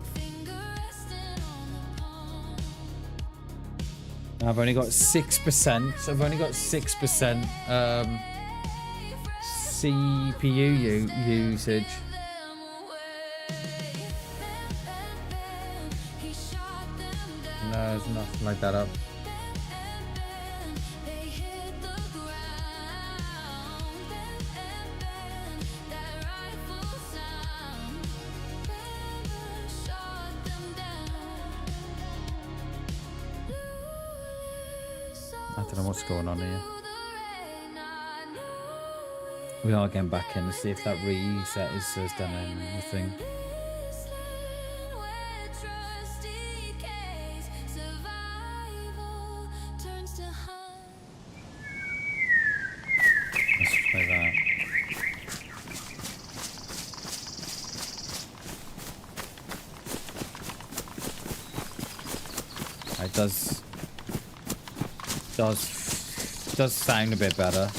I've only got 6%. I've only got 6% CPU usage. No, there's nothing like that up. I don't know what's going on here. We are getting back in to see if that reset has done anything. Let's try that. It does sound a bit better.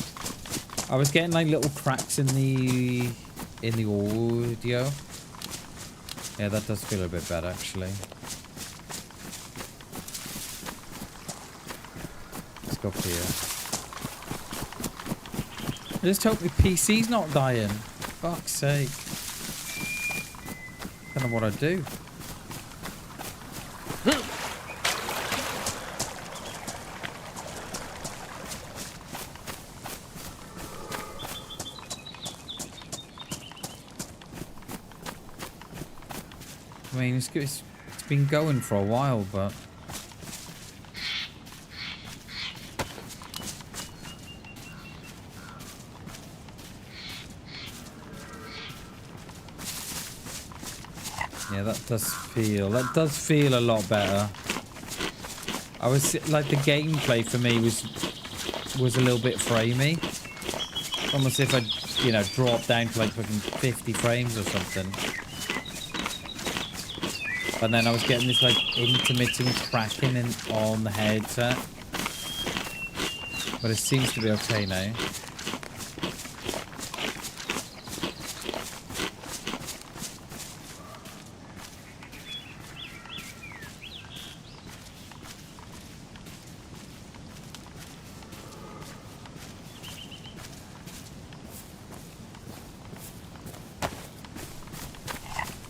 I was getting like little cracks in the audio. Yeah, that does feel a bit better actually. Let's go up here. I just hope the PC's not dying. Fuck's sake. Don't know what I'd do. I mean, it's been going for a while, but... Yeah, that does feel a lot better. I was, like, the gameplay for me was a little bit framey. Almost if I, you know, dropped down to, like, fucking 50 frames or something. And then I was getting this like intermittent cracking on the headset. But it seems to be okay now.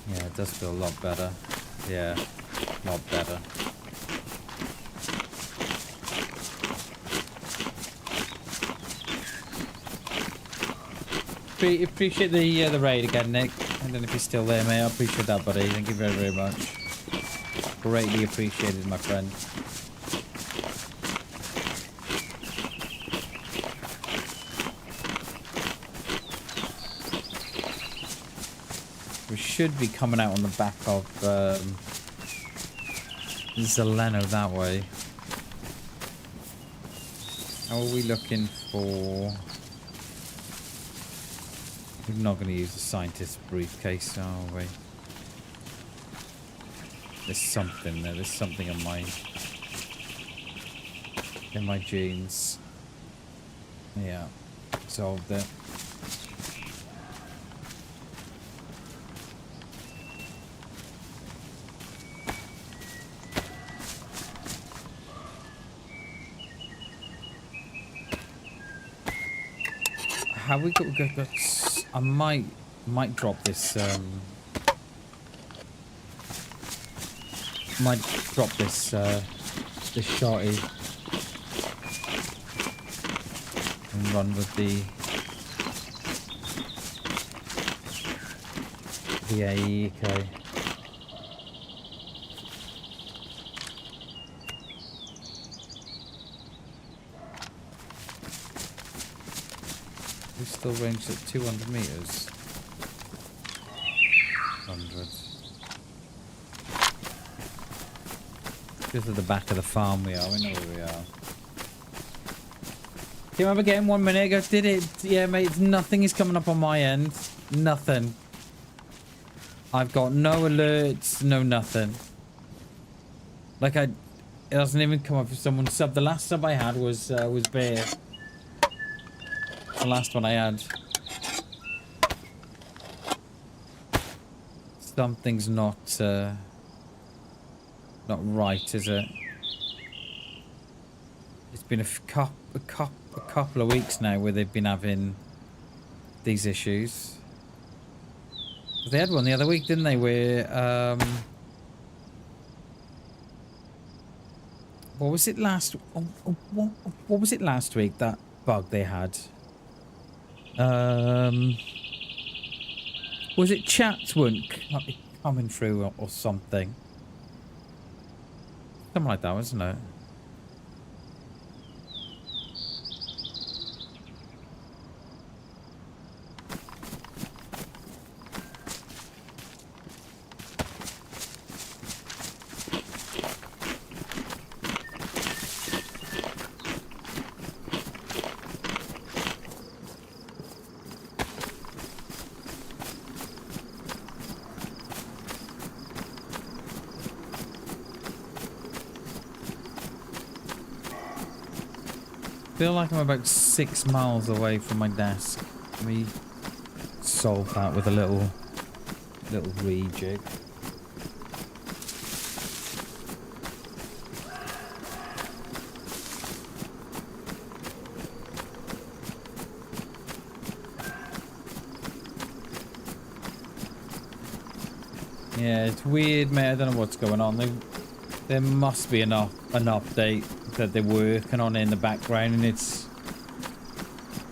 Yeah, it does feel a lot better. Yeah, not better. Appreciate the raid again, Nick. I don't know if you're still there, mate. I appreciate that, buddy. Thank you very, very much. Greatly appreciated, my friend. We should be coming out on the back of Zeleno that way. How are we looking for? We're not going to use the scientist's briefcase, are we? There's something there. There's something in my genes. Yeah, solved it. how we got I might drop this this shotty and run with the AE. Okay. We're still ranged at 200 meters. 100. Just at the back of the farm we are. We know where we are. Came up again 1 minute ago. Did it? Yeah, mate. Nothing is coming up on my end. Nothing. I've got no alerts. No nothing. Like it doesn't even come up if someone sub. The last sub I had was Bear. The last one I had. Something's not right, is it? It's been a couple of weeks now where they've been having these issues. They had one the other week, didn't they? Where what was it last? What was it last week? That bug they had. Was it chats weren't coming through or something? Something like that, wasn't it? I feel like I'm about 6 miles away from my desk. Let me solve that with a little rejig. Yeah, it's weird, mate. I don't know what's going on. There must be an update that they're working on in the background and it's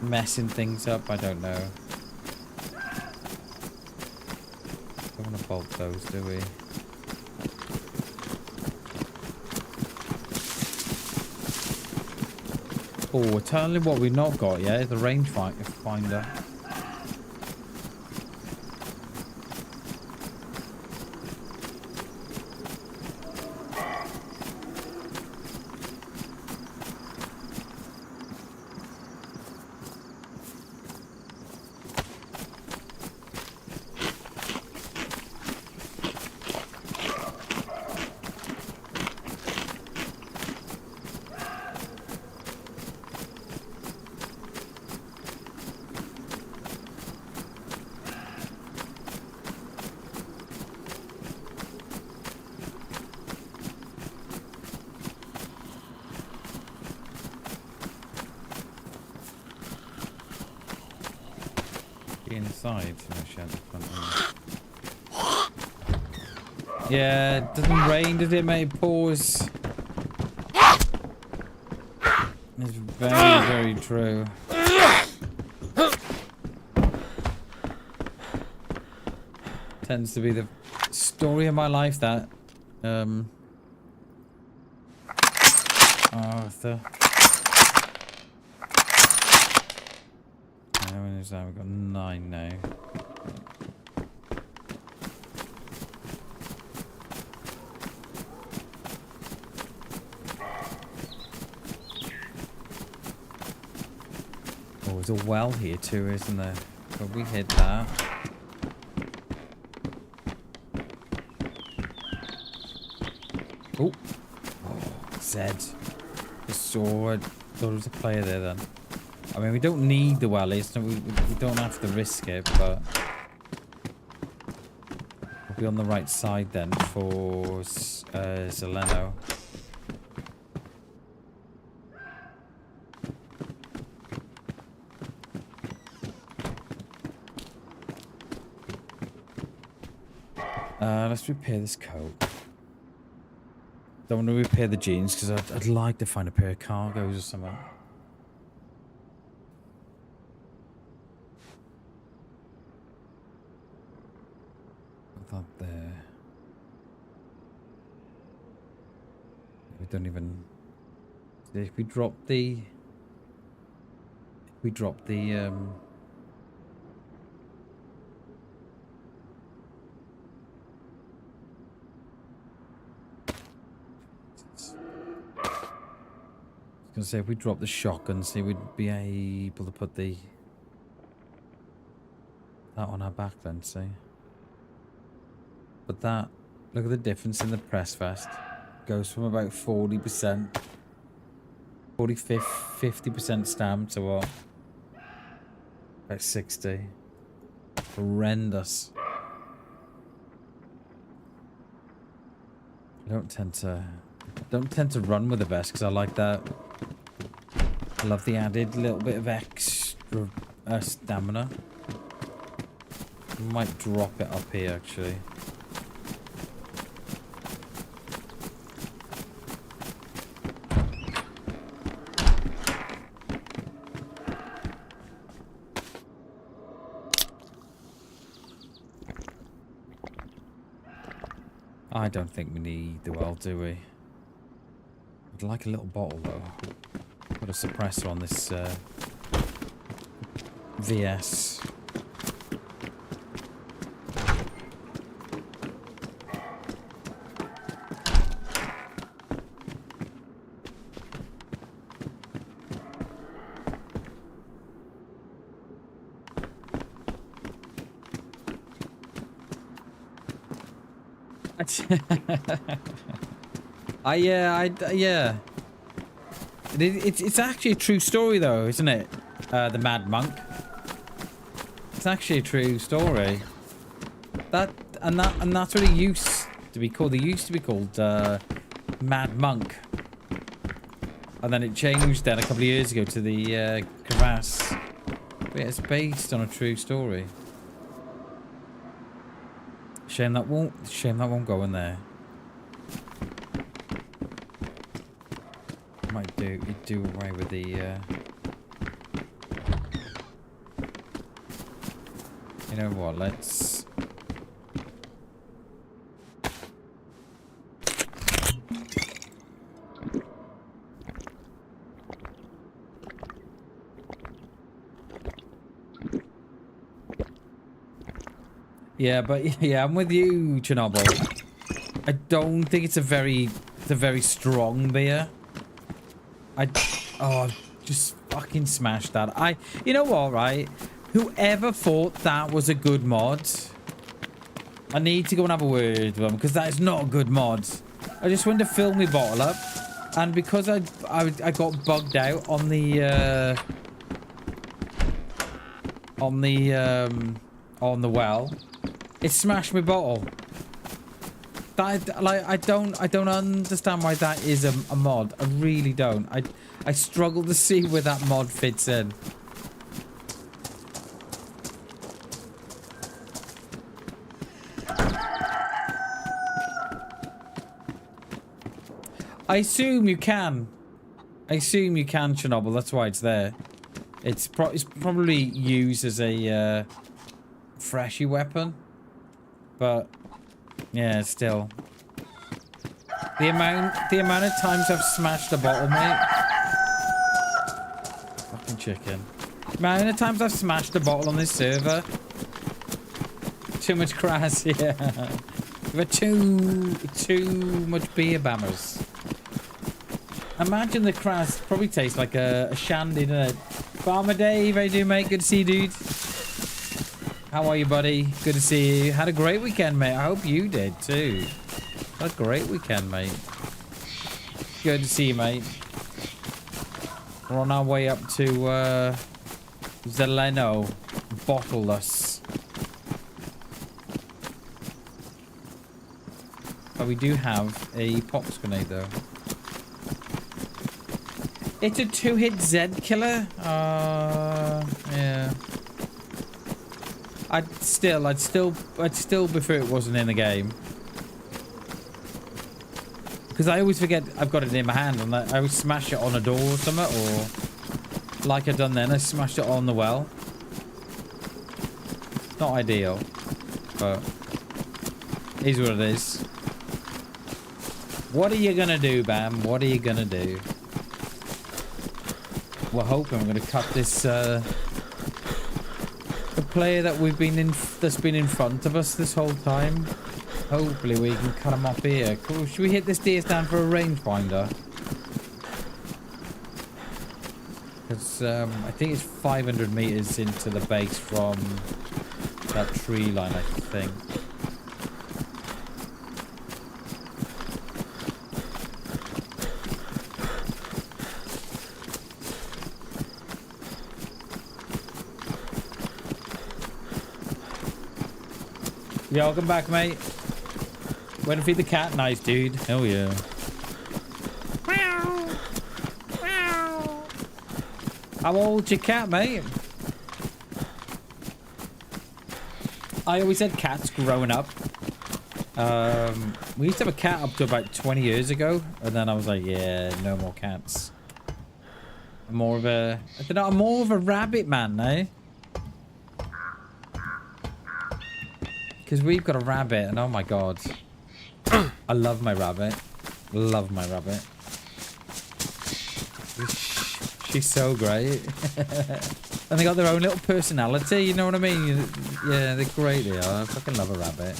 messing things up. I don't know. Don't want to bolt those, do we? Oh, tell me what we've not got yet is the rangefinder. Inside, yeah, it doesn't rain, does it, mate? Pause. It's very, very true. Tends to be the story of my life, that. Arthur. How many is that? We've got 9 now. Oh, there's a well here too, isn't there? But we hit that. Oh, Zed. The sword. Thought it was a player there then. I mean, we don't need the wellies, so we don't have to risk it, but we'll be on the right side then for Zeleno. Let's repair this coat. Don't want to repair the jeans because I'd like to find a pair of cargos or something. Put that there. We don't even. If we drop the. If we drop the. I was gonna say if we drop the shotgun, see we'd be able to put that on our back then, see. But that, look at the difference in the press vest. Goes from about 40%, 50% stamp to what? About 60. Horrendous. I don't tend to run with the vest because I like that. I love the added little bit of extra stamina. Might drop it up here actually. I don't think we need the well, do we? I'd like a little bottle though. Put a suppressor on this VS. Yeah. It's actually a true story though, isn't it? The Mad Monk. It's actually a true story. And that's what it used to be called. It used to be called Mad Monk. And then it changed then a couple of years ago to the Crevasse. But yeah, it's based on a true story. Shame that won't go in there. Might do away with the you know what, let's yeah, but yeah, I'm with you, Chernobyl. I don't think it's a very strong beer. Oh, just fucking smashed that. You know what, right? Whoever thought that was a good mod, I need to go and have a word with them because that is not a good mod. I just wanted to fill my bottle up, and because I got bugged out on the well, it smashed my bottle. I don't understand why that is a mod. I really don't. I struggle to see where that mod fits in. I assume you can. Chernobyl. That's why it's there. It's probably used as a freshy weapon, but yeah, still. The amount of times I've smashed a bottle, mate. Fucking chicken. The amount of times I've smashed a bottle on this server. Too much crass, yeah. We've had too much beer bammers. Imagine the crass probably tastes like a shandy, doesn't it? Farmer Dave, how you doing, mate? Good to see you, dude. How are you, buddy? Good to see you. Had a great weekend, mate. I hope you did too. Had a great weekend, mate. Good to see you, mate. We're on our way up to Zeleno, Bottleless. But we do have a pox grenade though. It's a 2-hit Z killer. Yeah. I'd still prefer it wasn't in the game. Because I always forget I've got it in my hand and I always smash it on a door or something, or like I done then, I smashed it on the well. Not ideal, but it is what it is. What are you gonna do, Bam? What are you gonna do? We're hoping we're gonna cut this the player that that's been in front of us this whole time. Hopefully we can cut him off here. Cool. Should we hit this deer stand for a rangefinder? Because I think it's 500 meters into the base from that tree line, I think. Yeah, welcome back, mate. Went to feed the cat. Nice, dude. Hell yeah. How old's your cat, mate? I always had cats growing up. We used to have a cat up to about 20 years ago. And then I was like, yeah, no more cats. I'm more of a... I don't know, I'm more of a rabbit man, eh? Because we've got a rabbit, and oh my god. I love my rabbit. Love my rabbit. She's so great. And they got their own little personality, you know what I mean? Yeah, they're great, they are. I fucking love a rabbit.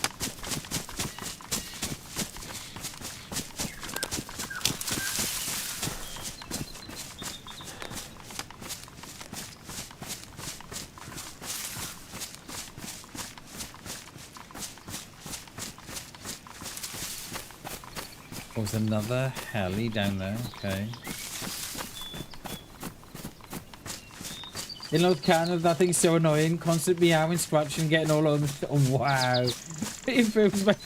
There's another heli down there. Okay. In North Canada, that thing's so annoying. Constant meowing, scratching, getting all over. Oh, wow. It improves my...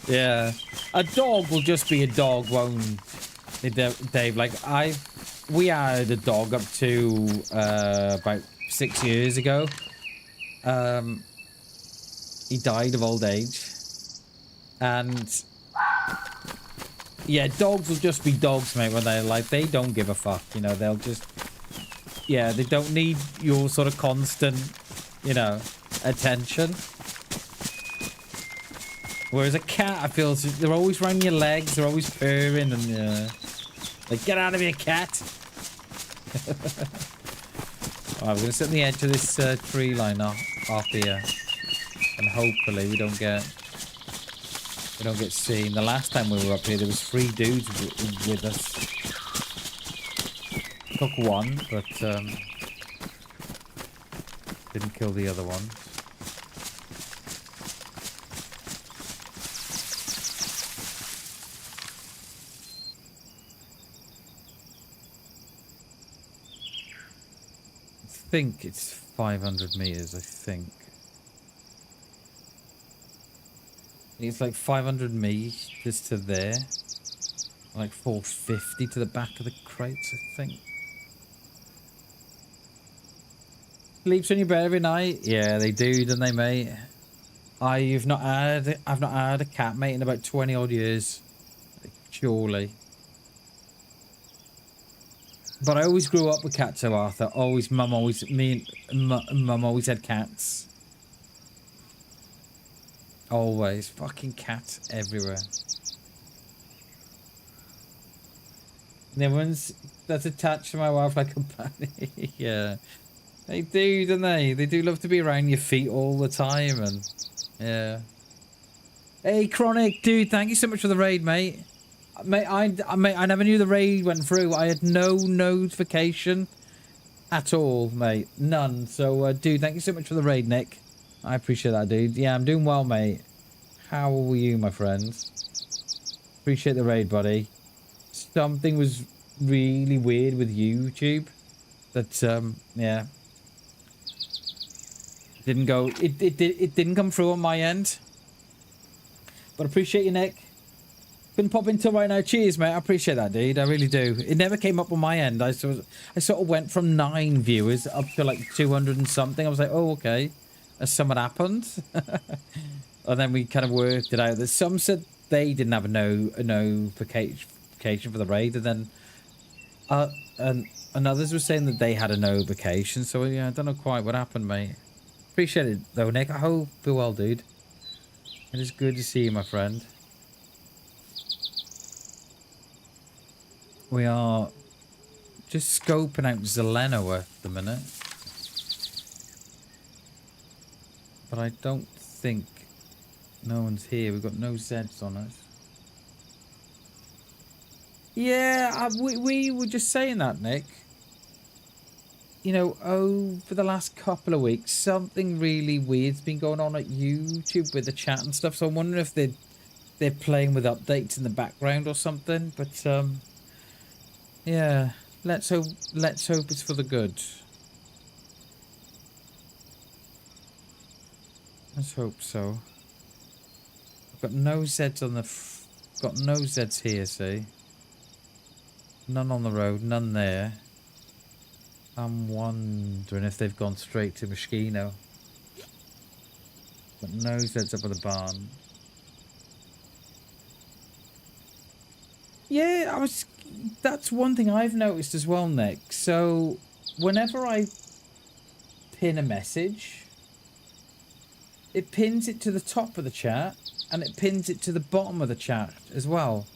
Yeah. A dog will just be a dog, won't it, Dave? Like, we had a dog up to about 6 years ago. He died of old age. And... yeah, dogs will just be dogs, mate, when they're like, they don't give a fuck, you know, they'll just, yeah, they don't need your sort of constant, you know, attention. Whereas a cat, I feel, they're always around your legs, they're always purring, and, like, get out of here, cat! Alright, we're gonna sit on the edge of this tree line off here, and hopefully we don't get seen. The last time we were up here, there was 3 dudes with us. Took one, but didn't kill the other one. I think it's 500 meters, I think. It's like 500 meters to there. Like 450 to the back of the crates, I think. Sleeps in your bed every night? Yeah, they do, don't they, mate? I've not had a cat, mate, in about 20 odd years. Surely. But I always grew up with cats, so Arthur. Mum always had cats. Always. Fucking cats everywhere. And everyone's that's attached to my wife like a bunny. Yeah. They do, don't they? They do love to be around your feet all the time, and yeah. Hey, Chronic, dude, thank you so much for the raid, mate. Mate, I never knew the raid went through. I had no notification at all, mate. None. So, dude, thank you so much for the raid, Nick. I appreciate that, dude. Yeah, I'm doing well, mate. How are you, my friends? Appreciate the raid, buddy. Something was really weird with YouTube. That, yeah. Didn't go... It didn't come through on my end. But appreciate you, Nick. Couldn't pop into right now. Cheers, mate. I appreciate that, dude. I really do. It never came up on my end. I sort of went from 9 viewers up to like 200 and something. I was like, oh, okay. Has something happened? And then we kind of worked it out. That some said they didn't have a notification for the raid, and then and others were saying that they had a notification. So yeah, I don't know quite what happened, mate. Appreciate it though, Nick. I hope you're well, dude. It is good to see you, my friend. We are just scoping out Zeleno at the minute. But I don't think no one's here. We've got no Zeds on us. Yeah, we were just saying that, Nick. You know, over the last couple of weeks, something really weird's been going on at YouTube with the chat and stuff. So I'm wondering if they're playing with updates in the background or something. But yeah, let's hope it's for the good. Let's hope so. I've got no Zeds on the got no Zeds here, see? None on the road, none there. I'm wondering if they've gone straight to Moschino. Got no Zeds up at the barn. Yeah, that's one thing I've noticed as well, Nick. So whenever I pin a message, it pins it to the top of the chat and it pins it to the bottom of the chat as well.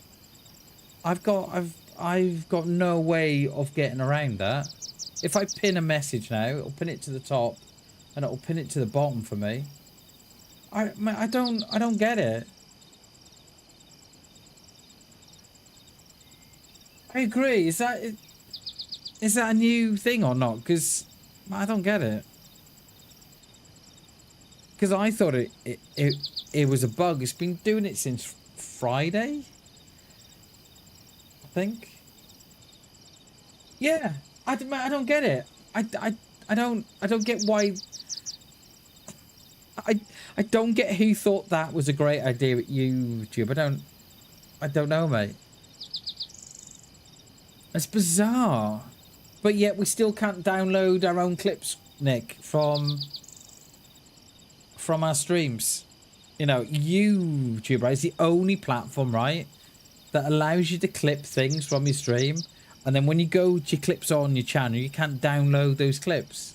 I've got no way of getting around that. If I pin a message now, it'll pin it to the top and it'll pin it to the bottom for me. I don't get it. I agree. Is that a new thing or not? Because I don't get it. Because I thought it was a bug. It's been doing it since Friday, I think. Yeah, I don't get it. I don't get why. I don't get who thought that was a great idea at YouTube. I don't know, mate. It's bizarre, but yet we still can't download our own clips, Nick, from our streams. You know, YouTube, right, is the only platform, right, that allows you to clip things from your stream, and then when you go to your clips on your channel, you can't download those clips.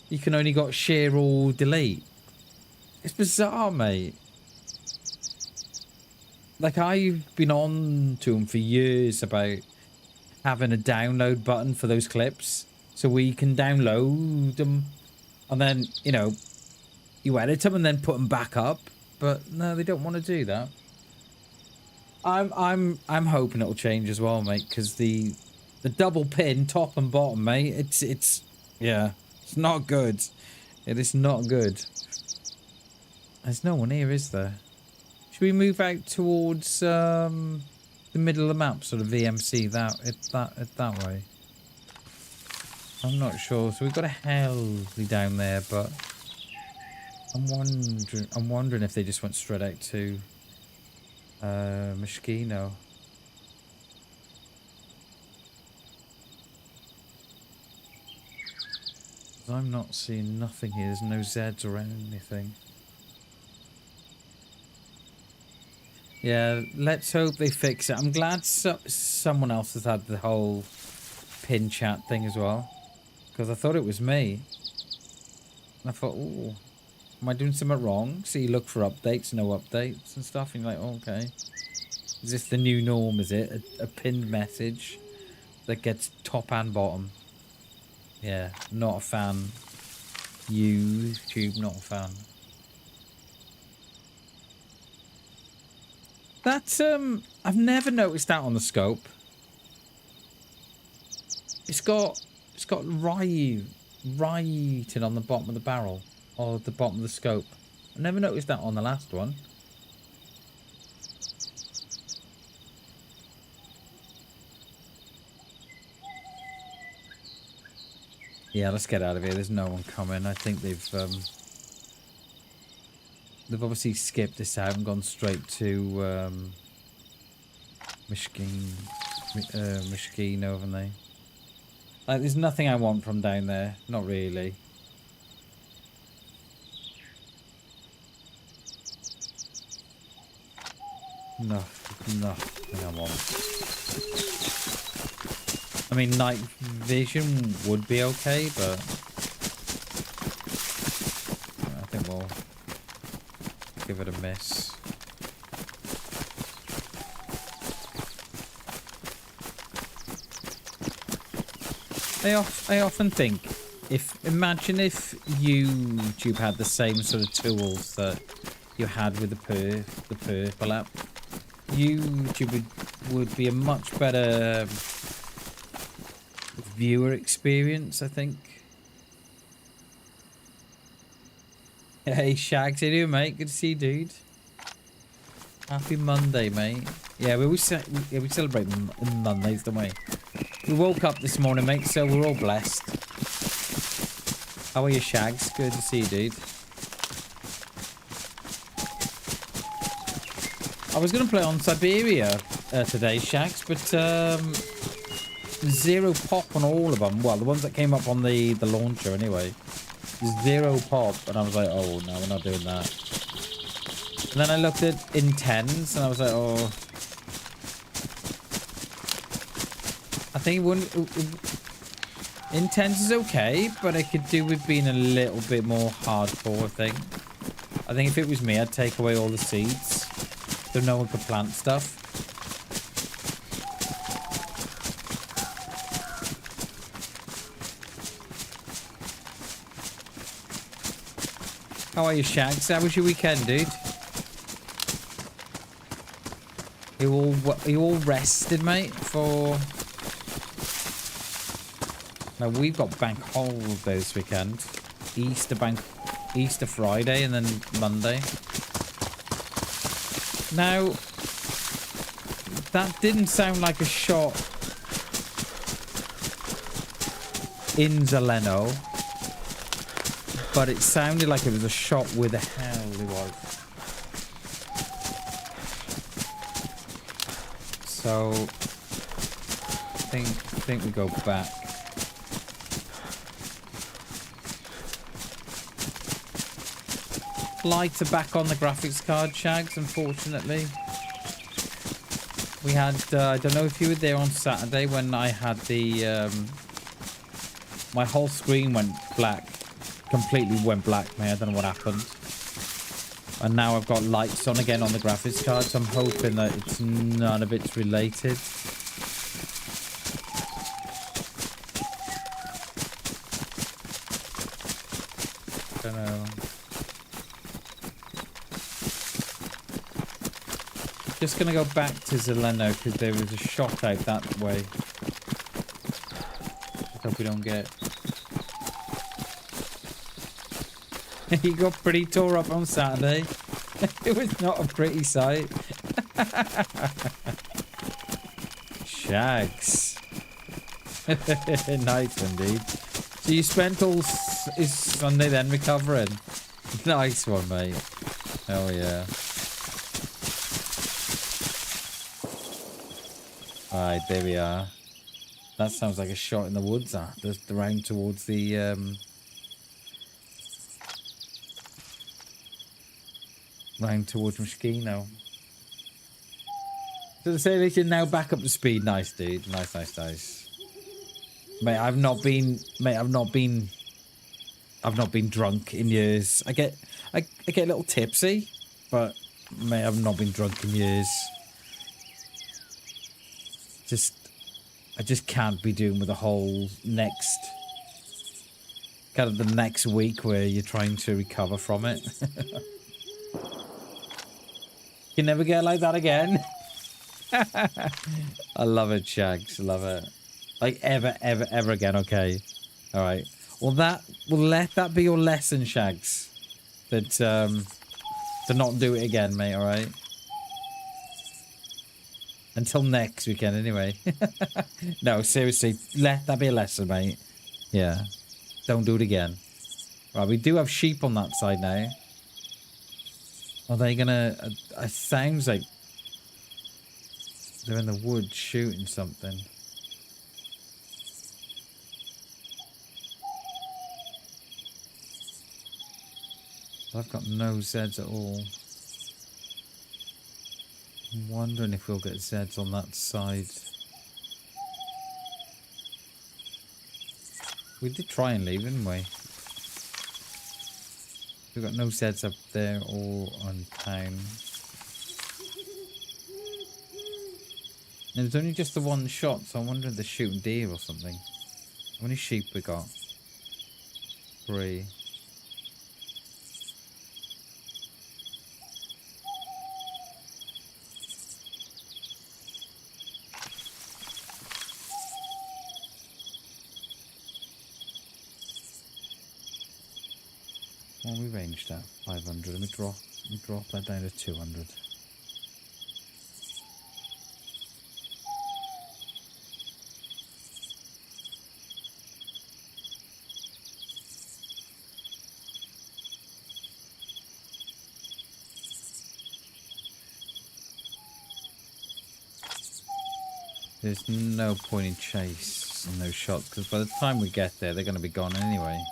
You can only got share or delete. It's bizarre, mate. Like, I've been on to them for years about having a download button for those clips so we can download them and then, you know, you edit them and then put them back up. But no, they don't want to do that. I'm hoping it'll change as well, mate, because the double pin top and bottom, mate, it's yeah, it's not good. It is not good. There's no one here, is there? Should we move out towards the middle of the map, sort of VMC that way? I'm not sure. So we've got a Helly down there, but I'm wondering if they just went straight out to Moschino. I'm not seeing nothing here. There's no Zeds or anything. Yeah, let's hope they fix it. I'm glad someone else has had the whole pin chat thing as well, because I thought it was me. And I thought, oh, am I doing something wrong? So you look for updates, no updates and stuff, and you're like, oh, okay. Is this the new norm, is it? A pinned message that gets top and bottom. Yeah, not a fan. YouTube, not a fan. That's, I've never noticed that on the scope. It's got writing on the bottom of the barrel, or the bottom of the scope. I never noticed that on the last one. Yeah, let's get out of here. There's no one coming. I think they've obviously skipped this out and gone straight to Mishkino, haven't they? Like, there's nothing I want from down there. Not really. No, nothing I want. I mean, night vision would be okay, but I think we'll give it a miss. I often think, imagine if YouTube had the same sort of tools that you had with the Purple app. YouTube would be a much better viewer experience, I think. Hey Shags, how you doing, mate? Good to see you, dude. Happy Monday, mate. Yeah, we celebrate Mondays, don't we? We woke up this morning, mate, so we're all blessed. How are you, Shags? Good to see you, dude. I was going to play on Siberia today, Shags, but 0 pop on all of them. Well, the ones that came up on the launcher, anyway. 0 pop, and I was like, oh, no, we're not doing that. And then I looked at Intense, and I was like, oh... I think it wouldn't... Intense is okay, but I could do with being a little bit more hardcore, I think. I think if it was me, I'd take away all the seeds, so no one could plant stuff. How are you, Shags? How was your weekend, dude? You all rested, mate, for... Now, we've got bank holiday this weekend. Easter Friday, and then Monday. Now, that didn't sound like a shot in Zeleno, but it sounded like it was a shot where the hell it was. So, I think we go back. Lights are back on the graphics card, Shags, unfortunately. We had, I don't know if you were there on Saturday when I had the, my whole screen went black. Completely went black, man. I don't know what happened. And now I've got lights on again on the graphics card, so I'm hoping that it's none of it's related. Don't know. Just gonna go back to Zeleno because there was a shot out that way. I hope we don't get. He got pretty tore up on Saturday. It was not a pretty sight. Shags. Nice indeed. So you spent all is Sunday then recovering? Nice one, mate. Oh yeah. Alright, there we are. That sounds like a shot in the woods, the round towards the round towards Moschino. So the say you're now back up to speed. Nice, dude. Nice. Mate, I've not been drunk in years. I get a little tipsy, but mate, I've not been drunk in years. I just can't be doing with the whole next week where you're trying to recover from it. You never get like that again. I love it, Shags. Love it. Like ever again. Okay. All right. Well, let that be your lesson, Shags. That to not do it again, mate. All right. Until next weekend, anyway. No, seriously, let that be a lesson, mate. Yeah. Don't do it again. Right, we do have sheep on that side now. Are they gonna... it sounds like They're in the woods shooting something. I've got no Zeds at all. I'm wondering if we'll get Zeds on that side. We did try and leave, didn't we? We've got no Zeds up there or on town. And it's only just the one shot, so I wonder if they're shooting deer or something. How many sheep we got? 3. Well, we ranged at 500 and we drop that down to 200. There's no point in chase in those shots because by the time we get there, they're going to be gone anyway.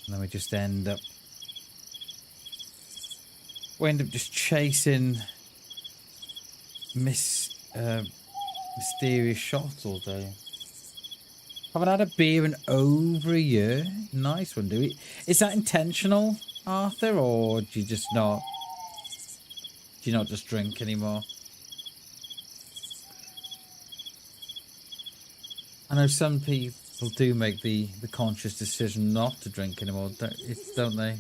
And then we just end up just chasing mysterious shots all day. Haven't had a beer in over a year. Nice one, do we? Is that intentional, Arthur, or do you just not? Do you not just drink anymore? I know some people do make the conscious decision not to drink anymore, don't they?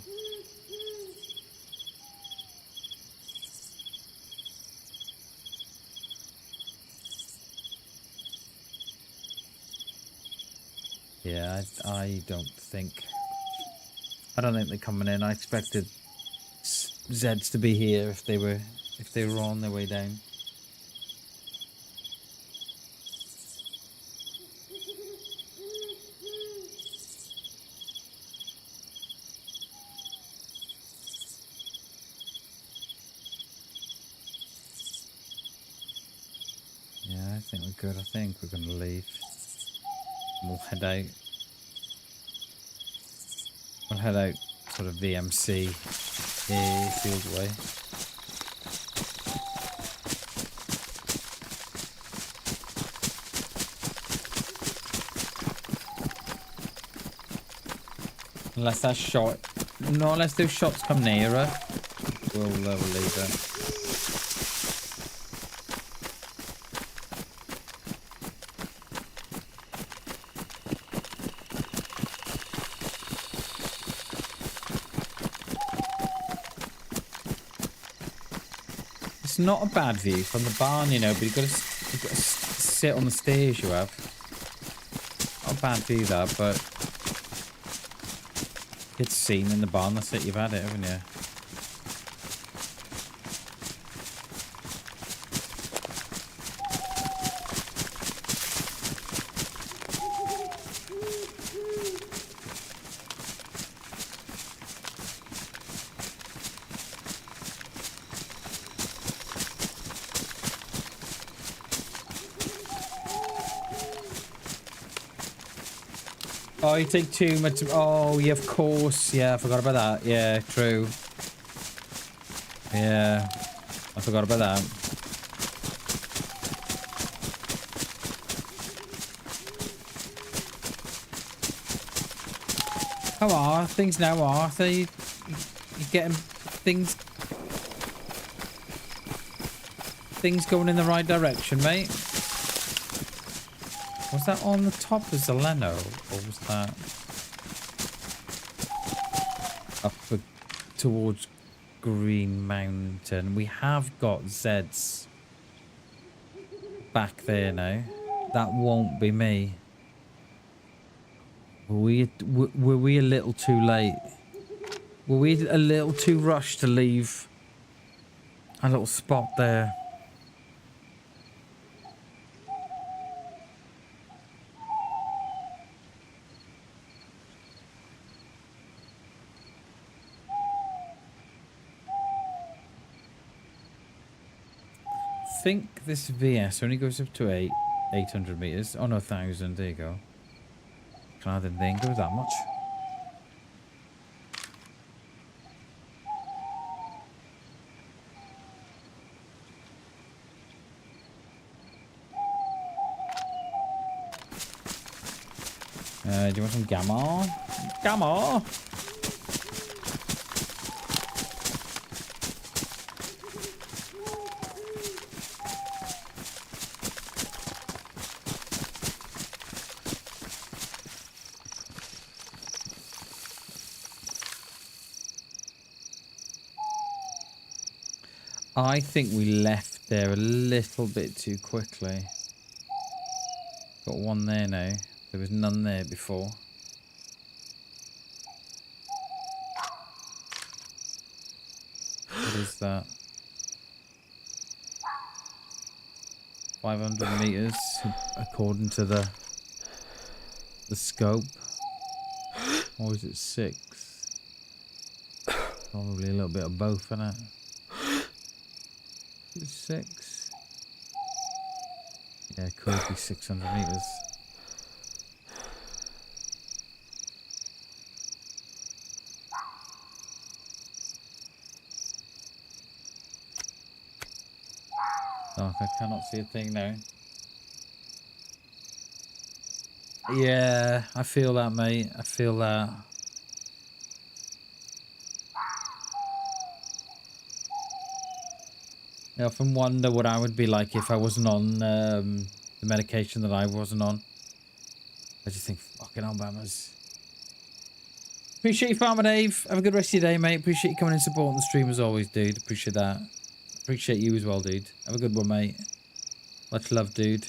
Yeah, I don't think they're coming in. I expected Zeds to be here if they were on their way down. Yeah, I think we're good. I think we're going to leave. We'll head out. We'll head out sort of VMC field way. Unless that shot... No, unless those shots come nearer, we'll leave that. It's not a bad view from the barn, you know, but you've got to sit on the stairs you have. Not a bad view that, but it's seen in the barn. That's it, you've had it, haven't you? Oh, you take too much. Oh, yeah, of course. Yeah, I forgot about that. Yeah, true. Yeah, I forgot about that. How are things now, Arthur? You getting things going in the right direction, mate? Was that on the top of Zeleno, or was that up towards Green Mountain? We have got Zeds back there now. That won't be me. Were we a little too late? Were we a little too rushed to leave a little spot there? think this VS only goes up to 800 meters. Oh no, 1,000. There you go. I didn't think it was that much. Do you want some gamma? Gamma! I think we left there a little bit too quickly. Got one there now. There was none there before. What is that? 500 meters according to the scope. Or is it 6? Probably a little bit of both, isn't it? Is it 6? Yeah, it could be 600 meters. Oh, I cannot see a thing now. Yeah, I feel that, mate. I feel that. I often wonder what I would be like if I wasn't on the medication that I wasn't on. I just think, fucking hell, bammers. Appreciate you, Farmer Dave. Have a good rest of your day, mate. Appreciate you coming and supporting the stream as always, dude. Appreciate that. Appreciate you as well, dude. Have a good one, mate. Much love, dude.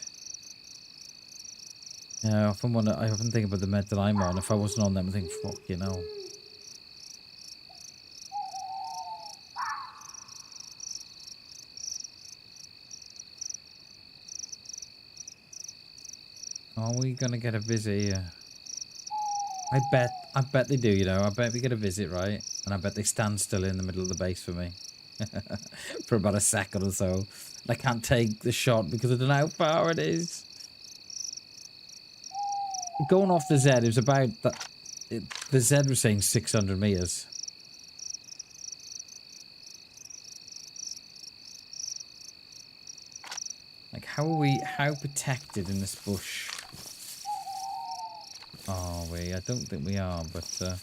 Yeah, I often think about the med that I'm on. If I wasn't on them, I think, fuck, you know. Are we gonna get a visit here? I bet they do, you know. I bet we get a visit, right? And I bet they stand still in the middle of the base for me. For about a second or so. I can't take the shot because I don't know how far it is. Going off the Z, it was about that. The Z was saying 600 meters. Like, how protected in this bush are we? I don't think we are, but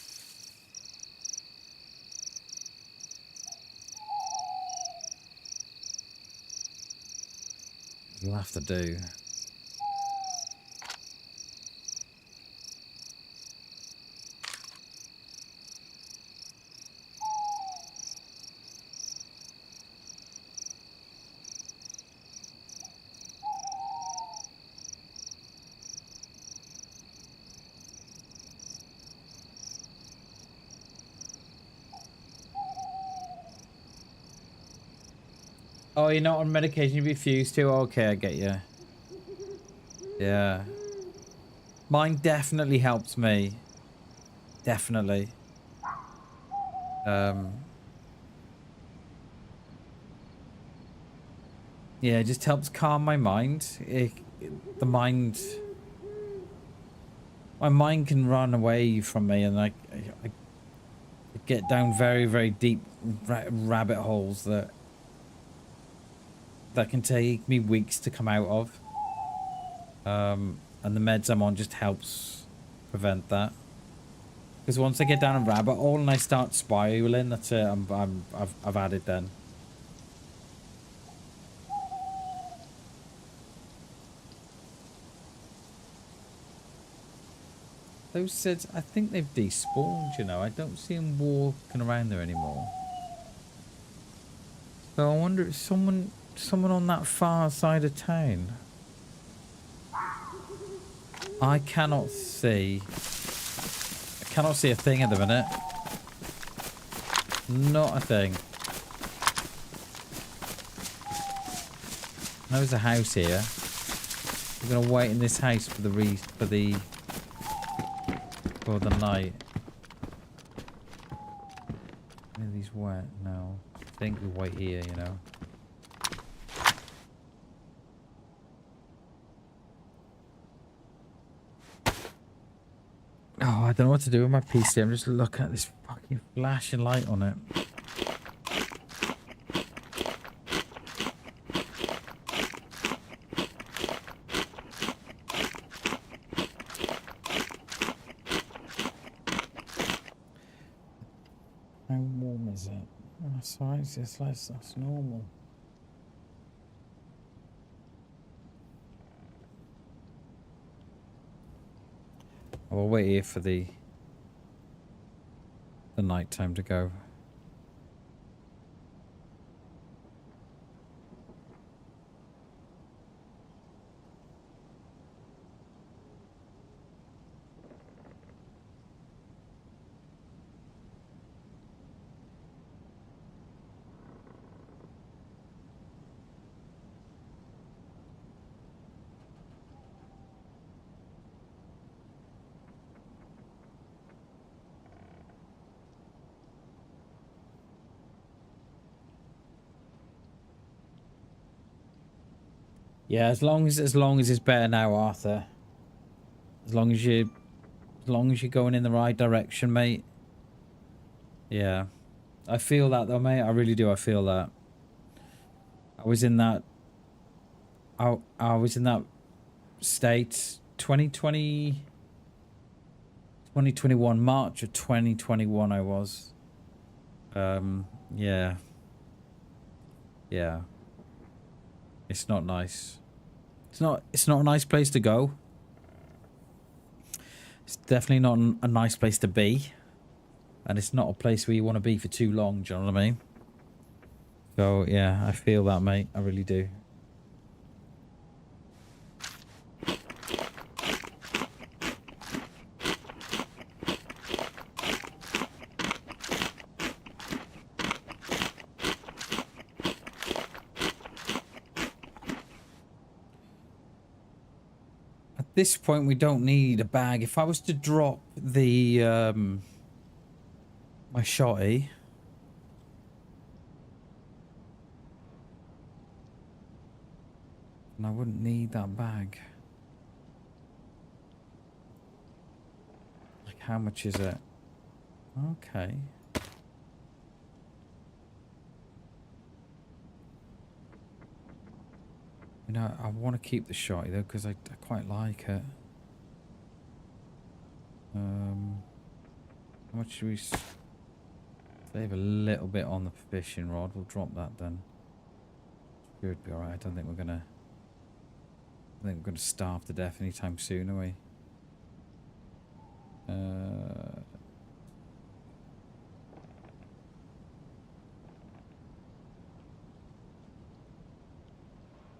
we'll have to do. Oh, you're not on medication, you refuse to? Okay, I get you. Yeah. Mine definitely helps me. Definitely. Yeah, it just helps calm my mind. My mind can run away from me, and I get down very, very deep rabbit holes that can take me weeks to come out of. And the meds I'm on just helps prevent that. Because once I get down a rabbit hole and I start spiraling, that's it. I've had it then. Those Zeds, I think they've despawned, you know. I don't see them walking around there anymore. So I wonder if someone on that far side of town. I cannot see a thing at the minute. Not a thing. There's a house here. We're gonna wait in this house for the night. Are these wet? No. I think we wait here, you know. Oh, I don't know what to do with my PC. I'm just looking at this fucking flashing light on it. How warm is it? Oh, that's alright. It's less. That's normal. I'll wait here for the night time to go. Yeah, as long as it's better now, Arthur. As long as you're going in the right direction, mate. Yeah. I feel that though, mate. I really do. I feel that. I was in that state 2021 March of 2021 I was. Yeah. Yeah. It's not nice. It's not a nice place to go. It's definitely not a nice place to be. And it's not a place where you want to be for too long, do you know what I mean? So, yeah, I feel that, mate. I really do. At this point, we don't need a bag. If I was to drop the, my shotty... and I wouldn't need that bag. Like, how much is it? Okay. You know, I want to keep the shotty though, because I quite like it. How much should we save a little bit on the fishing rod? We'll drop that then. Should be alright. I don't think we're gonna starve to death anytime soon, are we?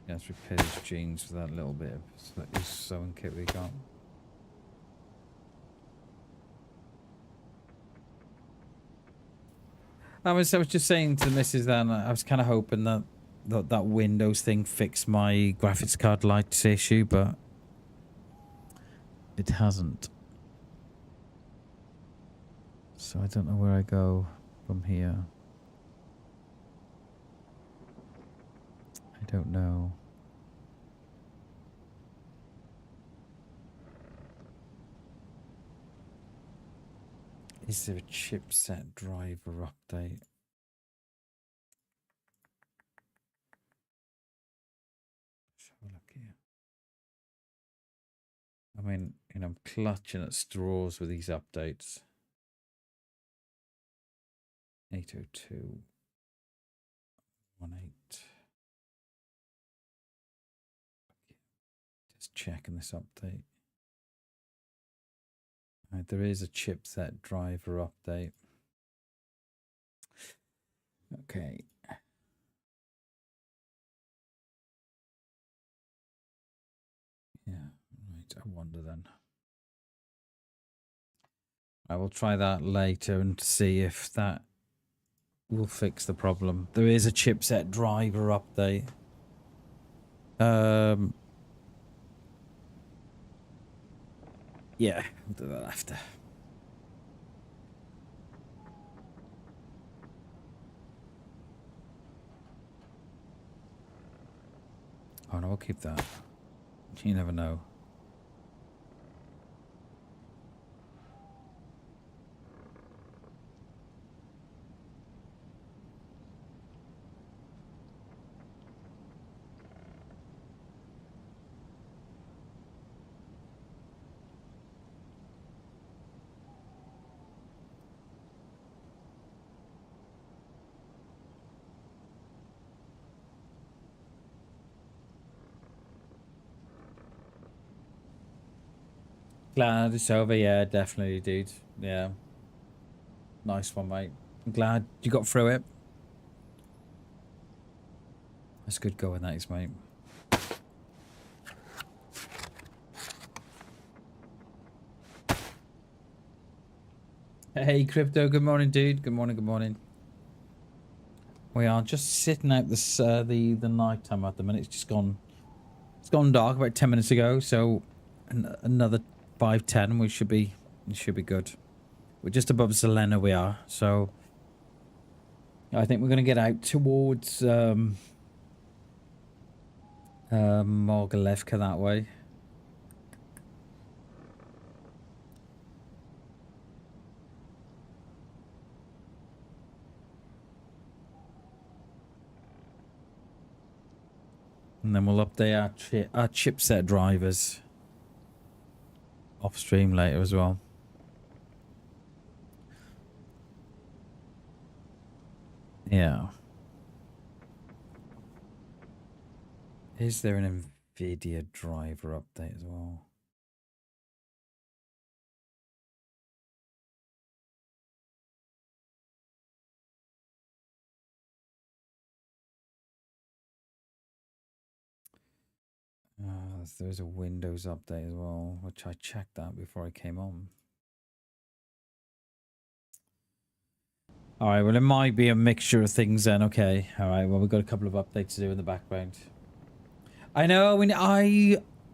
Yeah, let's repair his jeans for that little bit of sewing kit we got. I was just saying to the missus then, I was kind of hoping that Windows thing fixed my graphics card lights issue, but it hasn't. So I don't know where I go from here. I don't know. Is there a chipset driver update? Let's have a look here. I mean, you know, I'm clutching at straws with these updates. 802. 18. Just checking this update. Right, there is a chipset driver update. Okay. Yeah, right, I wonder then. I will try that later and see if that will fix the problem. There is a chipset driver update. Yeah, I'll do that after. Oh no, I'll keep that. You never know. Glad it's over. Yeah, definitely, dude. Yeah. Nice one, mate. I'm glad you got through it. That's good going, that is, mate. Hey, Crypto. Good morning, dude. Good morning, good morning. We are just sitting out this the night time at the minute. It's just gone. It's gone dark about 10 minutes ago. So another 5:10. We should be good. We're just above Selena. We are. So I think we're gonna get out towards Morgalevka that way. And then we'll update our chipset drivers off stream later as well. Yeah. Is there an NVIDIA driver update as well? There's a Windows update as well, which I checked that before I came on. All right, well, it might be a mixture of things then. Okay, all right. Well, we've got a couple of updates to do in the background. I know.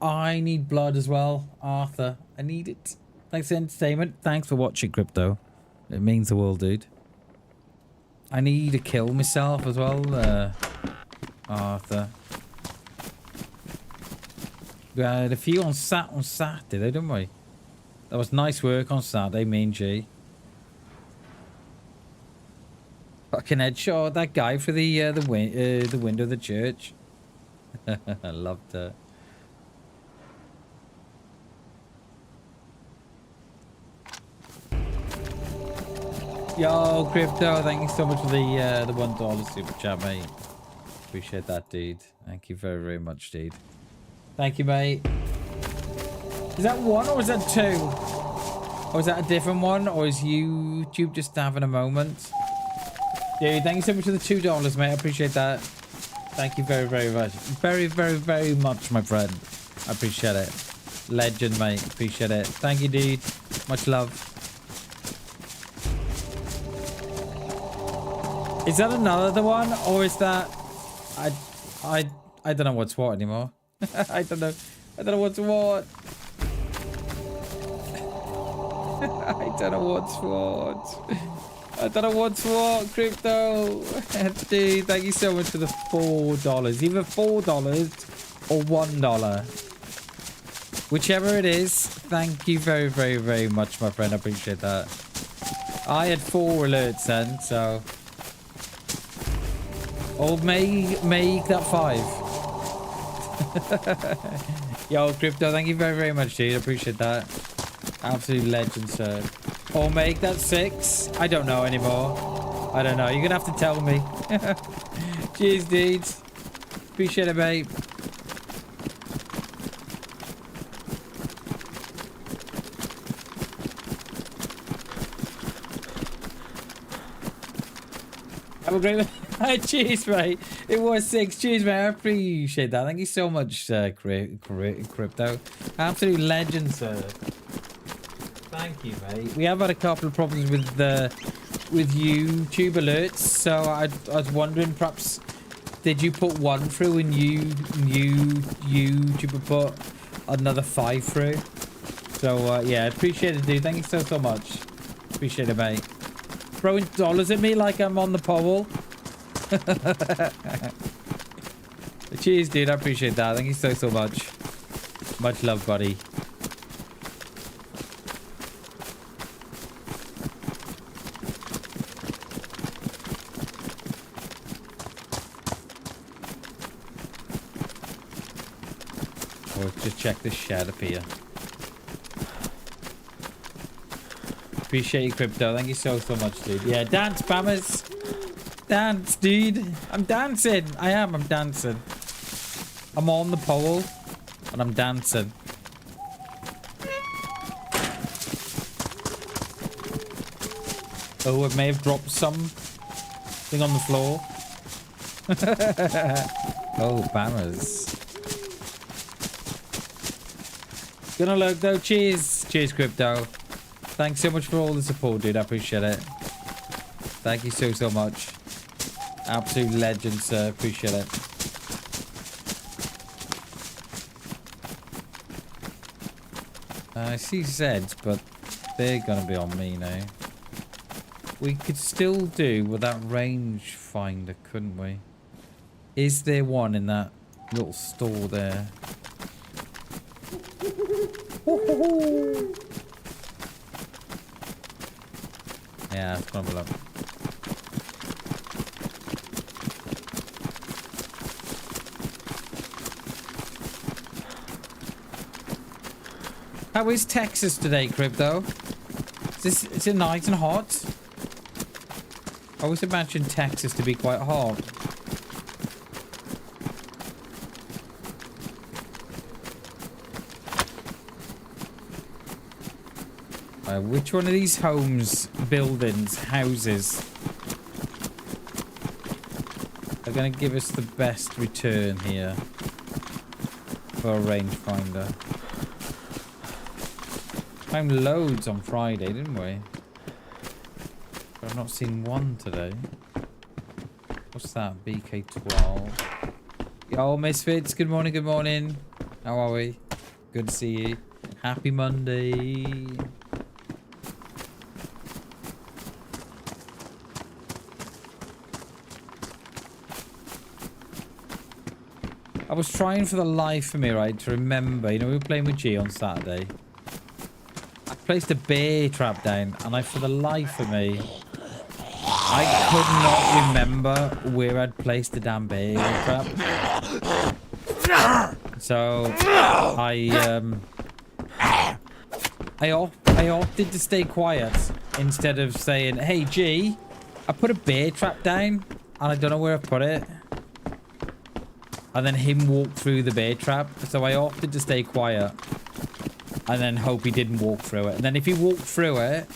I need blood as well, Arthur. I need it. Thanks for entertainment. Thanks for watching, Crypto. It means the world, dude. I need to kill myself as well, Arthur. We had a few on Saturday, didn't we? That was nice work on Saturday, me and G. Fucking headshot that guy for the window of the church. I loved that. Yo, Crypto, thank you so much for the $1 super chat, mate. Appreciate that, dude. Thank you very, very much, dude. Thank you, mate. Is that one or is that two? Or is that a different one? Or is YouTube just having a moment? Dude, thank you so much for the $2, mate. I appreciate that. Thank you very, very much. Very, very, very much, my friend. I appreciate it. Legend, mate. Appreciate it. Thank you, dude. Much love. Is that another one? Or is that... I don't know what's what anymore. I don't know what's what. I don't know what's what. I don't know what's what, Crypto. Dude, thank you so much for the $4. Either $4 or $1. Whichever it is, thank you very, very, very much, my friend. I appreciate that. I had 4 alerts then, so... Or make that 5. Yo, Crypto, thank you very, very much, dude. I appreciate that. Absolute legend, sir. Or make that 6. I don't know anymore. I don't know. You're gonna have to tell me. Cheers, dudes. Appreciate it, mate. Have a great one. Cheers, mate. It was 6. Cheers, mate. I appreciate that. Thank you so much, Crypto. Absolute legend, sir. Thank you, mate. We have had a couple of problems with YouTube alerts, so I was wondering, perhaps, did you put 1 through and YouTube put another 5 through? So, yeah, I appreciate it, dude. Thank you so much. Appreciate it, mate. Throwing dollars at me like I'm on the pole. Cheers, dude. I appreciate that. Thank you so much. Much love, buddy. Oh, just check this shed up here. Appreciate you, Crypto. Thank you so much, dude. Yeah, dance, spammers. Dance, dude. I'm dancing. I'm dancing. I'm on the pole and I'm dancing. Oh, it may have dropped something on the floor. Oh, bammers. Gonna look though. Cheers. Cheers, Crypto. Thanks so much for all the support, dude. I appreciate it. Thank you so much. Absolute legend, sir. Appreciate it. I see Zeds, but they're gonna be on me now. We could still do with that rangefinder, couldn't we? Is there one in that little store there? Yeah, it's gonna be look. How is Texas today, Crypto? Is it nice and hot? I always imagine Texas to be quite hot. Which one of these homes, buildings, houses are going to give us the best return here for a rangefinder? Found loads on Friday, didn't we? But I've not seen one today. What's that? BK12. Yo, Misfits. Good morning, good morning. How are we? Good to see you. Happy Monday. I was trying for the life of me, right, to remember. You know, we were playing with G on Saturday. I placed a bear trap down, and for the life of me, I could not remember where I'd placed the damn bear trap. So I opted to stay quiet instead of saying, "Hey G, I put a bear trap down, and I don't know where I put it." And then him walk through the bear trap. So I opted to stay quiet. And then hope he didn't walk through it. And then if he walked through it,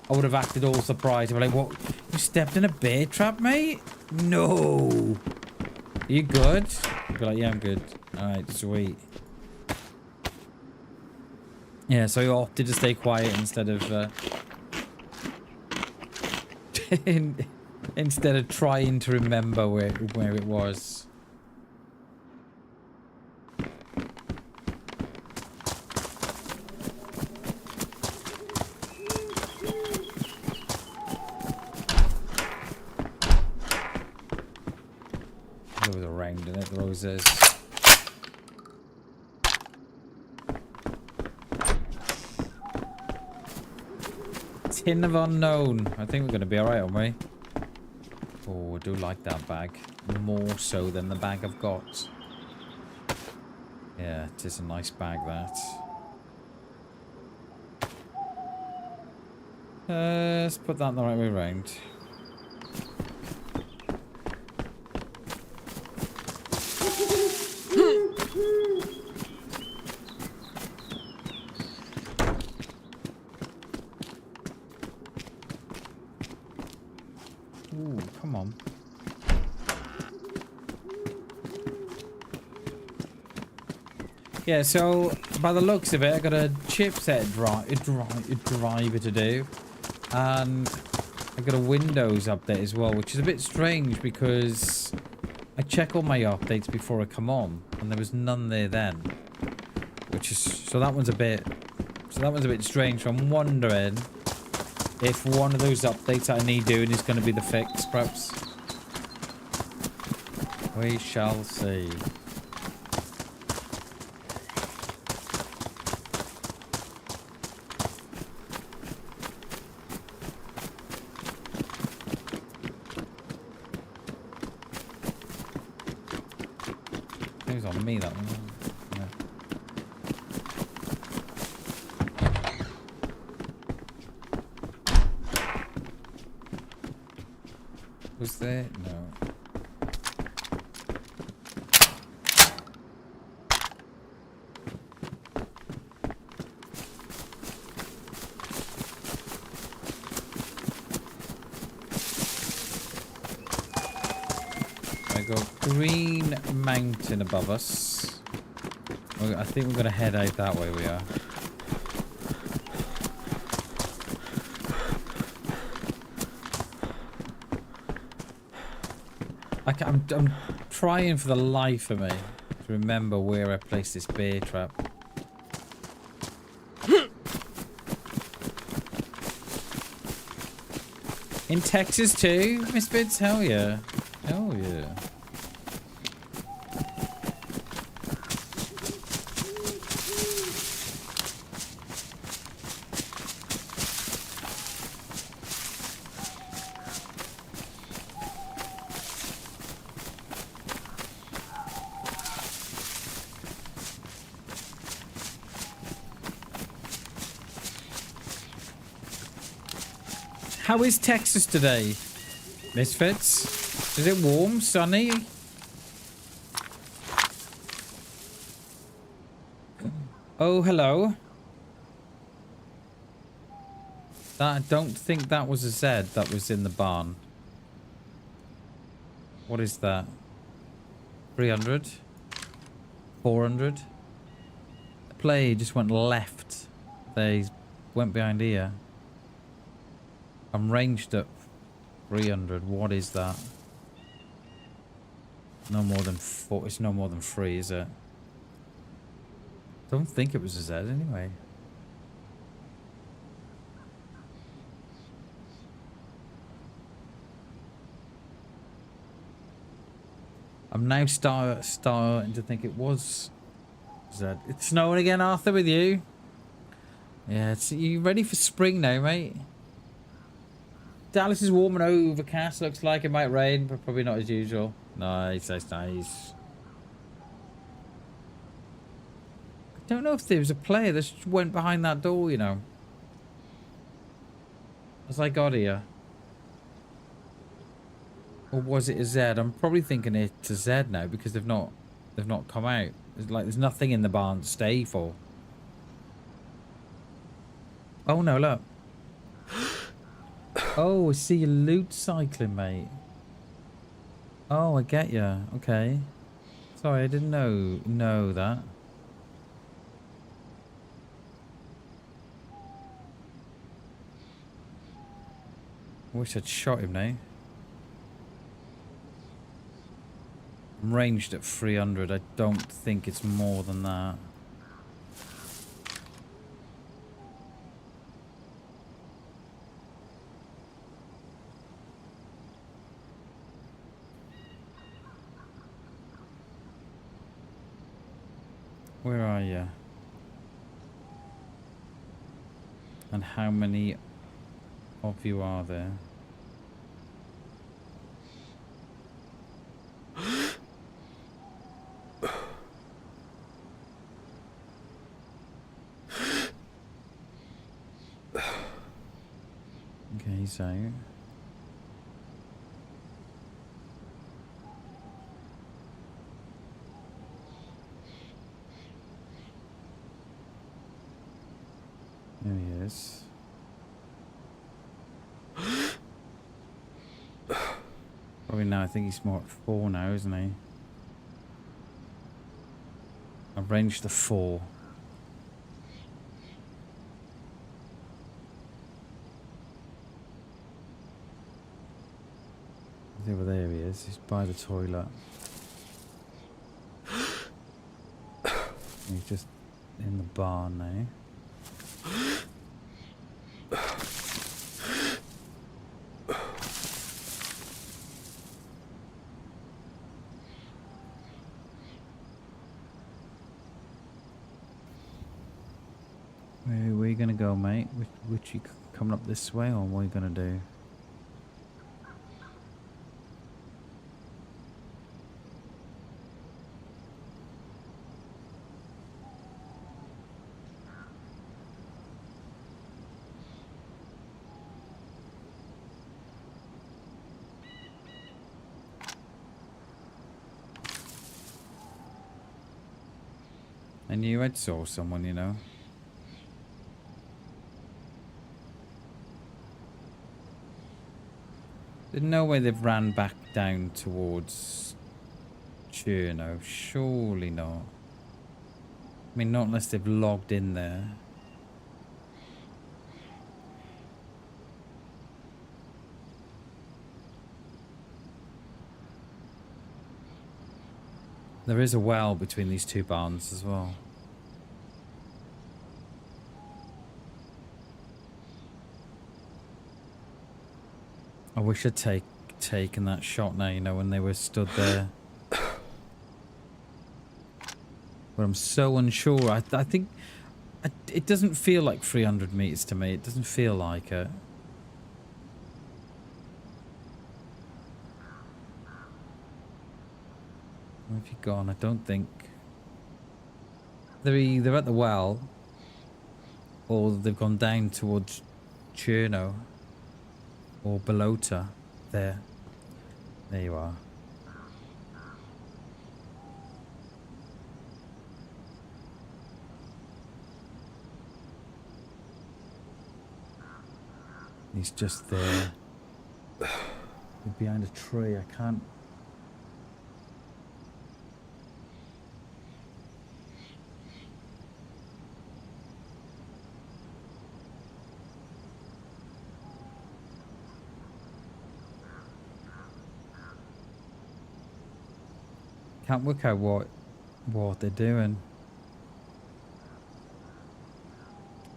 I would have acted all surprised. I'd be like, what? You stepped in a bear trap, mate? No. Are you good? I'd be like, yeah, I'm good. Alright, sweet. Yeah, so I opted to stay quiet instead of... instead of trying to remember where it was. There was a round in it, the roses. Tin of Unknown. I think we're going to be alright, aren't we? Oh, I do like that bag. More so than the bag I've got. Yeah, it is a nice bag, that. Let's put that the right way around. Ooh, come on. Yeah, so by the looks of it, I got a chipset driver to do, and I got a Windows update as well, which is a bit strange because I check all my updates before I come on, and there was none there then, which is so that one's a bit strange. So I'm wondering if one of those updates that I need doing is going to be the fix, perhaps. We shall see. It was on me, that one. Yeah. Was there? No. I go green mountain above us. I think we're going to head out that way, we are. I'm trying for the life of me to remember where I placed this bear trap. In Texas too, Misfits? Hell yeah. Hell yeah. How is Texas today, Misfits? Is it warm, sunny? Oh, hello. I don't think that was a Z that was in the barn. What is that? 300? 400? The play just went left. They went behind here. I'm ranged at 300. What is that? No more than 4. It's no more than 3, is it? Don't think it was a Z anyway. I'm now starting to think it was Z. It's snowing again, Arthur, with you. Yeah, you ready for spring now, mate? Dallas is warm and overcast. Looks like it might rain, but probably not as usual. Nice, that's nice. I don't know if there was a player that just went behind that door, you know. As I got here. Or was it a Z? I'm probably thinking it's a Z now because they've not come out. There's nothing in the barn to stay for. Oh no, look. Oh, I see you loot cycling, mate. Oh, I get ya. Okay. Sorry, I didn't know that. I wish I'd shot him now. I'm ranged at 300. I don't think it's more than that. Where are you? And how many of you are there? Okay, he's out. There he is. Probably now, I think he's more at 4 now, isn't he? I've ranged the 4. Over there he is. He's by the toilet. He's just in the barn now. Where are we gonna go, mate? Which you coming up this way, or what are you gonna do? I knew I'd saw someone, you know. There's no way they've ran back down towards Cherno, surely not. I mean, not unless they've logged in there. There is a well between these two barns as well. I wish I'd taken that shot now, you know, when they were stood there. But I'm so unsure. I think it doesn't feel like 300 meters to me. It doesn't feel like it. Where have you gone? I don't think. They're either at the well or they've gone down towards Cherno or Balota. There. There you are. He's just there. He's behind a tree. I can't. Can't work out what they're doing.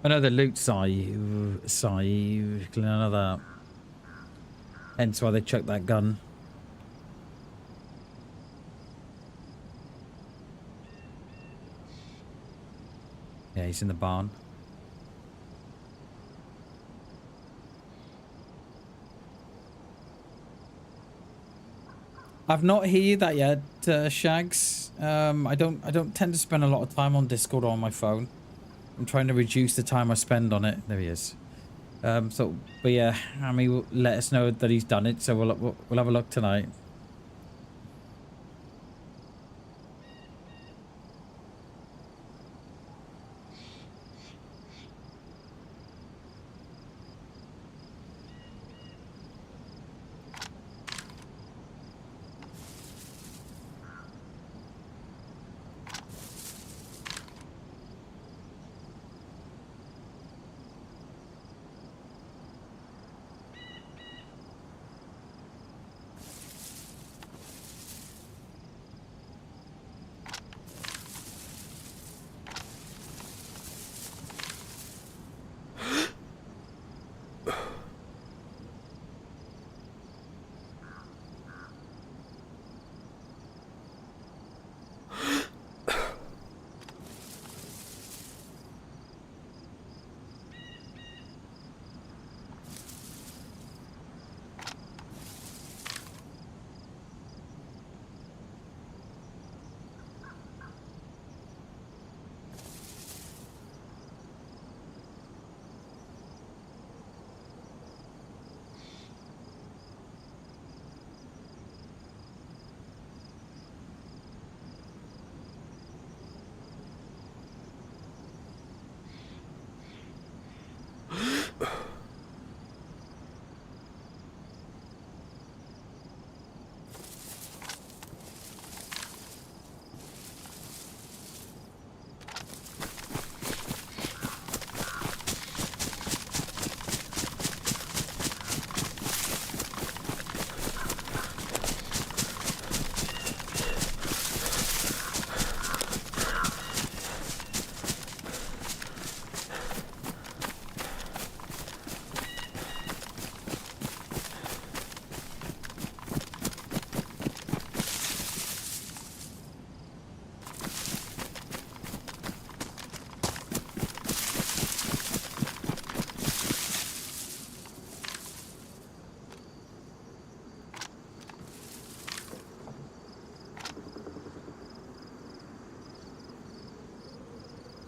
Another loot side, another. Hence why they chucked that gun. Yeah, he's in the barn. I've not heard that yet, Shags. I don't tend to spend a lot of time on Discord or on my phone. I'm trying to reduce the time I spend on it. There he is. But yeah, Hammy will let us know that he's done it, so we'll have a look tonight.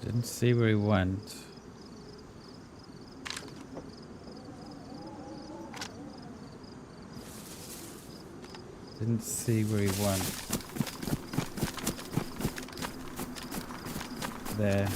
Didn't see where he went. Didn't see where he went. There.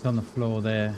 It's on the floor there.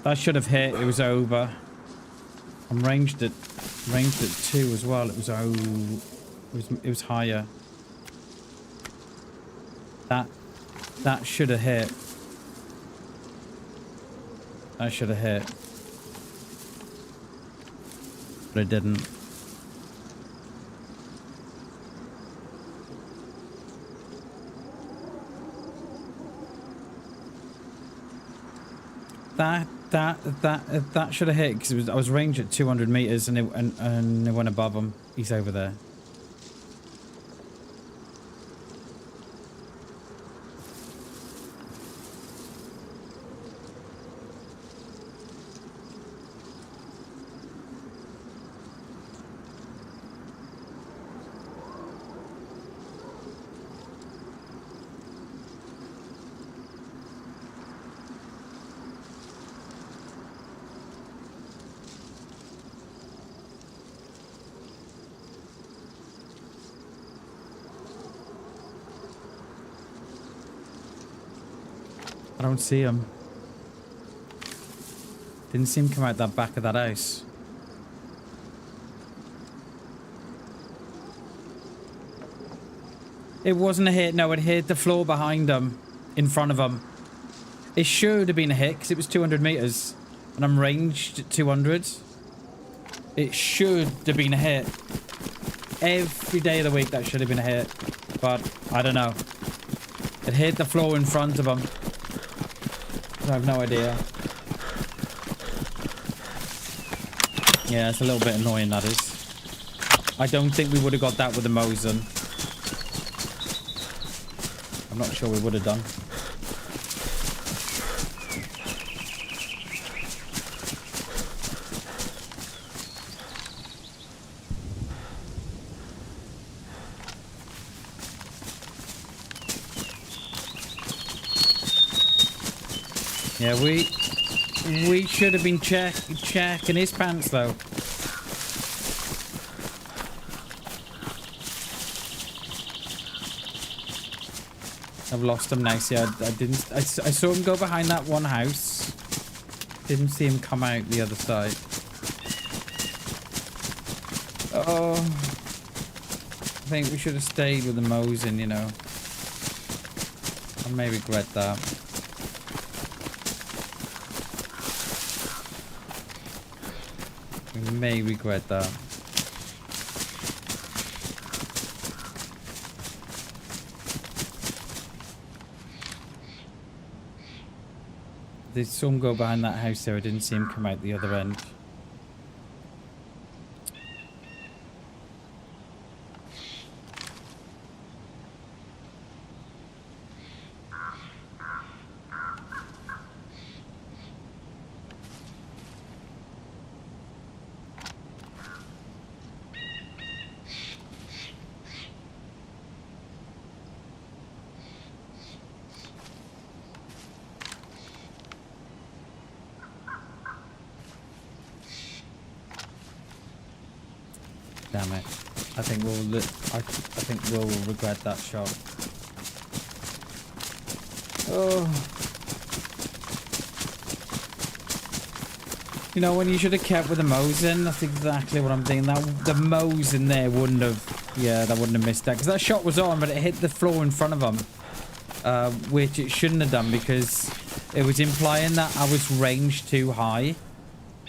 That should have hit. It was over. I'm ranged at 2 as well. It was it was higher. That should have hit. That should have hit. But it didn't. That should have hit because I was ranged at 200 meters and it went above him. He's over there. I don't see him. Didn't see him come out that back of that house. It wasn't a hit. No, it hit the floor behind him, in front of him. It should have been a hit because it was 200 meters and I'm ranged at 200. It should have been a hit. Every day of the week that should have been a hit. But I don't know. It hit the floor in front of him. I have no idea. Yeah, it's a little bit annoying, that is. I don't think we would have got that with the Mosin. I'm not sure we would have done. Yeah, we should have been checking his pants though. I've lost him now. See, I saw him go behind that one house. Didn't see him come out the other side. Oh, I think we should have stayed with the Mosin, you know. I may regret that. We may regret that. They saw him go behind that house there. I didn't see him come out the other end. Damn it. I think we'll regret that shot. Oh. You know, when you should have kept with the Mosin, that's exactly what I'm thinking. That the Mosin there wouldn't have, yeah, that wouldn't have missed that. Because that shot was on, but it hit the floor in front of him. Which it shouldn't have done because it was implying that I was ranged too high.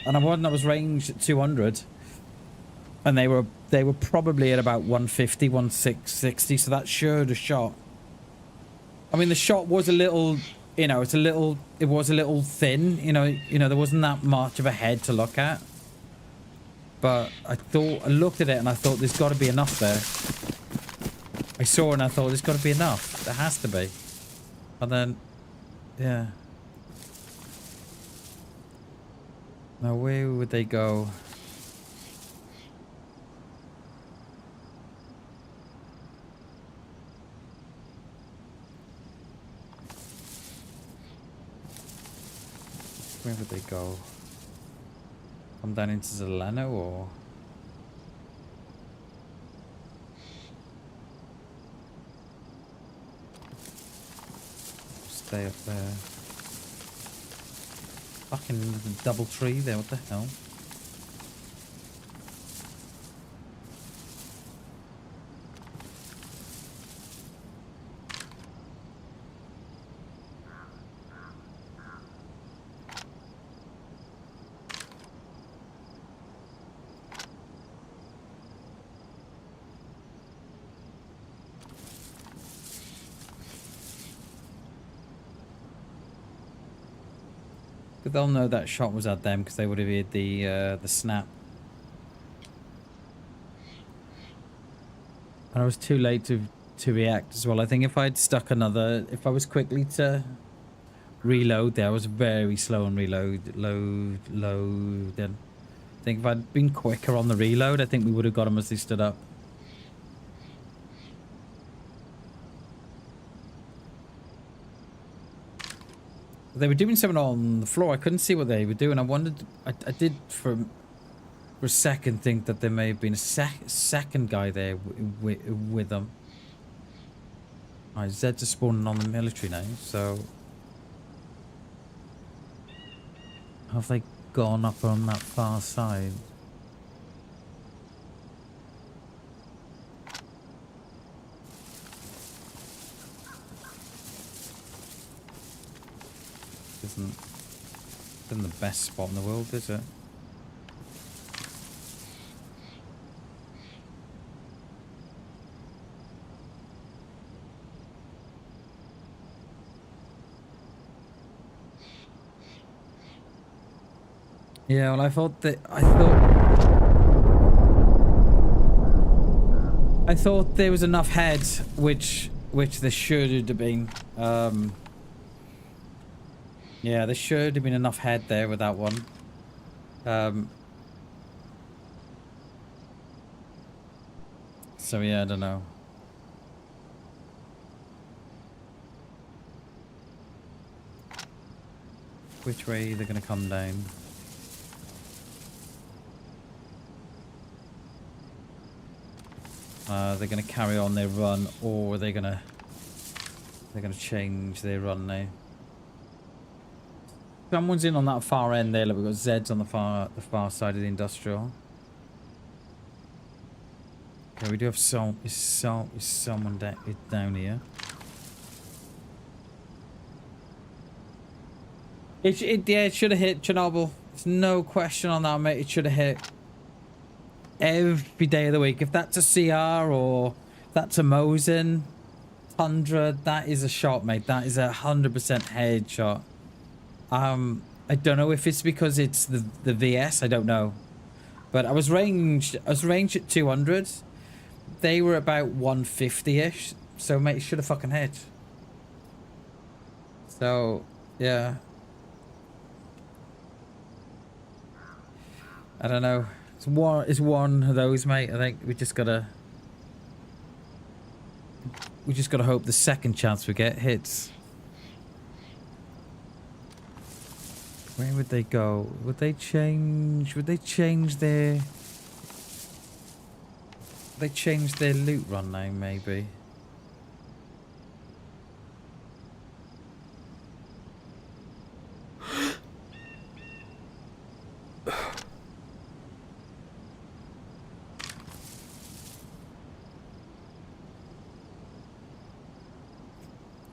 And I wasn't, I was ranged at 200. And they were probably at about 150, 160, so that should have shot. I mean, the shot was a little, you know, it was a little thin, you know, there wasn't that much of a head to look at. But I looked at it and I thought there's got to be enough there. I saw it and I thought there's got to be enough. There has to be. And then, yeah. Now, where would they go? Where would they go? Come down into Zeleno or? Stay up there. Fucking double tree there, what the hell? But they'll know that shot was at them because they would have heard the snap. And I was too late to react as well. I think if I'd stuck another, if I was quickly to reload there, I was very slow on reload, load. Then I think if I'd been quicker on the reload, I think we would have got them as they stood up. They were doing something on the floor. I couldn't see what they were doing. I wondered. I did for a second think that there may have been a second guy there with them. Alright, Zeds are spawning on the military now. So have they gone up on that far side? Isn't the best spot in the world, is it? Yeah, well, I thought there was enough heads, which there should have been. Yeah, there should have been enough head there with that one. So yeah, I don't know. Which way they're gonna come down? They're gonna carry on their run, or they're gonna change their run now. Someone's in on that far end there. Look, we've got Zeds on the far side of the industrial. Okay, we do have someone down here. It should have hit Chernobyl. There's no question on that, mate. It should have hit every day of the week. If that's a CR or that's a Mosin, 100, that is a shot, mate. That is 100% headshot. I don't know if it's because it's the VS, I don't know. But I was ranged at 200. They were about 150-ish. So mate, it should have fucking hit. So, yeah. I don't know. It's one of those, mate. I think we just gotta hope the second chance we get hits. Where would they go? Would they change their... They changed their loot run now, maybe.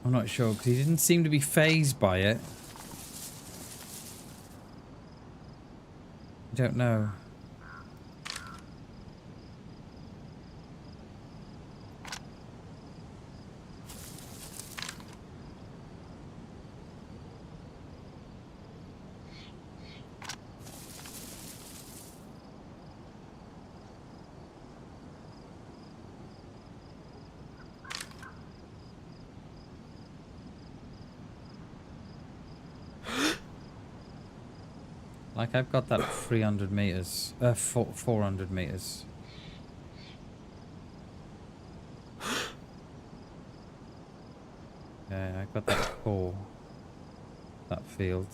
I'm not sure because he didn't seem to be phased by it. I don't know. Like I've got that 300 meters, 400 meters. Yeah, I got that field.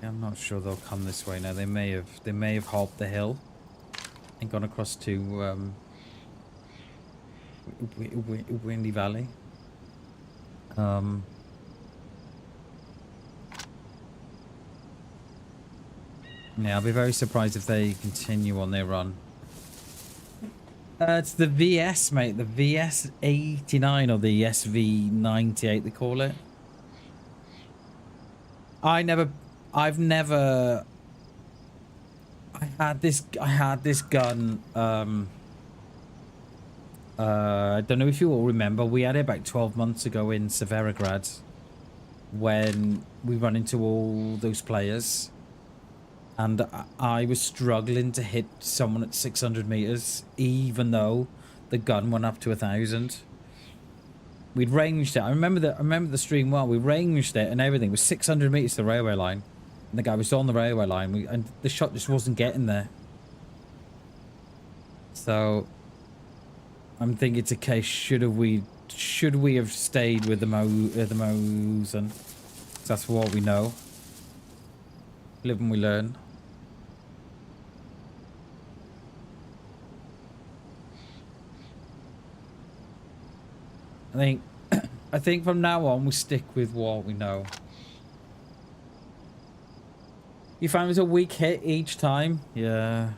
I'm not sure they'll come this way now. They may have hopped the hill and gone across to Windy Valley. Yeah, I'll be very surprised if they continue on their run. It's the VS, mate. The VS89 or the SV98 they call it. I had this gun. I don't know if you all remember. We had it about 12 months ago in Severograd when we run into all those players, and I was struggling to hit someone at 600 meters, even though the gun went up to 1,000. We'd ranged it. I remember the stream well. We ranged it and everything. It was 600 meters to the railway line. And the guy was on the railway line, and the shot just wasn't getting there. So I'm thinking it's a case: should we have stayed with the Moes, and that's what we know. Live and we learn. I think from now on we stick with what we know. You found it was a weak hit each time? Yeah.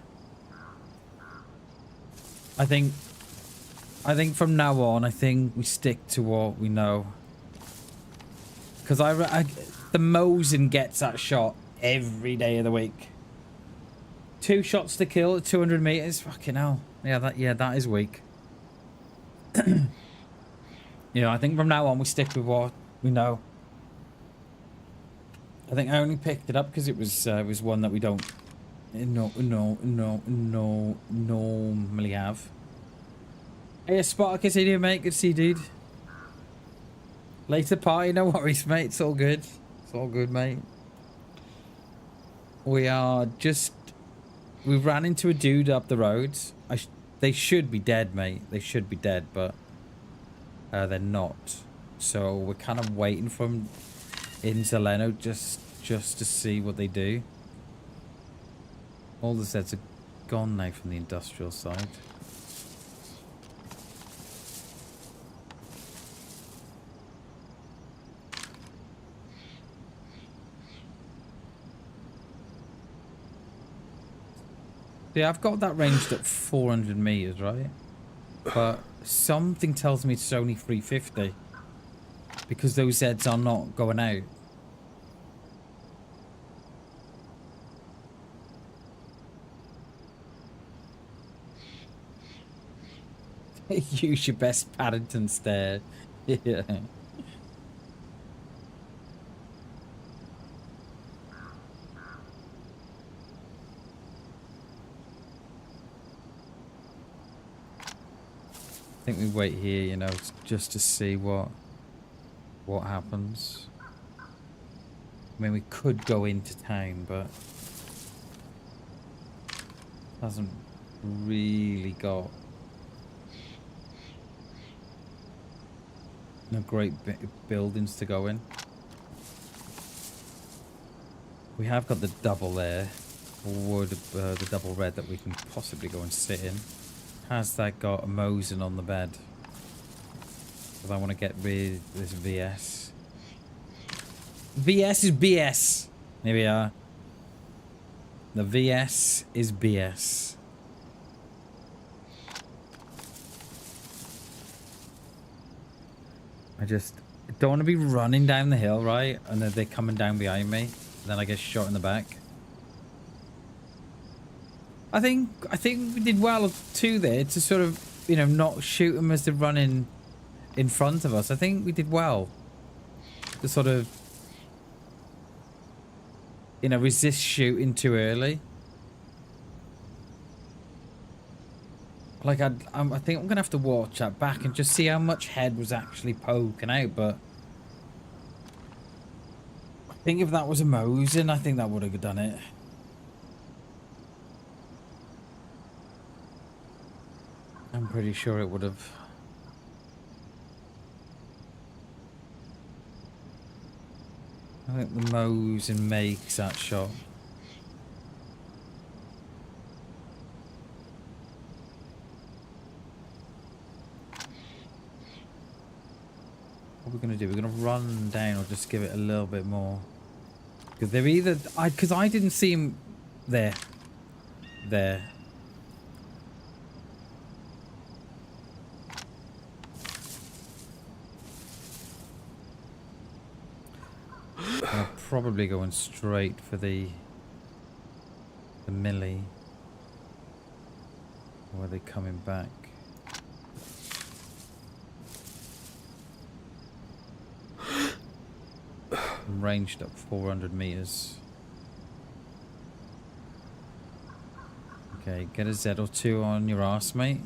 I think from now on, I think we stick to what we know. Because the Mosin gets that shot every day of the week. 2 shots to kill at 200 meters? Fucking hell. Yeah, that is weak. Yeah, I think from now on we stick with what we know. I think I only picked it up because it was one that we don't normally have. Hey, Spartacus, how you doing, mate? Good to see you, dude. Later party, no worries, mate. It's all good. It's all good, mate. We ran into a dude up the road. They should be dead, mate. They should be dead, but they're not. So we're kind of waiting for them in Zeleno just to see what they do. All the sets are gone now from the industrial side. Yeah, I've got that ranged at 400 meters, right? But something tells me it's only 350 because those Zeds are not going out. Use your best Paddington stare. Yeah. I think we wait here, you know, just to see what happens. I mean, we could go into town, but hasn't really got No great buildings to go in. We have got the double there. Wood, the double red that we can possibly go and sit in. Has that got a Mosin on the bed? Because I want to get rid of this VS. VS is BS. Here we are. The VS is BS. I just don't want to be running down the hill, right? And then they're coming down behind me. Then I get shot in the back. I think we did well too there to sort of, you know, not shoot them as they're running in front of us. I think we did well to sort of, you know, resist shooting too early. Like, I think I'm gonna have to watch that back and just see how much head was actually poking out. But I think if that was a Mosin, I think that would have done it. I'm pretty sure it would have. I think the Mosin makes that shot. What are we going to do? We're going to run down or just give it a little bit more. Because they're either... Because I didn't see him there. There. I'm probably going straight for the millie. Or are they coming back? I'm ranged up 400 meters. Okay, get a Z or two on your arse, mate.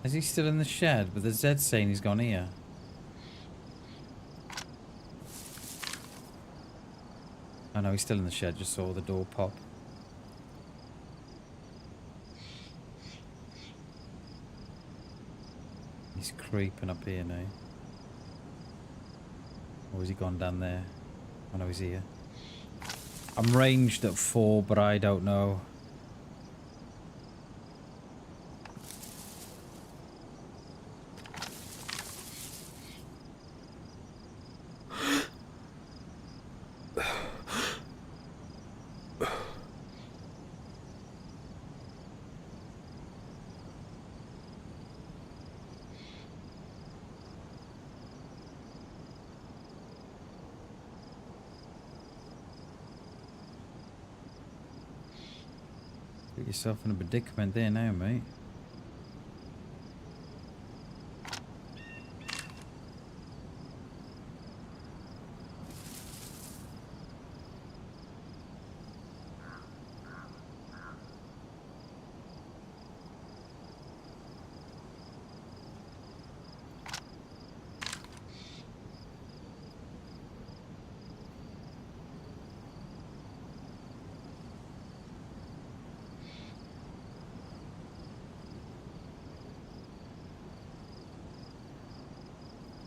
Is he still in the shed? But the Z's saying he's gone here. Oh no, he's still in the shed. Just saw the door pop. He's creeping up here now. Or has he gone down there? Oh no, he's here. I'm ranged at 4, but I don't know. Put yourself in a predicament there now, mate.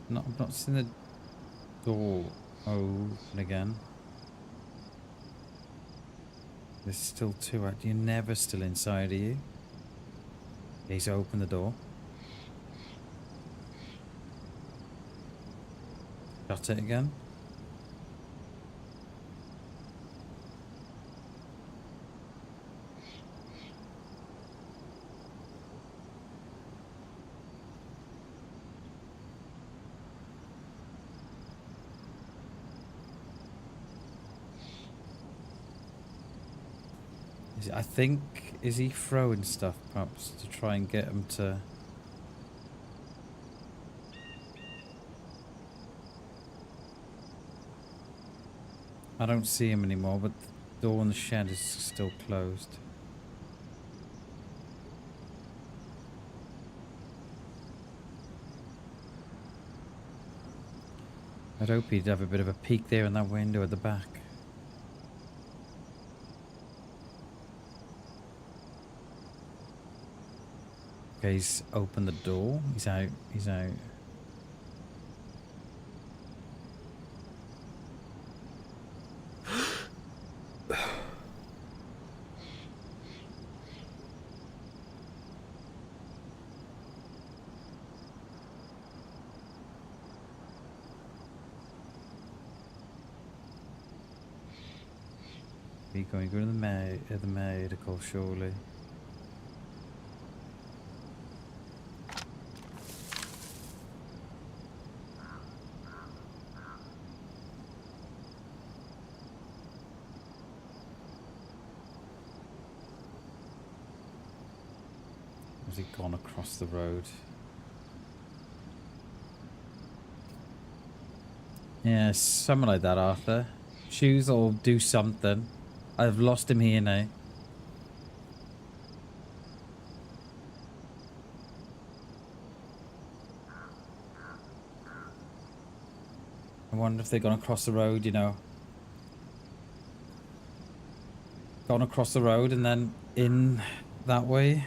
No, I've not seen the door open again. There's still 2 out. You're never still inside, are you? He's opened the door. Shut it again. I think, is he throwing stuff perhaps to try and get him to... I don't see him anymore, but the door in the shed is still closed. I'd hope he'd have a bit of a peek there in that window at the back. Okay, he's opened the door. He's out. He's out. Be going to go to the medical, surely. Has he gone across the road? Yeah, something like that, Arthur. Shoes or do something. I've lost him here now. I wonder if they're gone across the road, you know. Gone across the road and then in that way.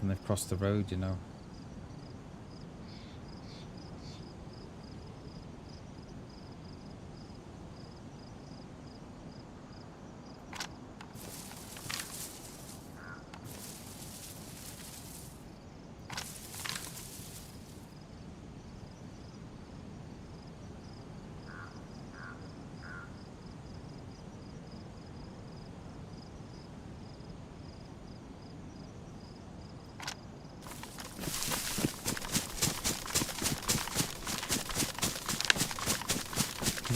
They've crossed the road, you know.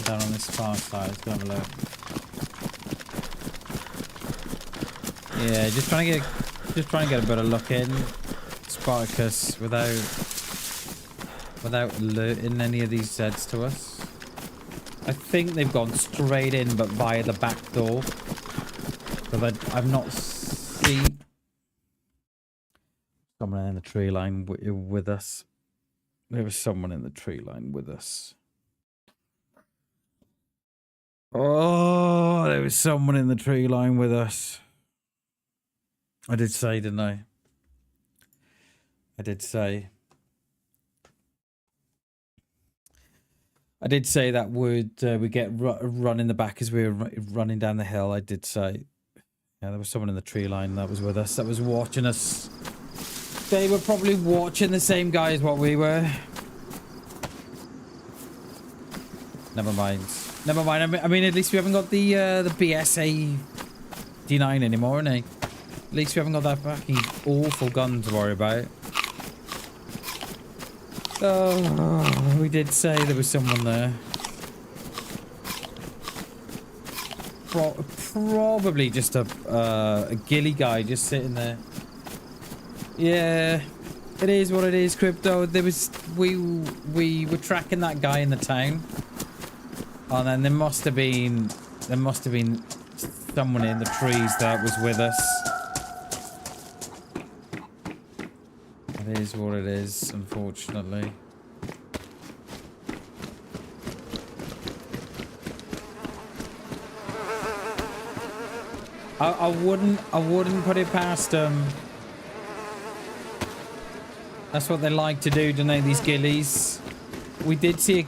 Down on this far side, let's go have a look. Yeah, just trying to get a better look in Spartacus without alerting any of these Zeds to us. I think they've gone straight in, but via the back door. But I've not seen someone in the tree line with us. There was someone in the tree line with us. Oh, there was someone in the tree line with us. I did say, didn't I? I did say that would we get run in the back as we were running down the hill. I did say, yeah, there was someone in the tree line that was with us, that was watching us. They were probably watching the same guy as what we were. Never mind. Never mind. I mean, at least we haven't got the BSA D9 anymore, innit? At least we haven't got that fucking awful gun to worry about. Oh, we did say there was someone there. Probably just a ghillie guy just sitting there. Yeah, it is what it is, Crypto. There was we were tracking that guy in the town. And then there must have been someone in the trees that was with us. It is what it is, unfortunately. I wouldn't put it past them. That's what they like to do, don't they, these ghillies? We did see a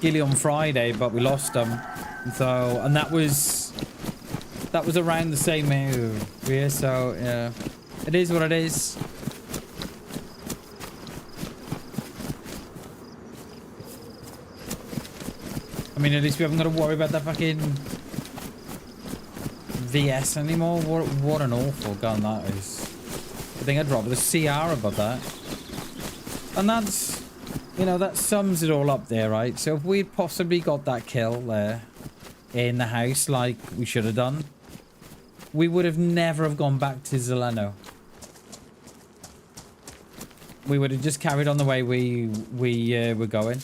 ghillie on Friday, but we lost them. And that was around the same move. Yeah, so yeah, it is what it is. I mean, at least we haven't got to worry about that fucking VS anymore. What an awful gun that is. I think I'd rather the CR above that. And that's, you know, that sums it all up there, right? So if we'd possibly got that kill there in the house like we should have done, we would have never have gone back to Zeleno. we would have just carried on the way we were going.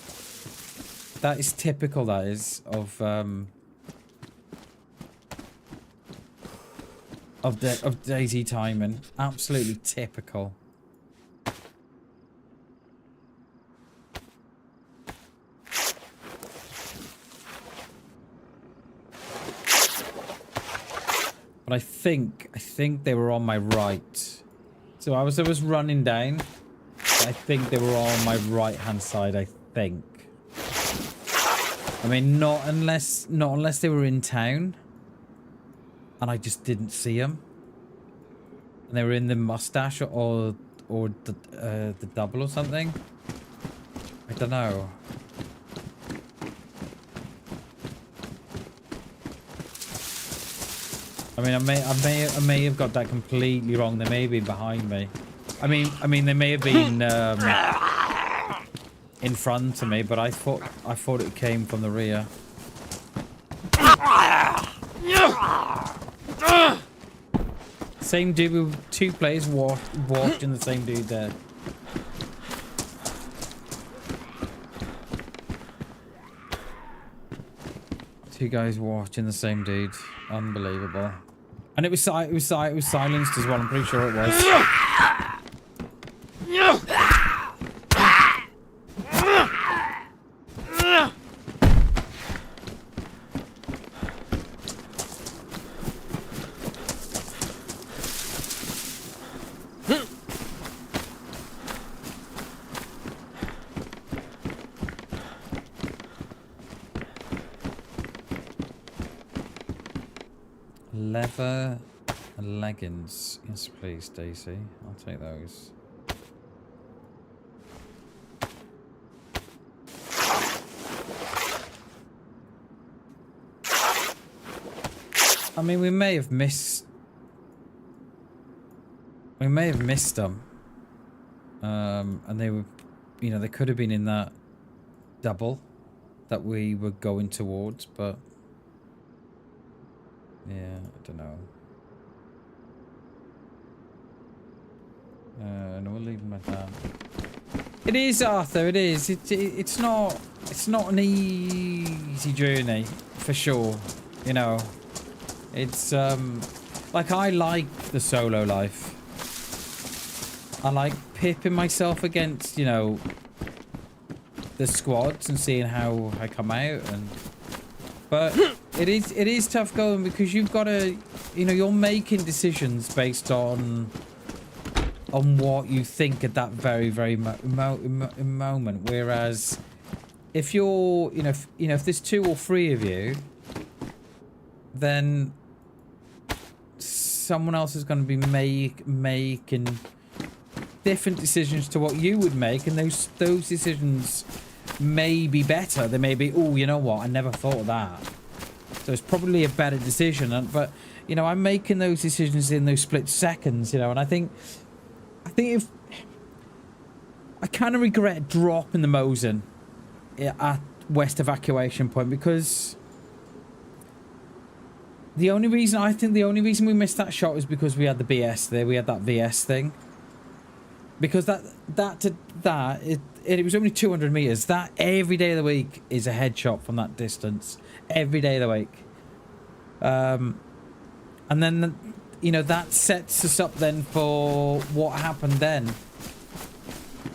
That is typical, that is, of DayZ timing. Absolutely typical. But I think they were on my right. So I was running down. But I think they were on my right hand side, I think. I mean, not unless they were in town. And I just didn't see them. And they were in the mustache or the double or something. I don't know. I mean, I may have got that completely wrong. They may be behind me. I mean, they may have been in front of me, but I thought it came from the rear. Same dude with 2 players walked in the same dude there. Two guys watching the same dude. Unbelievable. And it was silenced as well. I'm pretty sure it was. Leather and leggings. Yes, please, DayZ. I'll take those. I mean, we may have missed them. And they were, you know, they could have been in that double that we were going towards, but yeah, I don't know. No, we'll leave them like that. It is, Arthur. It is. It's not an easy journey for sure. You know, it's like I like the solo life. I like pipping myself against, you know, the squads and seeing how I come out and. But it is tough going because you've got to, you know, you're making decisions based on what you think at that very moment. Whereas if you're, if there's 2 or 3 of you, then someone else is going to be making different decisions to what you would make, and those decisions may be better. They may be, oh, you know what, I never thought of that. So it's probably a better decision. But, you know, I'm making those decisions in those split seconds, you know, and I think if... I kind of regret dropping the Mosin at West Evacuation Point because... the only reason we missed that shot was because we had the BS there. We had that VS thing. Because it was only 200 meters. That every day of the week is a headshot from that distance. Every day of the week. And then, you know, that sets us up then for what happened then.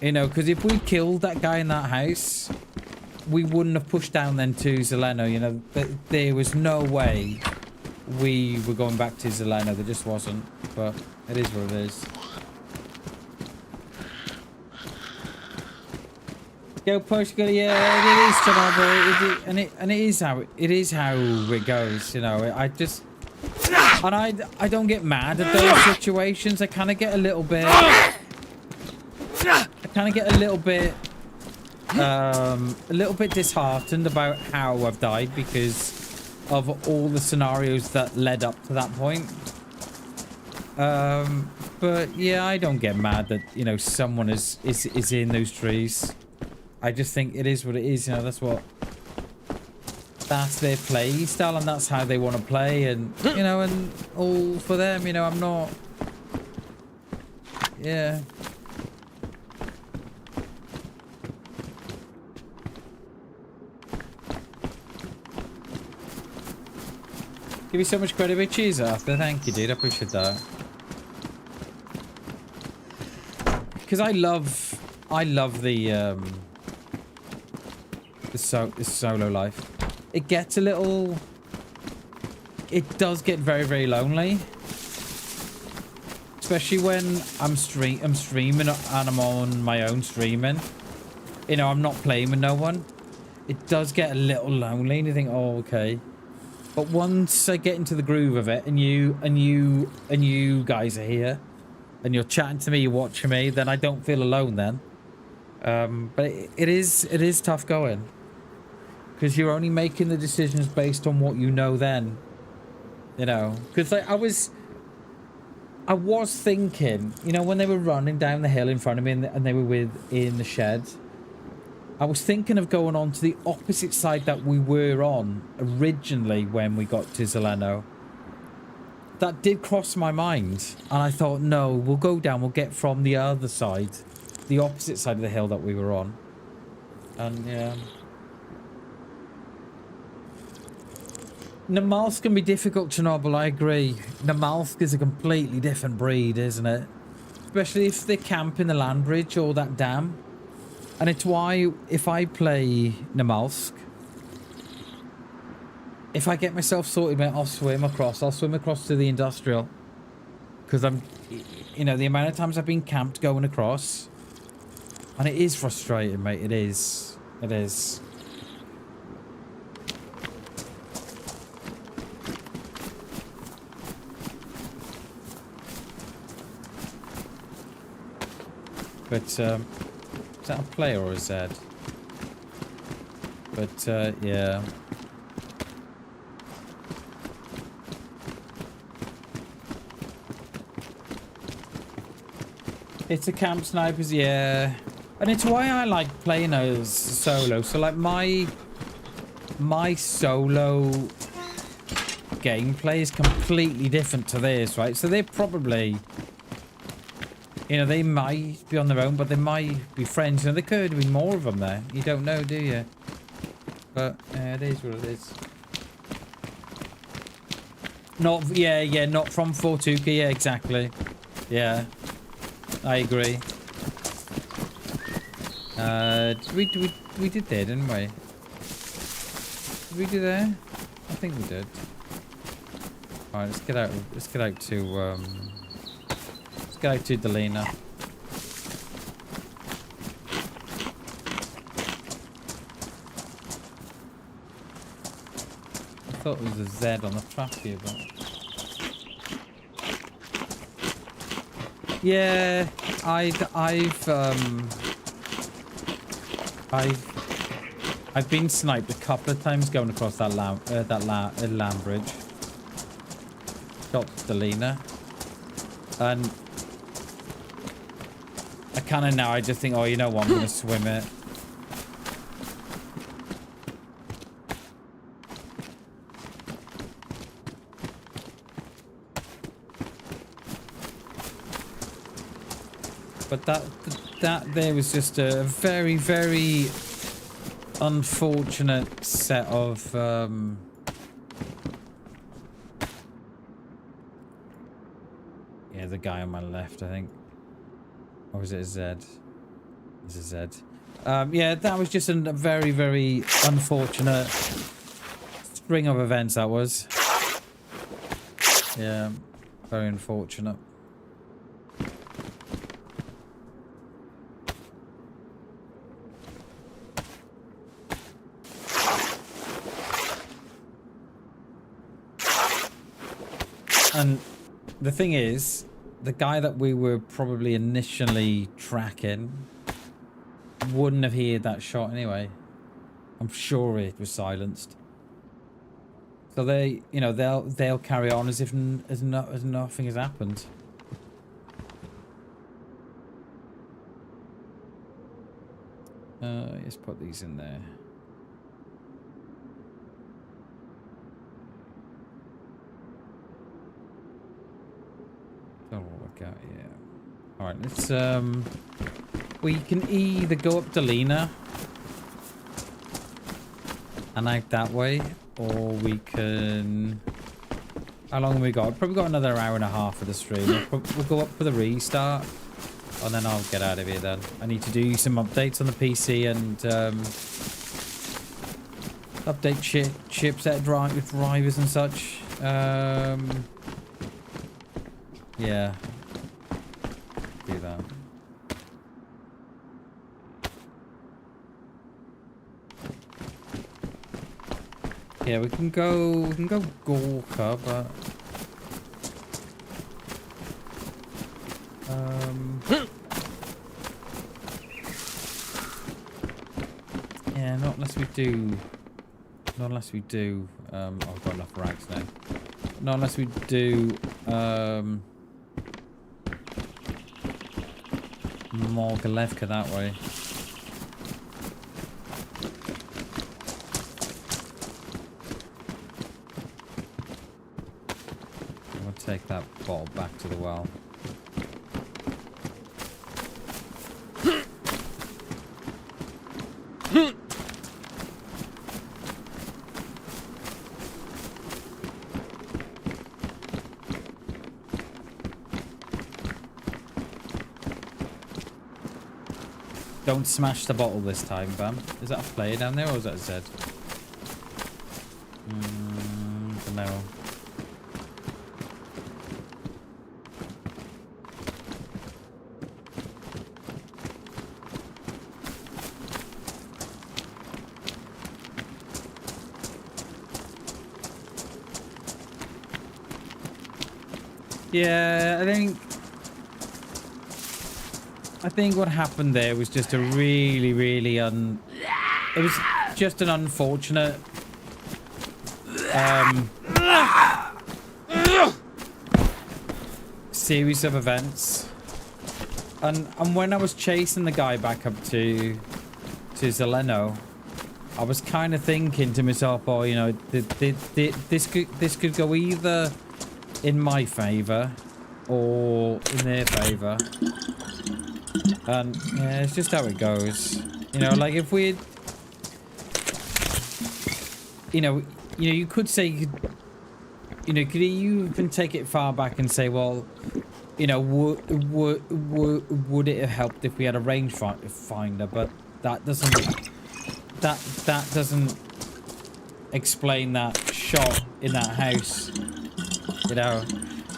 You know, because if we killed that guy in that house, we wouldn't have pushed down then to Zeleno. You know, there was no way we were going back to Zeleno. There just wasn't. But it is what it is. Go Portugal, yeah, it is Chernobyl, and it is how it goes, you know. I don't get mad at those situations. I kind of get a little bit, a little bit disheartened about how I've died because of all the scenarios that led up to that point. But yeah, I don't get mad that, you know, someone is in those trees. I just think it is what it is, you know. That's their play style, and that's how they want to play, and you know, and all for them, you know. I'm not, yeah. Give you so much credit, bitches. After, thank you, dude. I appreciate that. Because I love the solo life. It gets a little. It does get very, very lonely. Especially when I'm streaming and I'm on my own streaming. You know, I'm not playing with no one. It does get a little lonely and you think, oh, okay. But once I get into the groove of it and you guys are here and you're chatting to me, you're watching me, then I don't feel alone then. But it is tough going. Because you're only making the decisions based on what you know then. You know, because like, I was thinking, you know, when they were running down the hill in front of me and they were in the shed, I was thinking of going on to the opposite side that we were on originally when we got to Zeleno. That did cross my mind. And I thought, no, we'll go down. We'll get from the other side, the opposite side of the hill that we were on. And yeah. Namalsk can be difficult, Chernobyl, I agree. Namalsk is a completely different breed, isn't it? Especially if they camp in the land bridge or that dam. And it's why, if I play Namalsk, if I get myself sorted, I'll swim across to the industrial. Because I'm, you know, the amount of times I've been camped going across. And it is frustrating, mate, it is. It is. But, is that a player or a Z? But, yeah. It's a camp snipers, yeah. And it's why I like playing as solo. So, like, my solo gameplay is completely different to theirs, right? So they're probably... You know, they might be on their own, but they might be friends. You know, there could be more of them there. You don't know, do you? But, it is what it is. Not, yeah, not from Fortuka. Yeah, exactly. Yeah. I agree. We did there, didn't we? Did we do there? I think we did. Alright, let's get out to, Let's get out to Delina. I thought there was a Z on the trap here, but... Yeah, I've been sniped a couple of times going across that land bridge. Got Delina. And I kind of now, I just think, oh, you know what, I'm going to swim it. But that there was just a very, very unfortunate set of... Yeah, the guy on my left, I think. Or is it a Z? It's a Z. Yeah, that was just a very, very unfortunate string of events, that was. Yeah, very unfortunate. And the thing is, the guy that we were probably initially tracking wouldn't have heard that shot anyway. I'm sure it was silenced. So they, you know, they'll carry on as if as nothing has happened. Let's put these in there. That'll work out, yeah. Alright, let's, we can either go up Delina and out that way, or we can How long have we got? Probably got another hour and a half for the stream. We'll go up for the restart. And then I'll get out of here then. I need to do some updates on the PC and update chipset drivers and such. Yeah. Do that. Yeah, we can go Gorka, but yeah, not unless we do oh, I've got enough rags now. Not unless we do Morgalevka that way. We'll take that bottle back to the well. Don't smash the bottle this time, Bam. Is that a player down there or is that a Z? Don't know. Yeah, I think what happened there was just a really it was just an unfortunate series of events. And when I was chasing the guy back up to Zeleno, I was kind of thinking to myself, oh, you know, this could go either in my favor or in their favor. And yeah, it's just how it goes. You know, like if we, you know, you could say, you could you even take it far back and say, well, you know, would it have helped if we had a rangefinder? But that doesn't explain that shot in that house. You know,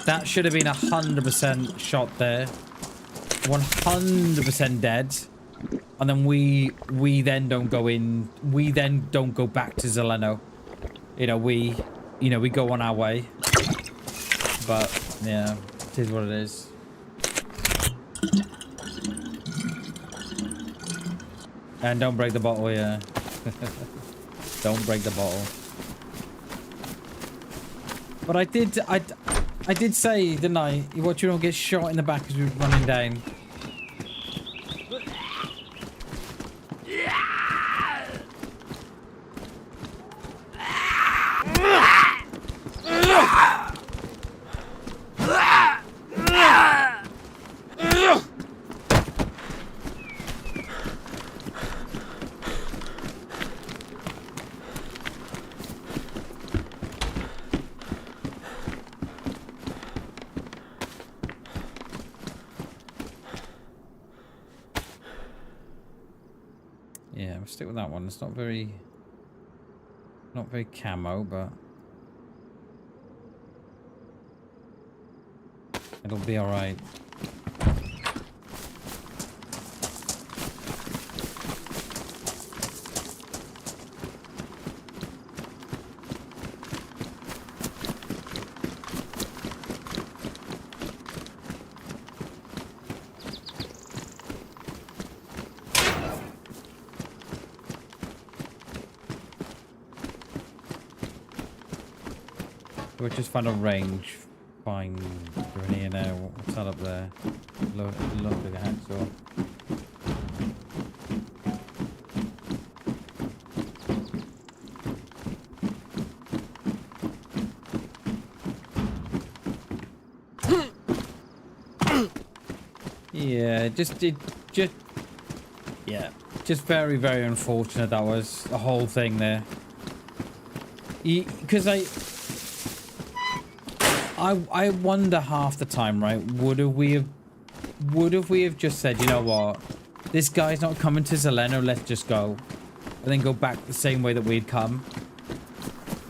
that should have been 100% shot there. 100% dead, and then we then don't go in. We then don't go back to Zeleno. You know, we go on our way. But yeah, it is what it is. And don't break the bottle, yeah. Don't break the bottle. But I did say, didn't I? What, you don't get shot in the back as we were running down. Yeah, we'll stick with that one. It's not very camo, but it'll be all right. We'll just find a range. Fine. We're in here now. What's that up there? Lovely hacksaw. Yeah, just very, very unfortunate that was the whole thing there. Because I wonder half the time, right? Would we have just said, you know what? This guy's not coming to Zeleno, let's just go. And then go back the same way that we'd come.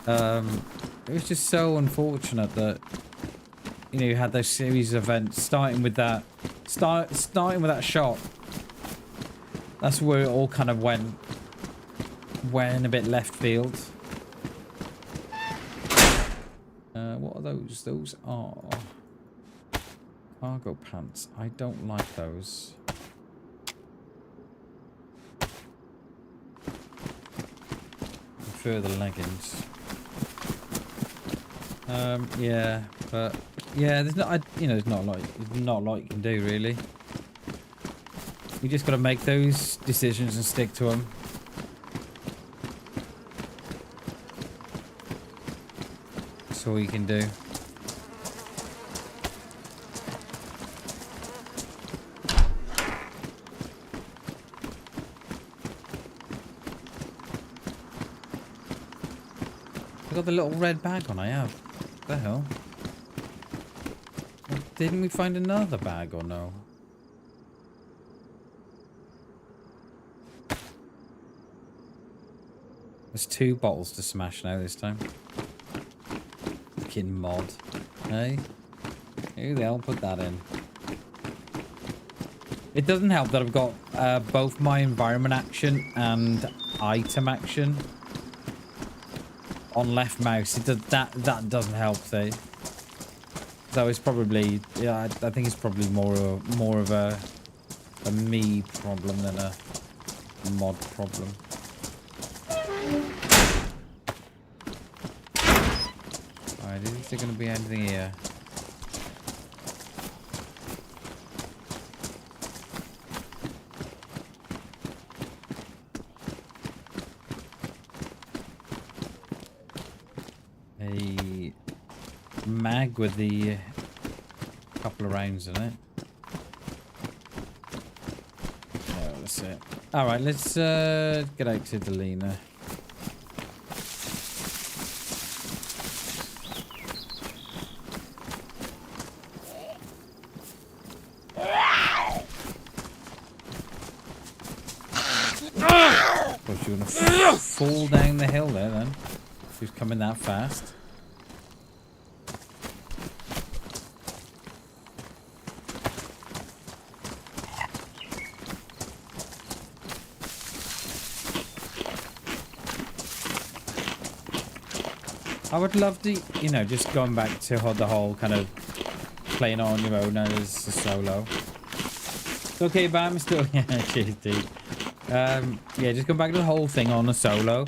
It was just so unfortunate that, you know, you had those series of events starting with that shot. That's where it all kind of went a bit left field. What are those? Those are cargo pants. I don't like those. I prefer the leggings. Yeah, but yeah, there's not, there's not a lot you can do really. You just got to make those decisions and stick to them. That's all you can do. I got the little red bag on. I have. What the hell? Didn't we find another bag or no? There's 2 bottles to smash now this time. Fucking mod. Hey? Who the hell put that in? It doesn't help that I've got both my environment action and item action on left mouse. It does, that doesn't help, see. So it's probably, yeah, I think it's probably more of a me problem than a mod problem. Alright, is there going to be anything here? A mag with the couple of rounds in it. Oh, that's it. Alright, let's get out to Delina. Thought you were gonna fall down the hill there then. She was coming that fast. I would love to, you know, just going back to the whole kind of playing on your own as a solo. It's okay, Bam, it's still, yeah, cheers, dude. Yeah, just going back to the whole thing on a solo.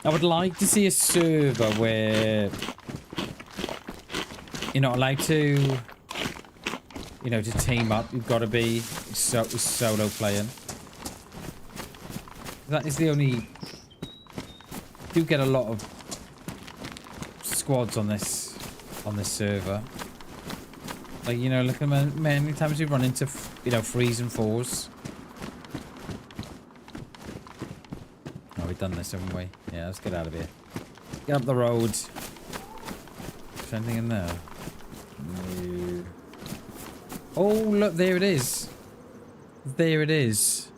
I would like to see a server where you're not allowed to, you know, to team up. You've got to be solo playing. That is the only... do get a lot of squads on this server. Like, you know, look at how many times we run into, you know, 3s and 4s. Oh, we've done this, haven't we? Yeah, let's get out of here. Get up the road. Is there anything in there? No. Oh, look, there it is. There it is.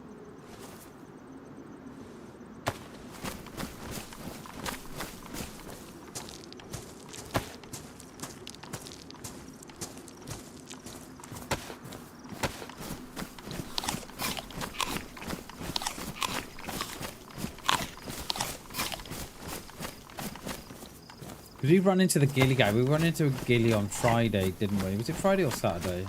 Did we run into the ghillie guy? We ran into a ghillie on Friday, didn't we? Was it Friday or Saturday?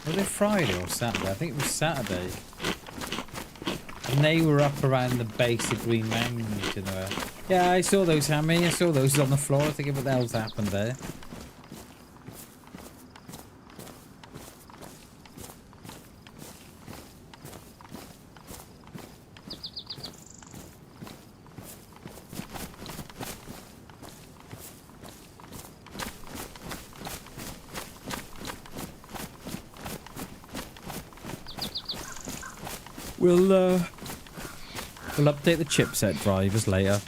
Was it Friday or Saturday? I think it was Saturday. And they were up around the base of Green Mountain, you know. Yeah, I saw those, Hammy. I saw those on the floor. I think what the hell's happened there. We'll update the chipset drivers later.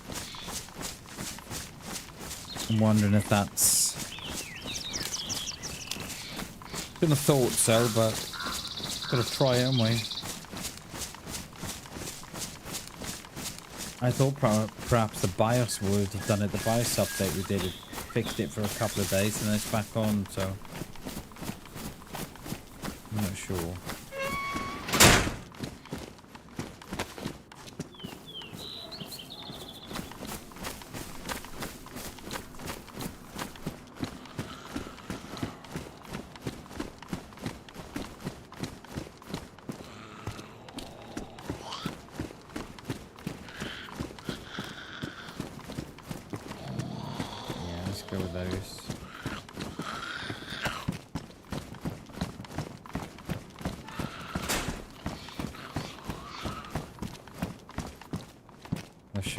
I'm wondering if that's... Couldn't have thought so, but gotta try, haven't we? I thought perhaps the BIOS would have done it. The BIOS update we did, it fixed it for a couple of days and then it's back on, so I'm not sure.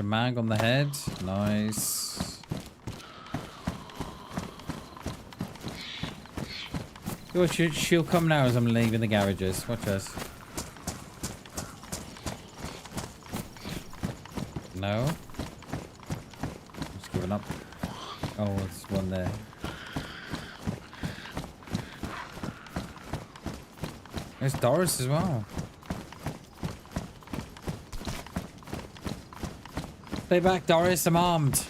Mag on the head. Nice. Oh, she'll come now as I'm leaving the garages. Watch us. No. Just giving up. Oh, there's one there. There's Doris as well. Stay back, Doris. I'm armed.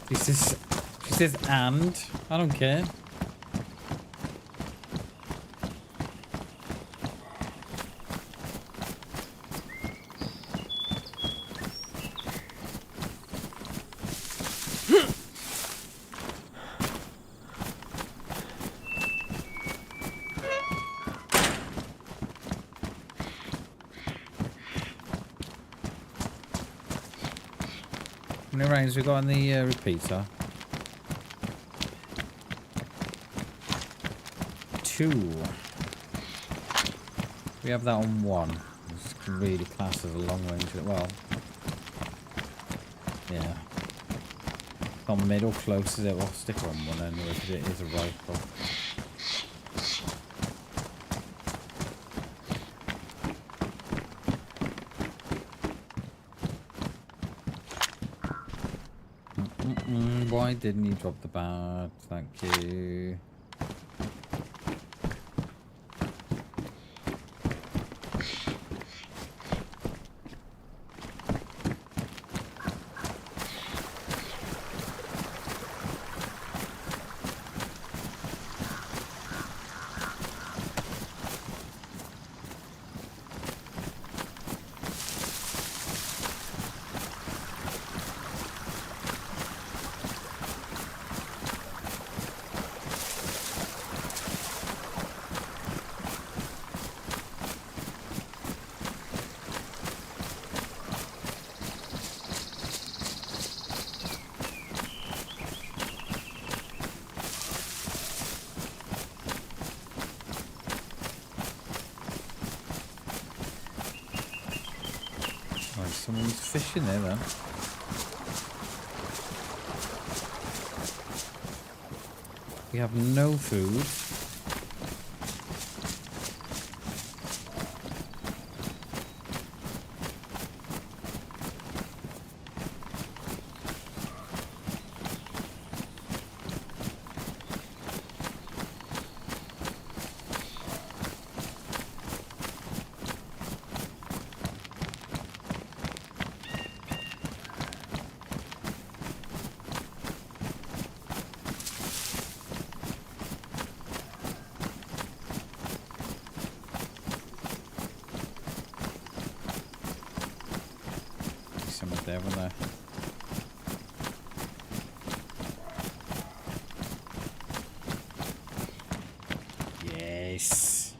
She says, and I don't care. How many rounds we got on the repeater? 2. We have that on 1. It's really classed as a long range. Well, yeah. It's not mid or close, is it? We'll stick her on 1 anyway because it is a rifle. Why didn't you drop the bat? Thank you. Someone's fishing there then. We have no food. There, wasn't there? Yes.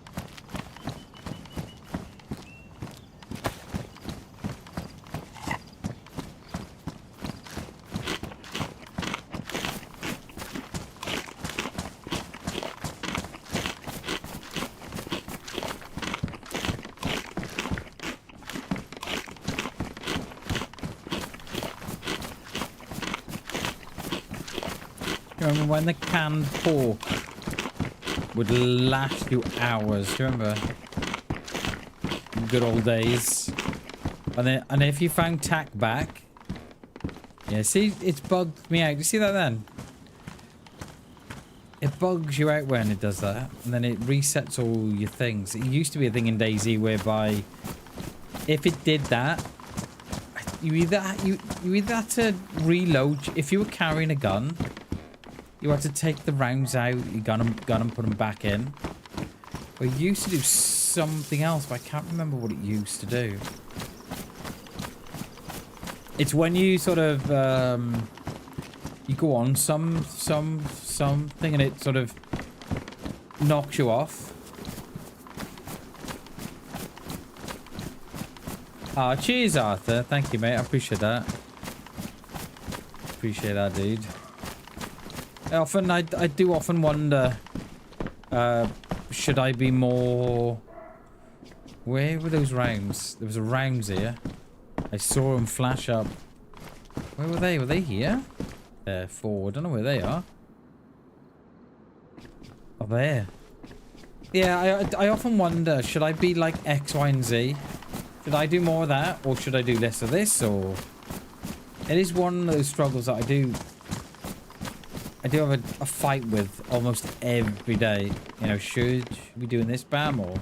Remember when the canned pork would last you hours? Do you remember? Good old days. And if you found tack back, Yeah, see, it's bugged me out. You see that then? It bugs you out when it does that, and then it resets all your things. It used to be a thing in DayZ whereby if it did that, you either had to reload. If you were carrying a gun, you had to take the rounds out, your gun and put them back in. Or it used to do something else, but I can't remember what it used to do. It's when you sort of you go on something and it sort of knocks you off. Ah, cheers, Arthur. Thank you, mate. I appreciate that. Appreciate that, dude. I do often wonder, should I be more... Where were those rounds? There was a rounds here. I saw them flash up. Where were they? Were they here? They're forward. I don't know where they are. Oh, there. Yeah, I often wonder, should I be like X, Y, and Z? Should I do more of that? Or should I do less of this? Or... It is one of those struggles that I do have a fight with almost every day. You know, should you be doing this, Bam? Or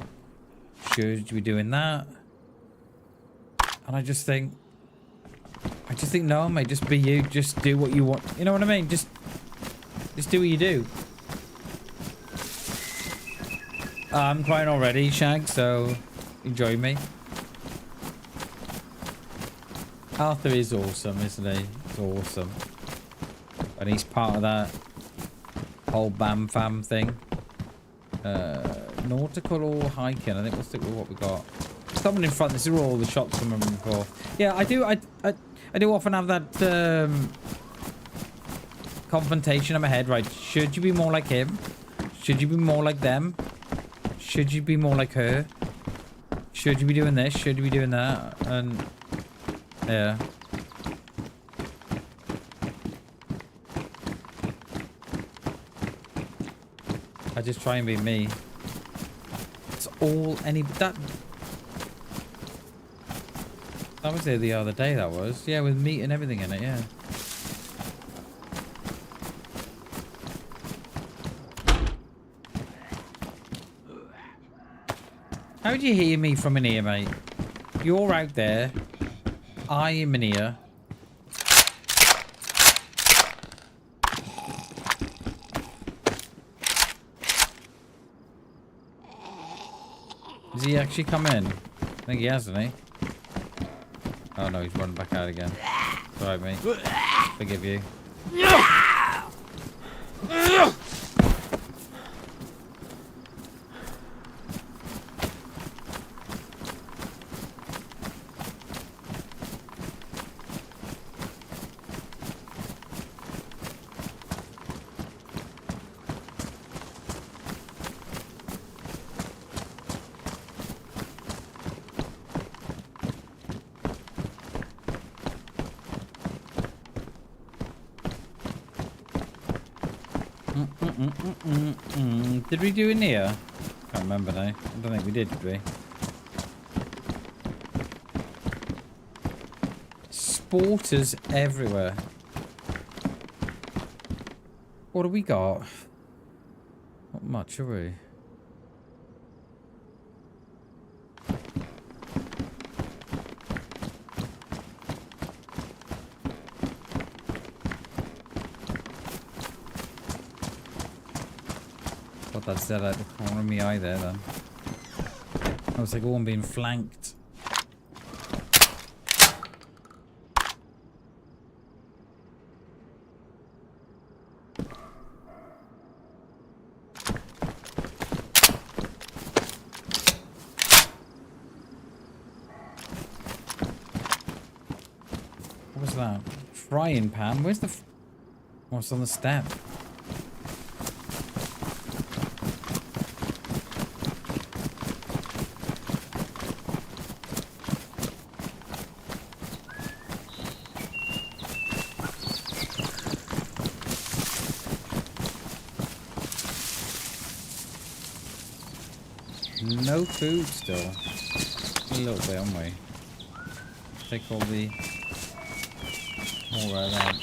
should you be doing that? And I just think, no, mate, just be you. Just do what you want. You know what I mean? Just do what you do. I'm crying already, Shag, so enjoy me. Arthur is awesome, isn't he? He's awesome. And he's part of that whole BAM fam thing. Nautical or hiking? I think we'll stick with what we got. Someone in front. This is all the shots from before. Yeah, I do often have that confrontation in my head. Right? Should you be more like him? Should you be more like them? Should you be more like her? Should you be doing this? Should you be doing that? And yeah. I just try and be me. It's all that was there the other day, that was. Yeah, with meat and everything in it, yeah. How do you hear me from in here, mate? You're out there. I am in here. Has he actually come in? I think he has, hasn't he? Oh no, he's running back out again. It's alright, mate. Forgive you. Did we do it near? Can't remember now. I don't think we did we? Sporters everywhere. What do we got? Not much, are we? That's dead out the corner of my eye there then. I was like, oh, I'm being flanked. What was that? Frying pan? Where's the... What's on the step? No food still. A little bit, aren't we? Take all the Alright then.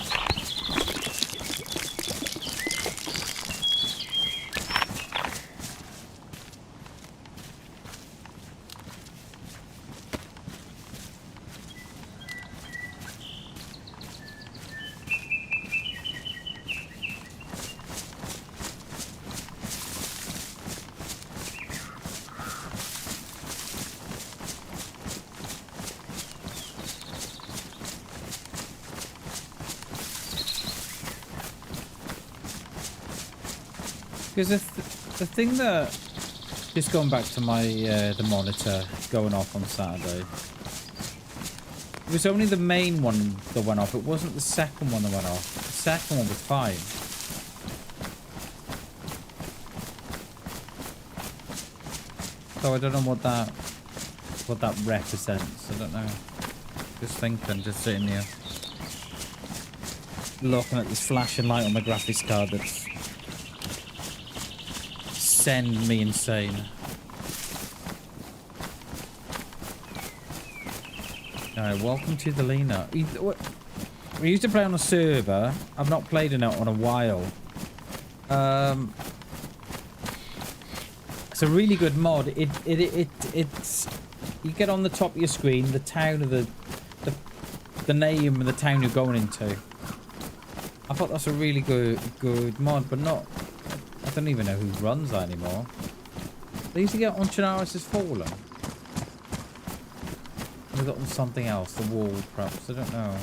Because the thing that, just going back to my the monitor going off on Saturday, it was only the main one that went off. It wasn't the second one that went off. The second one was fine. So I don't know what that represents. I don't know. Just thinking, just sitting here, looking at this flashing light on my graphics card that's send me insane. Alright, welcome to the Lena. We used to play on a server. I've not played in it on a while. It's a really good mod. It's you get on the top of your screen the town of the name of the town you're going into. I thought that's a really good mod, but not. I don't even know who runs that anymore. They used to get on Chernarus has fallen. They got on something else, the wall perhaps, I don't know.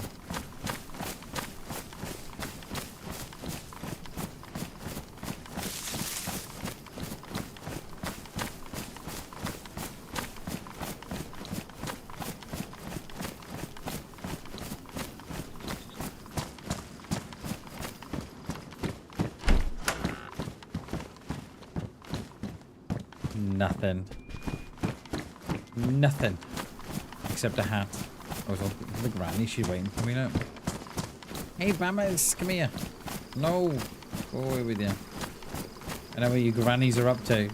Nothing. Except a hat. I was the granny, she's waiting for me now. Hey, Bammers, come here. No. Go away with you. I know what you grannies are up to. You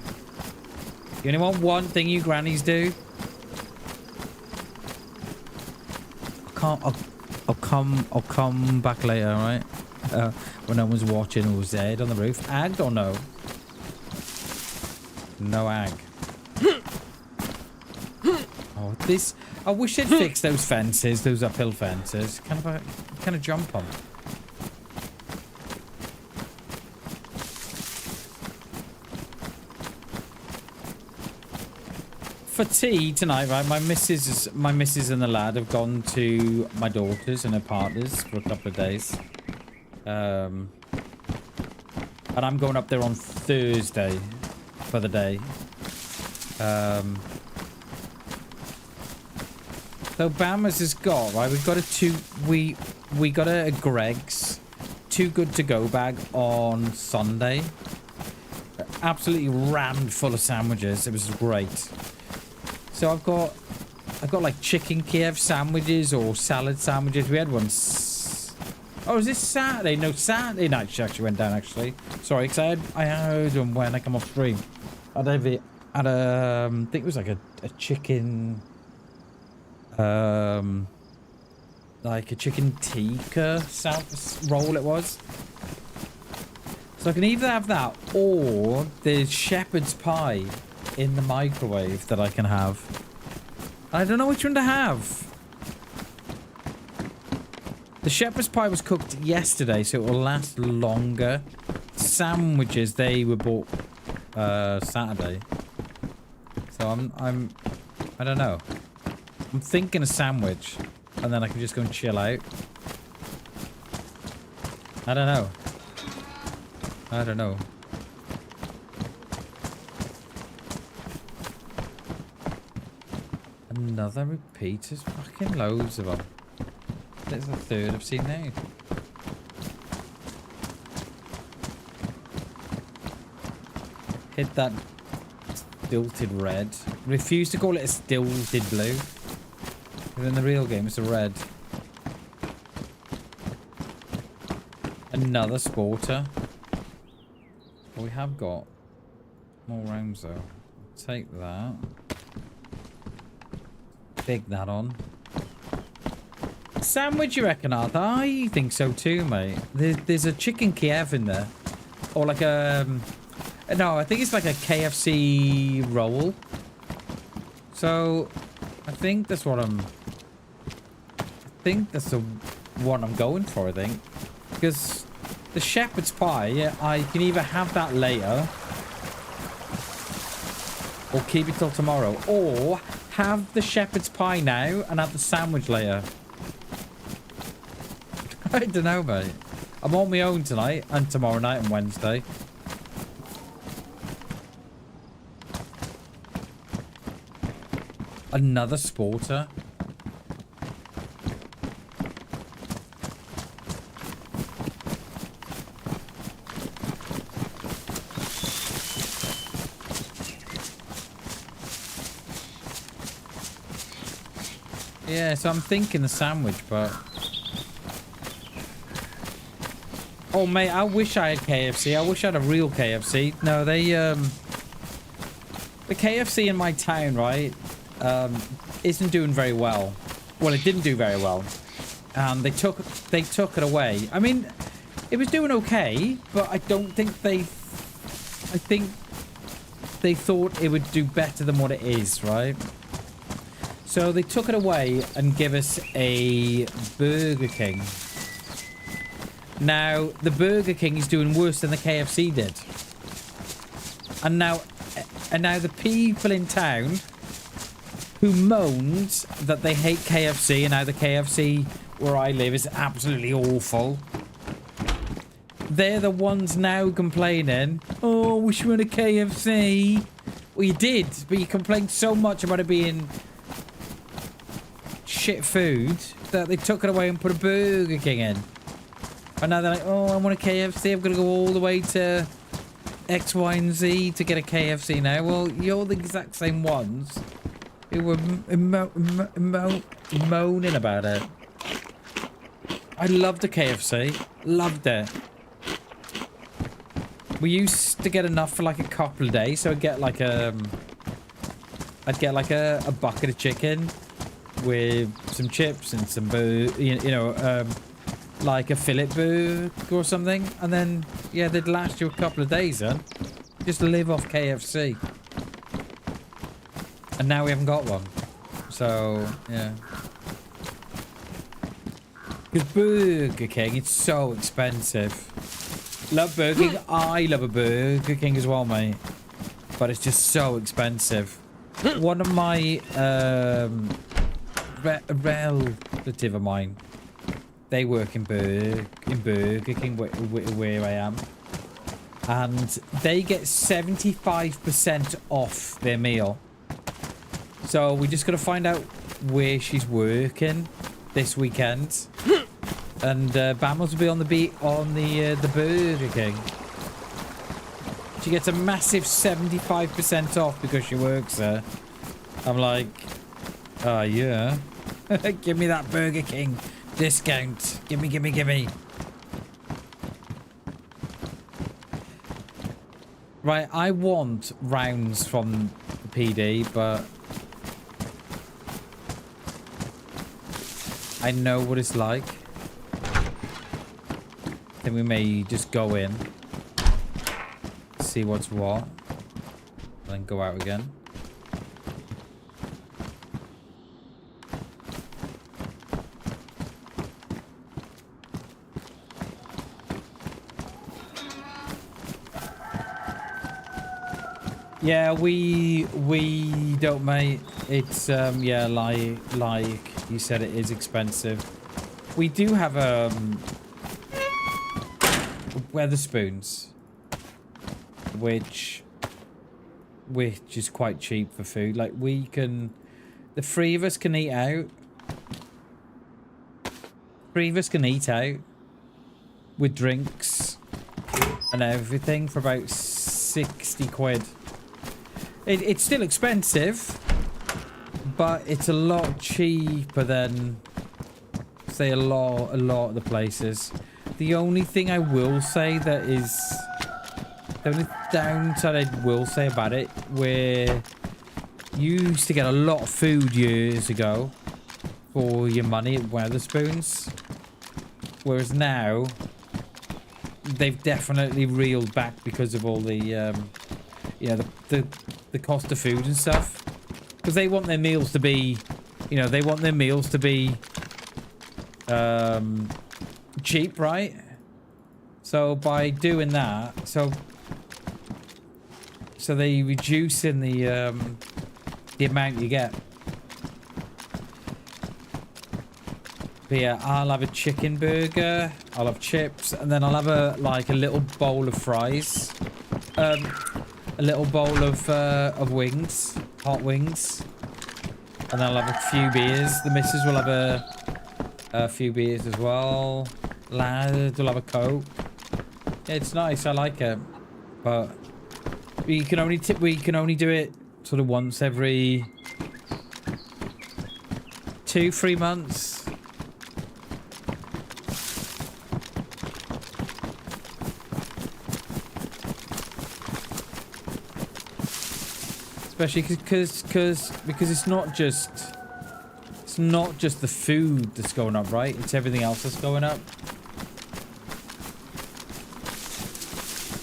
only want one thing you grannies do? I'll come back later, alright? When no one's watching or Zed on the roof. Ag or no? No ag. Oh, this... I wish they'd fix those fences, those uphill fences. Kind of jump on. For tea tonight, right? My missus and the lad have gone to my daughter's and her partner's for a couple of days. And I'm going up there on Thursday for the day. So Bammers has got, right, we got a Greg's Too Good To Go bag on Sunday. Absolutely rammed full of sandwiches. It was great. So I've got like chicken Kiev sandwiches or salad sandwiches. We had one. Oh, is this Saturday? No, Saturday night she actually went down, actually. Sorry, because I heard them when I come off stream. I think it was like a chicken... like a chicken tikka roll it was. So I can either have that or there's shepherd's pie in the microwave that I can have. I don't know which one to have. The shepherd's pie was cooked yesterday, so it will last longer. Sandwiches, they were bought Saturday. So I don't know. I'm thinking a sandwich, and then I can just go and chill out. I don't know. Another repeat? There's fucking loads of them. There's the third I've seen now. Hit that stilted red. Refuse to call it a stilted blue. But in the real game, it's a red. Another sporter. Well, we have got more rounds though. Take that. Big that on. Sandwich, you reckon, Arthur? I think so too, mate. There's a chicken Kiev in there. Or like a... no, I think it's like a KFC roll. So, I think that's what I'm... I think that's the one I'm going for, I think. Because the shepherd's pie, yeah, I can either have that later... or keep it till tomorrow. Or have the shepherd's pie now and have the sandwich later. I don't know, mate. I'm on my own tonight and tomorrow night and Wednesday. Another sporter. Yeah, so I'm thinking the sandwich, but... oh, mate, I wish I had KFC. I wish I had a real KFC. No, they, the KFC in my town, right, isn't doing very well. Well, it didn't do very well. And they took it away. I mean, it was doing okay, but I don't think they... I think they thought it would do better than what it is, right? So they took it away and give us a Burger King. Now, the Burger King is doing worse than the KFC did. And now the people in town who moaned that they hate KFC and how the KFC where I live is absolutely awful. They're the ones now complaining, oh, wish we had a KFC. Well, you did, but you complained so much about it being shit food that they took it away and put a Burger King in. And now they're like, oh, I want a KFC. I've got to go all the way to X, Y, and Z to get a KFC now. Well, you're the exact same ones who were moaning about it. I loved the KFC. Loved it. We used to get enough for like a couple of days. So I'd get like a bucket of chicken with some chips and some like a fillet burger or something, and then yeah, they'd last you a couple of days then. Just live off KFC. And now we haven't got one. So yeah. Because Burger King, it's so expensive. Love Burger King. I love a Burger King as well, mate. But it's just so expensive. One of my relative of mine, they work in Burger King where I am, and they get 75% off their meal. So we just got to find out where she's working this weekend, and Bam will be on the Burger King. She gets a massive 75% off because she works there. I'm like, oh yeah, give me that Burger King discount. Gimme. Right, I want rounds from the PD, but I know what it's like. Then we may just go in, see what's what, and then go out again. Yeah, we don't, mate. It's yeah, like you said, it is expensive. We do have Weatherspoons, which is quite cheap for food. Like we can, the three of us can eat out. Three of us can eat out with drinks and everything for about 60 quid. It's still expensive, but it's a lot cheaper than, say, a lot of the places. The only thing I will say that is, the only downside I will say about it, where you used to get a lot of food years ago for your money at Wetherspoons. Whereas now, they've definitely reeled back because of all the, you know, the cost of food and stuff. Because they want their meals to be, you know, they want their meals to be cheap, right? So by doing that, so they reducing the amount you get. But yeah, I'll have a chicken burger, I'll have chips, and then I'll have a little bowl of fries, a little bowl of wings, hot wings, and then I'll have a few beers. The missus will have a few beers as well. Lad will have a Coke. Yeah, it's nice. I like it, but we can only do it sort of once every 2-3 months. Especially because it's not just the food that's going up, right? It's everything else that's going up.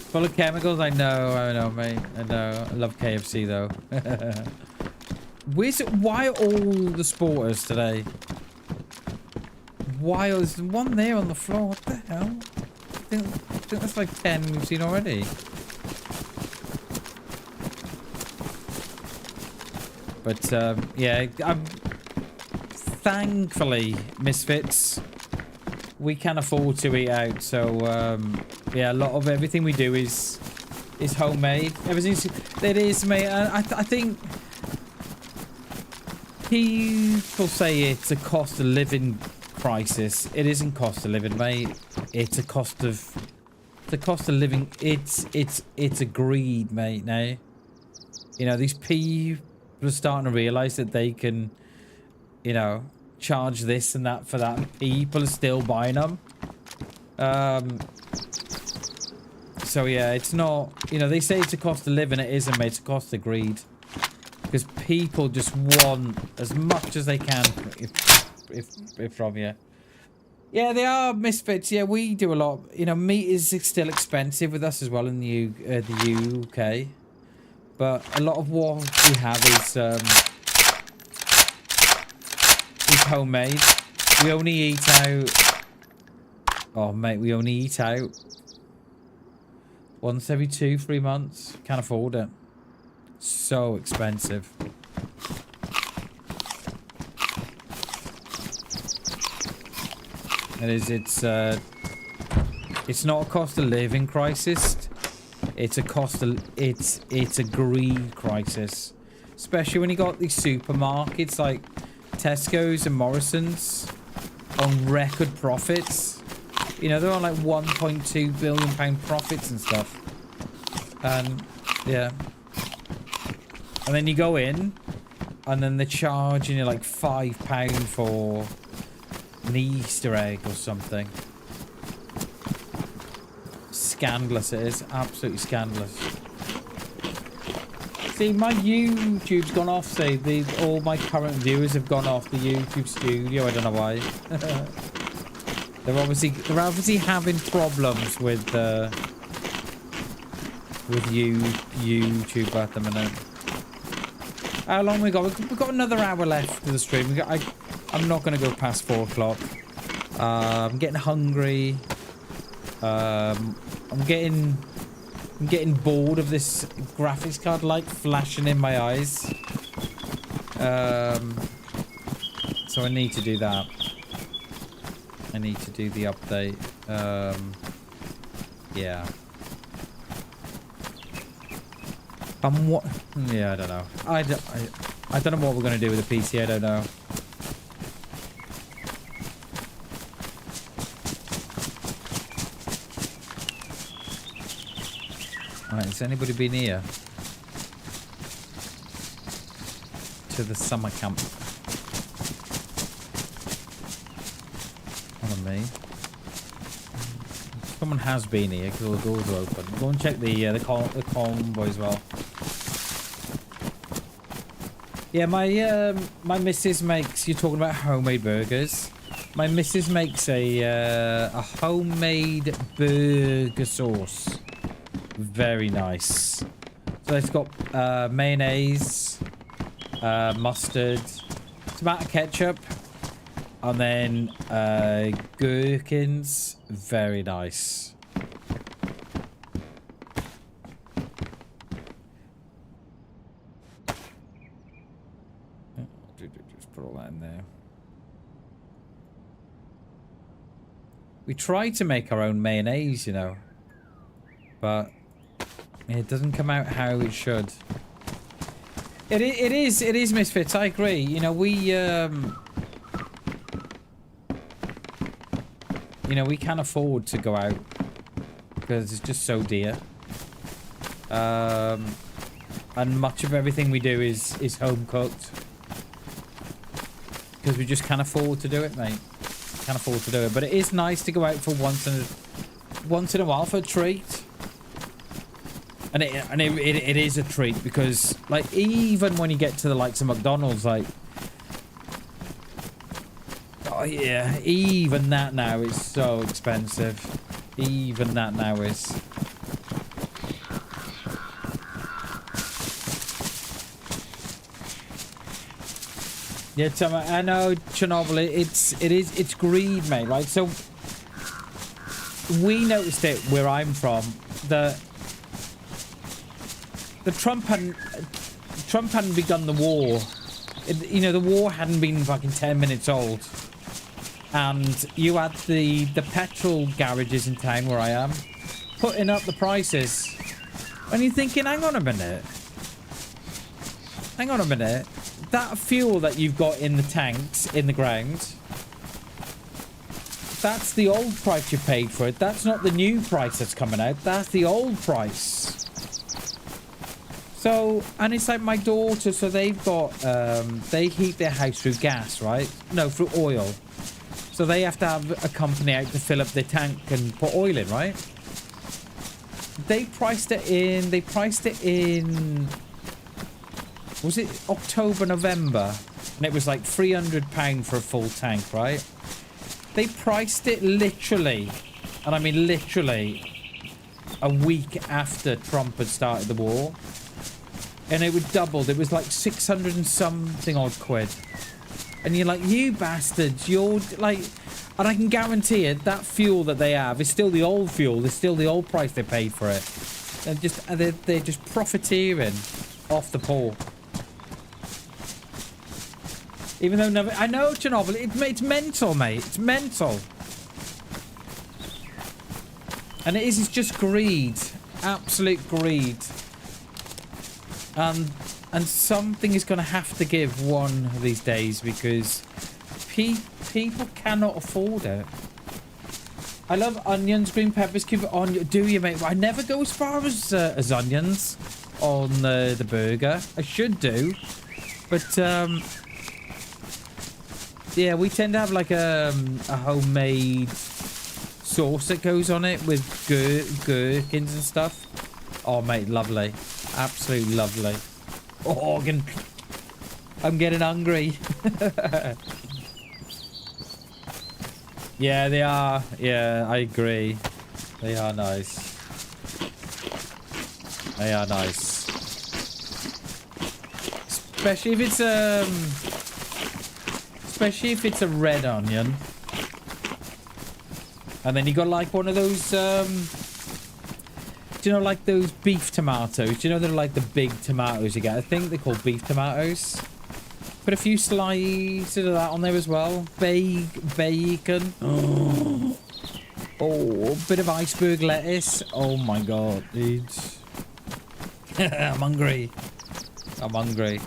Full of chemicals, I know, mate. I know. I love KFC though. Why are all the sporters today? Why is one there on the floor? What the hell? I think that's like 10 we've seen already. But yeah, thankfully, Misfits, we can afford to eat out. So yeah, a lot of everything we do is homemade. It is, mate. I think people say it's a cost of living crisis. It isn't cost of living, mate. It's a cost of living. It's a greed, mate. Now, you know, these people are starting to realize that they can, you know, charge this and that for that, and people are still buying them. So yeah, it's not, you know, they say it's a cost of living. It isn't, mate. It's a cost of greed, because people just want as much as they can if from you. Yeah, they are Misfits. Yeah, we do a lot. You know, meat is still expensive with us as well in the UK. But a lot of what we have is homemade. We only eat out. Oh, mate, we only eat out once every 2-3 months. Can't afford it. So expensive. It is. It's not a cost of living crisis. It's a cost of, it's a greed crisis, especially when you got these supermarkets like Tesco's and Morrison's on record profits. You know, they're on like £1.2 billion profits and stuff. And yeah, and then you go in, and then they're charging you like £5 for an Easter egg or something. Scandalous, it is. Absolutely scandalous. See, my YouTube's gone off. Say, all my current viewers have gone off the YouTube studio. I don't know why. They're obviously having problems with YouTube at the minute. How long we got? We've got another hour left to the stream. I'm not going to go past 4 o'clock. I'm getting hungry. I'm getting bored of this graphics card light flashing in my eyes. So I need to do that. I need to do the update. Yeah. What? Yeah, I don't know. I don't know what we're gonna do with the PC. I don't know. Alright, has anybody been here? To the summer camp. Not me. Someone has been here because all the doors are open. Go and check the convoy as well. Yeah, my missus makes. You're talking about homemade burgers. My missus makes a homemade burger sauce. Very nice. So it's got mayonnaise, mustard, tomato ketchup, and then gherkins. Very nice. Just put all that in there. We tried to make our own mayonnaise, you know, but it doesn't come out how it should. It is Misfits. I agree. You know, we can't afford to go out because it's just so dear. And much of everything we do is home cooked because we just can't afford to do it, mate. Can't afford to do it, but it is nice to go out for once in a while for a treat. And it is a treat because, like, even when you get to the likes of McDonald's, like, oh yeah, even that now is so expensive. Even that now is. Yeah, Tom, I know, Chernobyl. It's greed, mate. Right? So we noticed it where I'm from. The Trump hadn't begun the war. You know, the war hadn't been fucking 10 minutes old, and you had the petrol garages in town where I am putting up the prices, and you're thinking, hang on a minute. That fuel that you've got in the tanks, in the ground, that's the old price you paid for it. That's not the new price that's coming out. That's the old price. So, and it's like my daughter, so they've got, they heat their house through gas, right? No, through oil. So they have to have a company out to fill up their tank and put oil in, right? They priced it in, was it October, November? And it was like £300 for a full tank, right? They priced it literally, and I mean literally, a week after Trump had started the war. And it would doubled. It was like 600 and something odd quid. And you're like, you bastards, you're like... And I can guarantee it, that fuel that they have is still the old fuel. It's still the old price they paid for it. They're just profiteering off the poor. Even though I know, Chernobyl, it's mental, mate. It's mental. And it's just greed. Absolute greed. And something is going to have to give one of these days because people cannot afford it. I love onions, green peppers, keep it on. Do you, mate? I never go as far as onions on the burger. I should do. But, yeah, we tend to have like a homemade sauce that goes on it with gherkins and stuff. Oh, mate, lovely. Absolutely lovely. Oh, I'm getting hungry. Yeah, they are. Yeah, I agree. They are nice. They are nice. Especially if it's a red onion. And then you got like one of those do you know, like those beef tomatoes? Do you know they're like the big tomatoes you get? I think they're called beef tomatoes. Put a few slices of that on there as well. Bacon. Oh, a bit of iceberg lettuce. Oh my god, dude. I'm hungry. I'm hungry.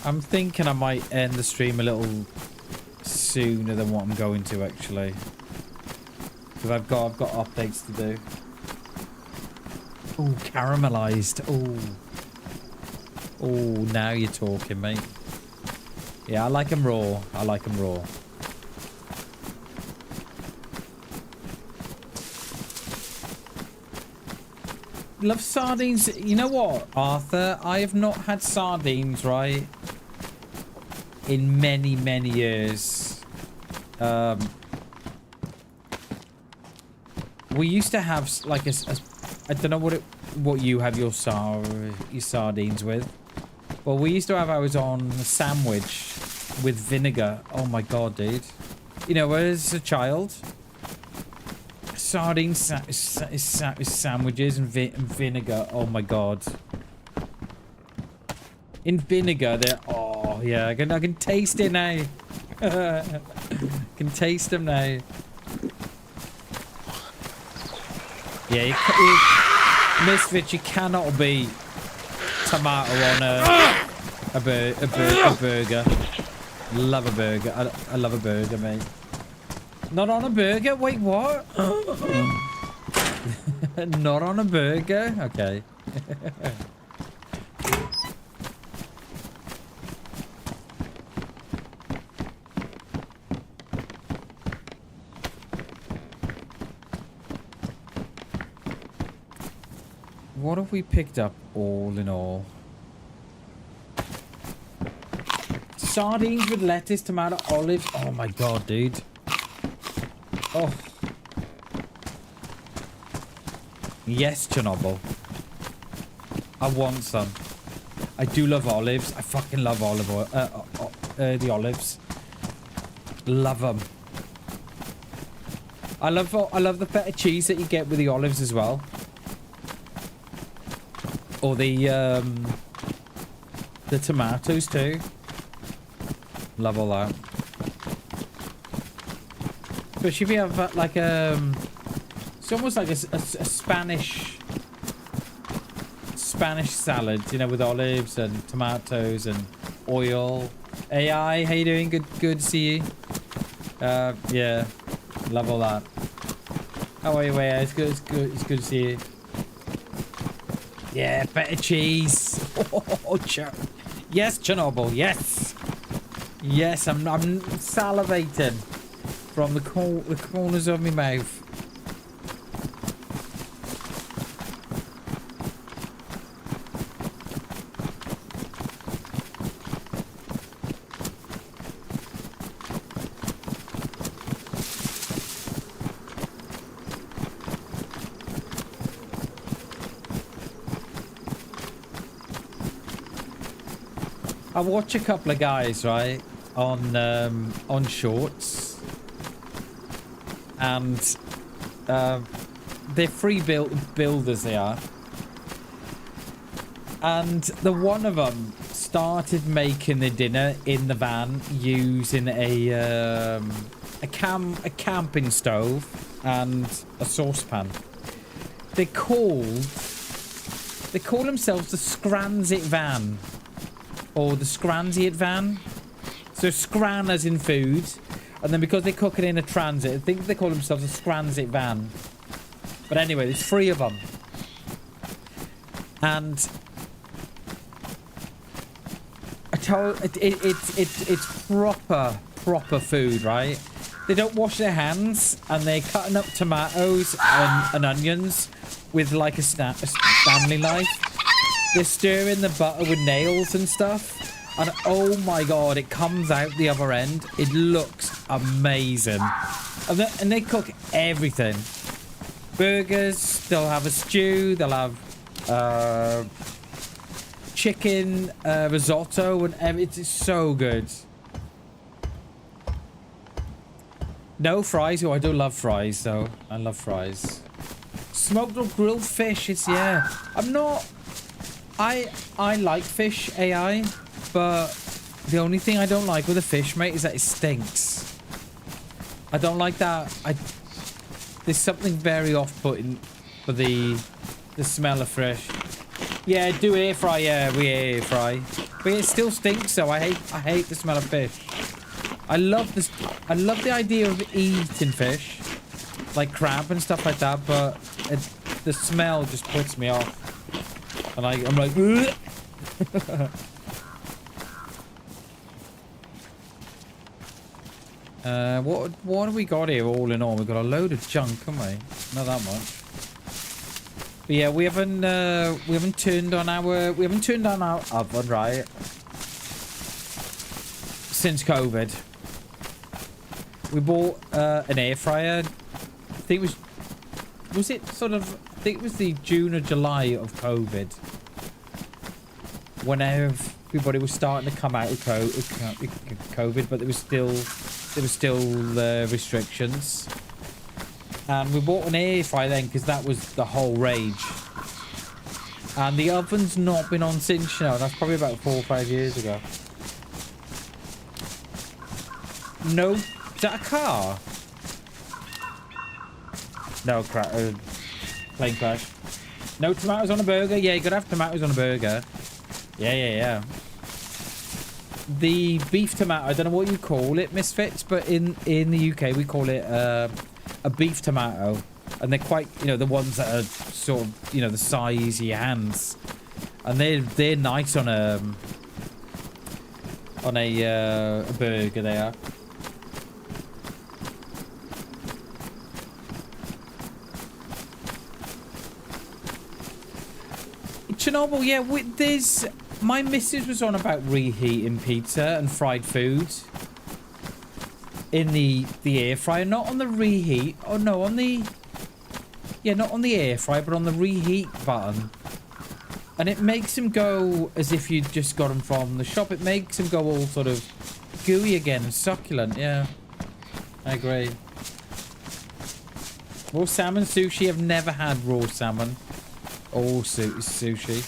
I'm thinking I might end the stream a little sooner than what I'm going to, actually. Because I've got updates to do. Oh, caramelized. Oh, now you're talking, mate. Yeah, I like them raw. I like them raw. love sardines. You know what, Arthur? I have not had sardines, right, in many, many years. We used to have like a I don't know what you have your sardines with. Well, we used to have ours on a sandwich with vinegar. Oh my god, dude. You know, as a child, sardines sandwiches and vinegar. Oh my god. In vinegar, they're... Oh, yeah. I can taste it now. I can taste them now. Yeah, you Misfit, you cannot beat tomato on a burger. Love a burger. I love a burger, mate. Not on a burger? Wait, what? Not on a burger? Okay. What have we picked up all in all? Sardines with lettuce, tomato, olives. Oh my god, dude. Oh. Yes, Chernobyl. I want some. I do love olives. I fucking love olive oil. The olives. Love them. I love the feta cheese that you get with the olives as well. Or the tomatoes too. Love all that. Especially if you have like it's almost like a Spanish salad, you know, with olives and tomatoes and oil. AI, how you doing? Good to see you. Yeah, love all that. How are you, AI? It's good to see you. Yeah, feta cheese. Oh, yes, Chernobyl. Yes, yes. I'm salivating from the corners of my mouth. I watch a couple of guys, right, on shorts, and they're free builders, they are, and the one of them started making the dinner in the van using a camping stove and a saucepan. They call themselves the Scransit van. Or the Scransit van. So Scran as in food. And then because they cook it in a transit, I think they call themselves a Scransit van. But anyway, there's 3 of them. And I told it's proper food, right? They don't wash their hands and they're cutting up tomatoes and onions with like a Stanley knife. They're stirring the butter with nails and stuff. And oh my god, it comes out the other end. It looks amazing. And they cook everything. Burgers, they'll have a stew, they'll have chicken, risotto, and it's so good. No fries. Oh, I do love fries though. I love fries. Smoked or grilled fish, yeah. I'm not... I like fish, AI, but the only thing I don't like with a fish, mate, is that it stinks. I don't like that. There's something very off-putting for the smell of fish. Yeah, do air fry. Yeah, we air fry, but it still stinks. So I hate the smell of fish. I love this. I love the idea of eating fish, like crab and stuff like that, but the smell just puts me off. And I'm like, what have we got here all in all? We've got a load of junk, haven't we? Not that much. But yeah, we haven't turned on our oven, right, since COVID. We bought an air fryer. I think it was it sort of, I think it was the June or July of COVID, when everybody was starting to come out of COVID, but there was still restrictions. And we bought an air fryer then because that was the whole rage. And the oven's not been on since, you know. That's probably about 4 or 5 years ago. No, is that a car? No, plane crash. No tomatoes on a burger. Yeah, you gotta have tomatoes on a burger. Yeah. The beef tomato, I don't know what you call it, Misfits, but in the UK we call it a beef tomato, and they're quite, you know, the ones that are sort of, you know, the size of your hands, and they're nice on a burger. They are. Chernobyl, yeah. There's my missus was on about reheating pizza and fried food in the air fryer, not on the reheat. Oh no, on the, yeah, not on the air fryer, but on the reheat button. And it makes them go as if you just got them from the shop. It makes them go all sort of gooey again and succulent. Yeah, I agree. Raw salmon sushi. I've never had raw salmon or sushi.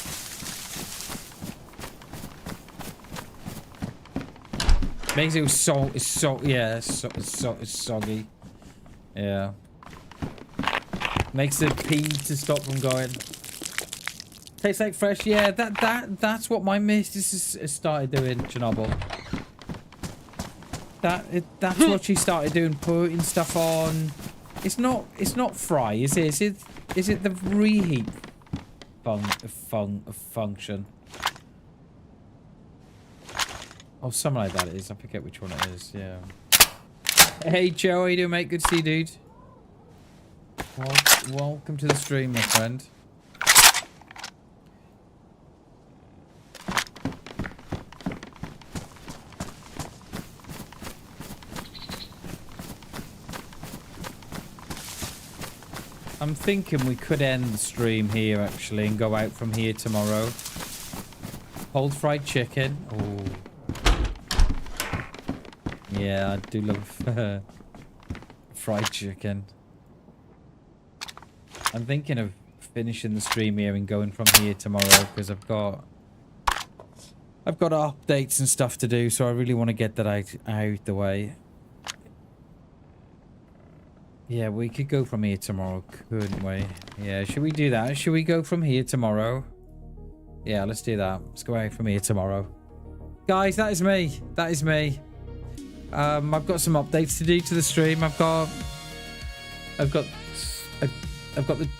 Makes it it's soggy. Yeah. Makes the pizza stop from going. Tastes like fresh. Yeah, that's what my missus has started doing, Chernobyl. That's what she started doing, putting stuff on. It's not fry, is it? Is it the reheat function? Oh, something like that it is. I forget which one it is. Yeah. Hey, Joe. How you doing, mate? Good to see you, dude. Welcome to the stream, my friend. I'm thinking we could end the stream here, actually, and go out from here tomorrow. Cold fried chicken. Oh. Yeah, I do love fried chicken. I'm thinking of finishing the stream here and going from here tomorrow because I've got updates and stuff to do, so I really want to get that out the way. Yeah, we could go from here tomorrow, couldn't we? Yeah, should we do that? Should we go from here tomorrow? Yeah, let's do that. Let's go out from here tomorrow. Guys, that is me. That is me. I've got some updates to do to the stream. I've got the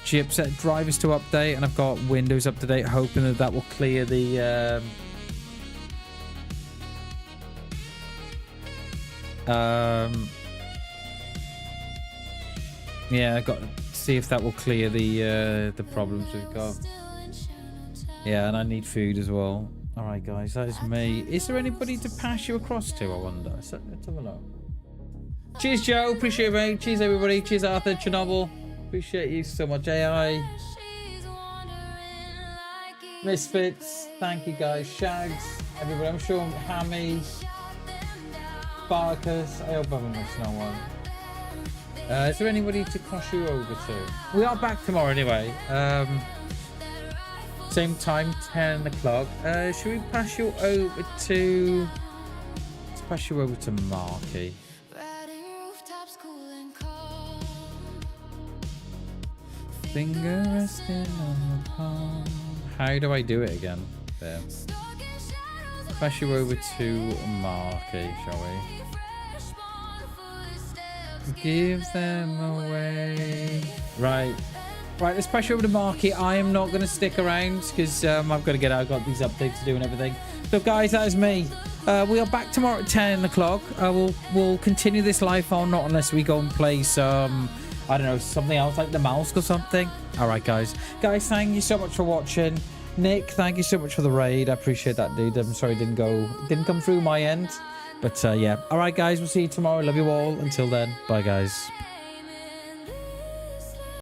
chipset drivers to update, and I've got Windows up to date, hoping that will clear the yeah, I got to see if that will clear the problems we've got. Yeah, and I need food as well. All right, guys, that is me. Is there anybody to pass you across to, I wonder? Let's have a look. Cheers, Joe. Appreciate it, mate. Cheers, everybody. Cheers, Arthur. Chernobyl. Appreciate you so much, AI. Misfits. Thank you, guys. Shags. Everybody. I'm sure Hammy. Sparkus. I hope I haven't missed no one. Is there anybody to cross you over to? We are back tomorrow anyway. Same time, 10 o'clock. Should we pass you over to... Let's pass you over to Marky. Finger resting on the palm. How do I do it again? There. Pass you over to Marky, shall we? Give them away. Right, let's push over to Marky. I am not going to stick around because I've got to get out. I've got these updates to do and everything. So, guys, that is me. We are back tomorrow at 10 o'clock. We'll continue this live on, not unless we go and play some I don't know, something else like the mouse or something. All right, guys. Guys, thank you so much for watching. Nick, thank you so much for the raid. I appreciate that, dude. I'm sorry it didn't come through my end. But yeah. All right, guys. We'll see you tomorrow. Love you all. Until then. Bye, guys.